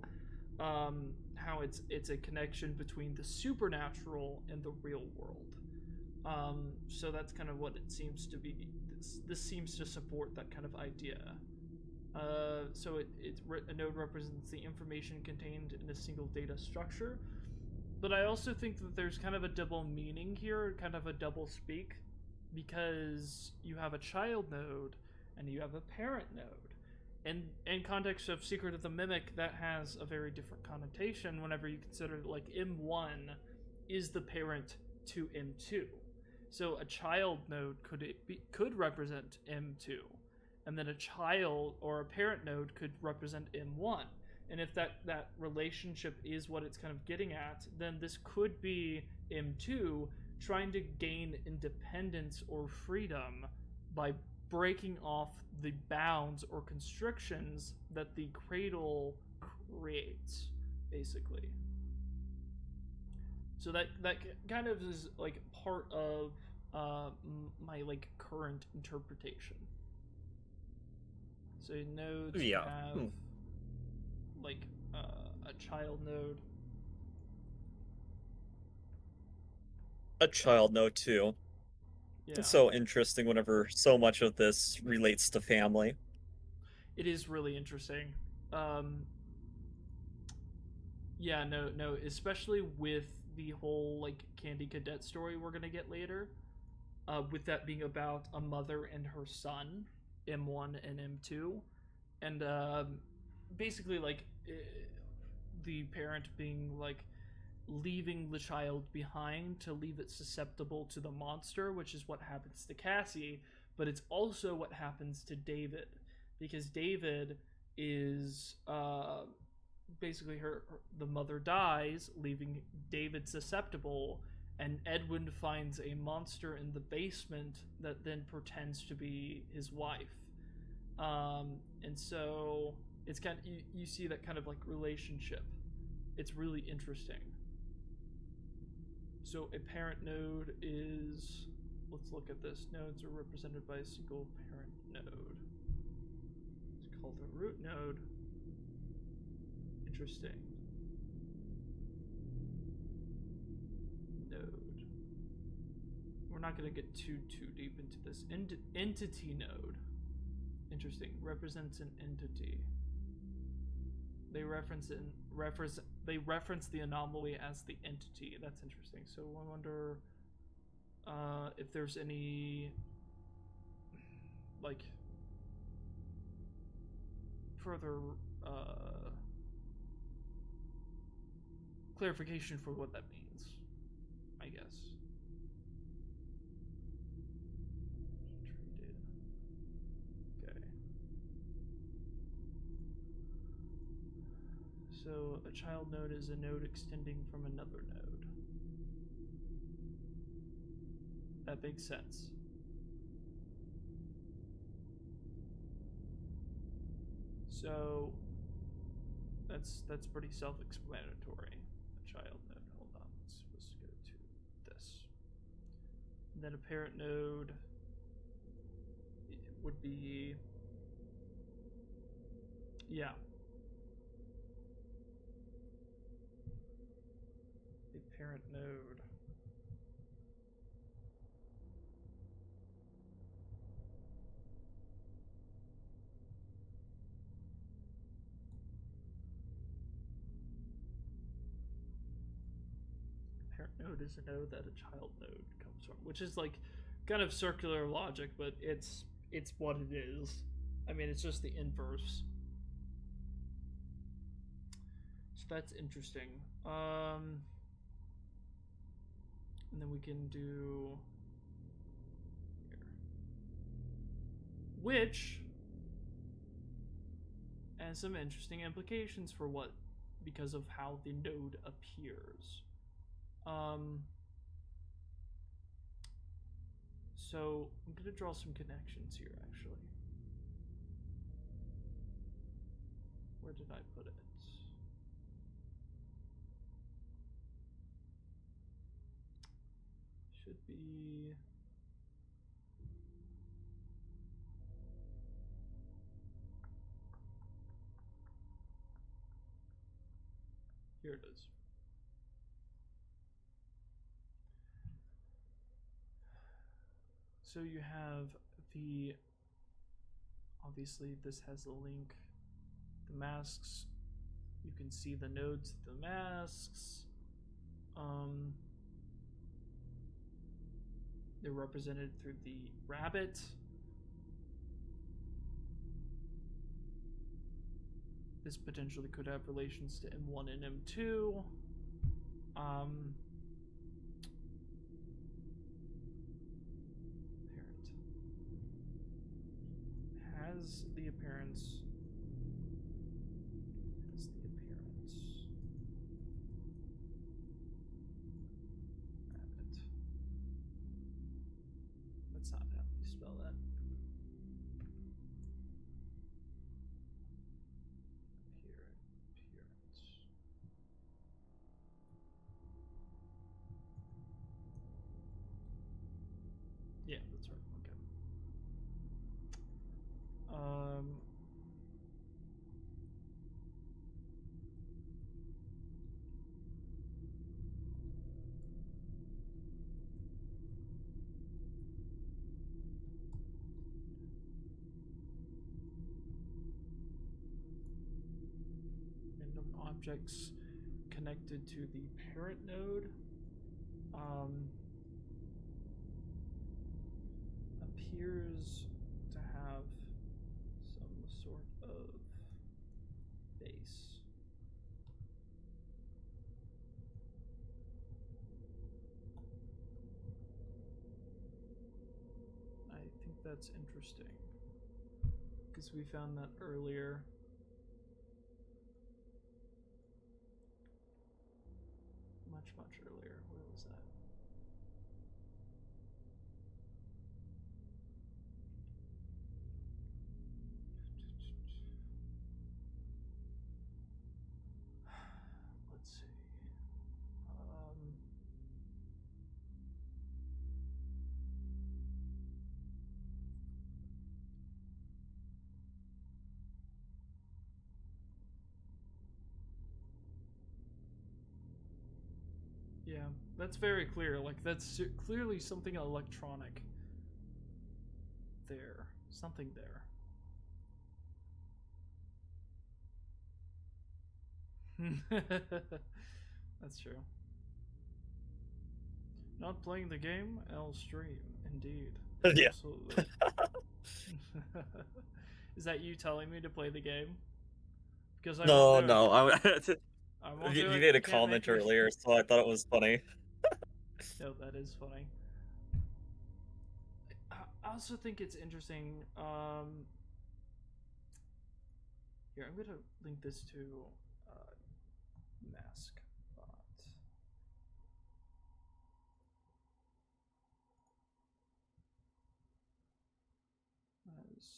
how it's a connection between the supernatural and the real world. So that's kind of what it seems to be. This seems to support that kind of idea. So a node represents the information contained in a single data structure. But I also think that there's kind of a double meaning here, kind of a double speak, because you have a child node and you have a parent node. And in context of Secret of the Mimic, that has a very different connotation whenever you consider like M1 is the parent to M2. So a child node could represent M2, and then a child or a parent node could represent M1. And if that relationship is what it's kind of getting at, then this could be M2 trying to gain independence or freedom by breaking off the bounds or constrictions that the cradle creates, basically. So that kind of is like part of my like current interpretation. So nodes have like a child node. A child node too. Yeah. It's so interesting whenever so much of this relates to family. It is really interesting. Yeah, no, especially with the whole like Candy Cadet story we're gonna get later. With that being about a mother and her son, M1 and M2, and basically like the parent being like leaving the child behind to leave it susceptible to the monster, which is what happens to Cassie, but it's also what happens to David, because David is basically the mother dies, leaving David susceptible, and Edwin finds a monster in the basement that then pretends to be his wife. And so it's kind of, you see that kind of like relationship. It's really interesting. So a parent node is, let's look at this. Nodes are represented by a single parent node. It's called a root node. Interesting. Node. We're not going to get too deep into this. Entity node. Interesting. Represents an entity. They reference the anomaly as the entity. That's interesting. So I wonder if there's any like further clarification for what that means, I guess. Tree data. Okay. So a child node is a node extending from another node. That makes sense. So that's pretty self-explanatory. A child node. Hold on, let's go to this. And then a parent node would be, yeah, a parent node. node is a node that a child node comes from, which is like kind of circular logic, but it's what it is. I mean, it's just the inverse. So that's interesting. And then we can do here. Which has some interesting implications for what, because of how the node appears. So I'm gonna draw some connections here, actually. Where did I put it? Should be... Here it is. So you have the... Obviously, this has a link. The masks. You can see the nodes of the masks. They're represented through the rabbit. This potentially could have relations to M1 and M2. Parent has the appearance. Rabbit. That's not how you spell that. Appearance. Yeah, that's right. Okay. Random objects connected to the parent node appears to have some sort of base. I think that's interesting because we found that earlier. Much earlier. Where was that? Let's see. Yeah, that's very clear. Like, that's clearly something electronic. There. Something there. That's true. Not playing the game? I'll stream. Indeed. Yeah. Absolutely. Is that you telling me to play the game? Because I No, won't do no. it. I won't do You it. made a You can't comment make me. earlier, so I thought it was funny. No, that is funny. I also think it's interesting. Here, I'm gonna link this to mask bot. Where's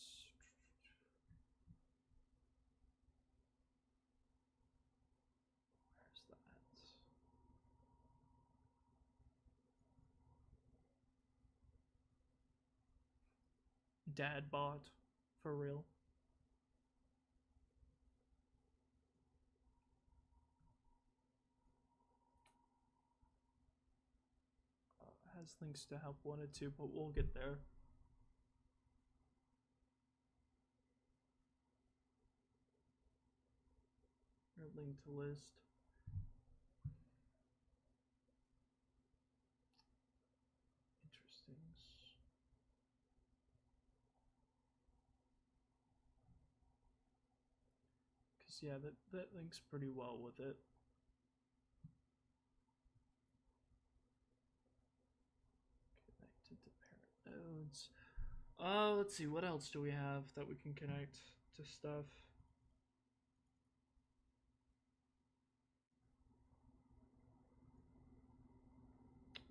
that? Dad bot, for real. Has links to help 1 and 2, but we'll get there. Or link to list. Yeah, that links pretty well with it. Connected to parent nodes. Let's see, what else do we have that we can connect to stuff?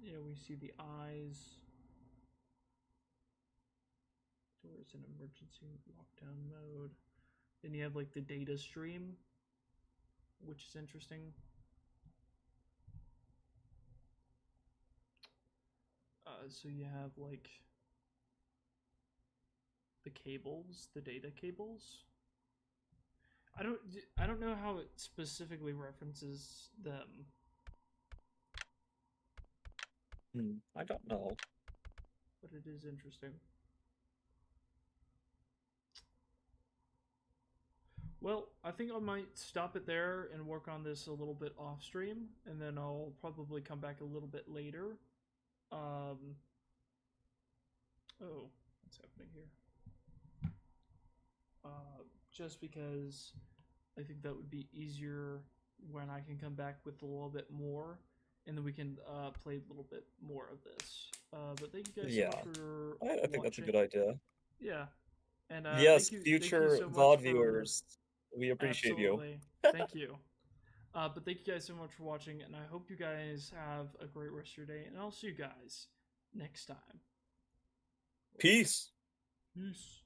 Yeah, we see the eyes. Doors in emergency lockdown mode. Then you have like the data stream, which is interesting. So you have like the cables, the data cables. I don't know how it specifically references them. I don't know. But it is interesting. Well, I think I might stop it there and work on this a little bit off stream, and then I'll probably come back a little bit later. Oh, what's happening here? Just because I think that would be easier when I can come back with a little bit more, and then we can play a little bit more of this. But thank you guys so much for I think that's a watching. good idea. Yeah, and Yes, thank you future so much VOD for... viewers, we appreciate you. Absolutely. Thank you. But thank you guys so much for watching, and I hope you guys have a great rest of your day, and I'll see you guys next time. Peace. Peace.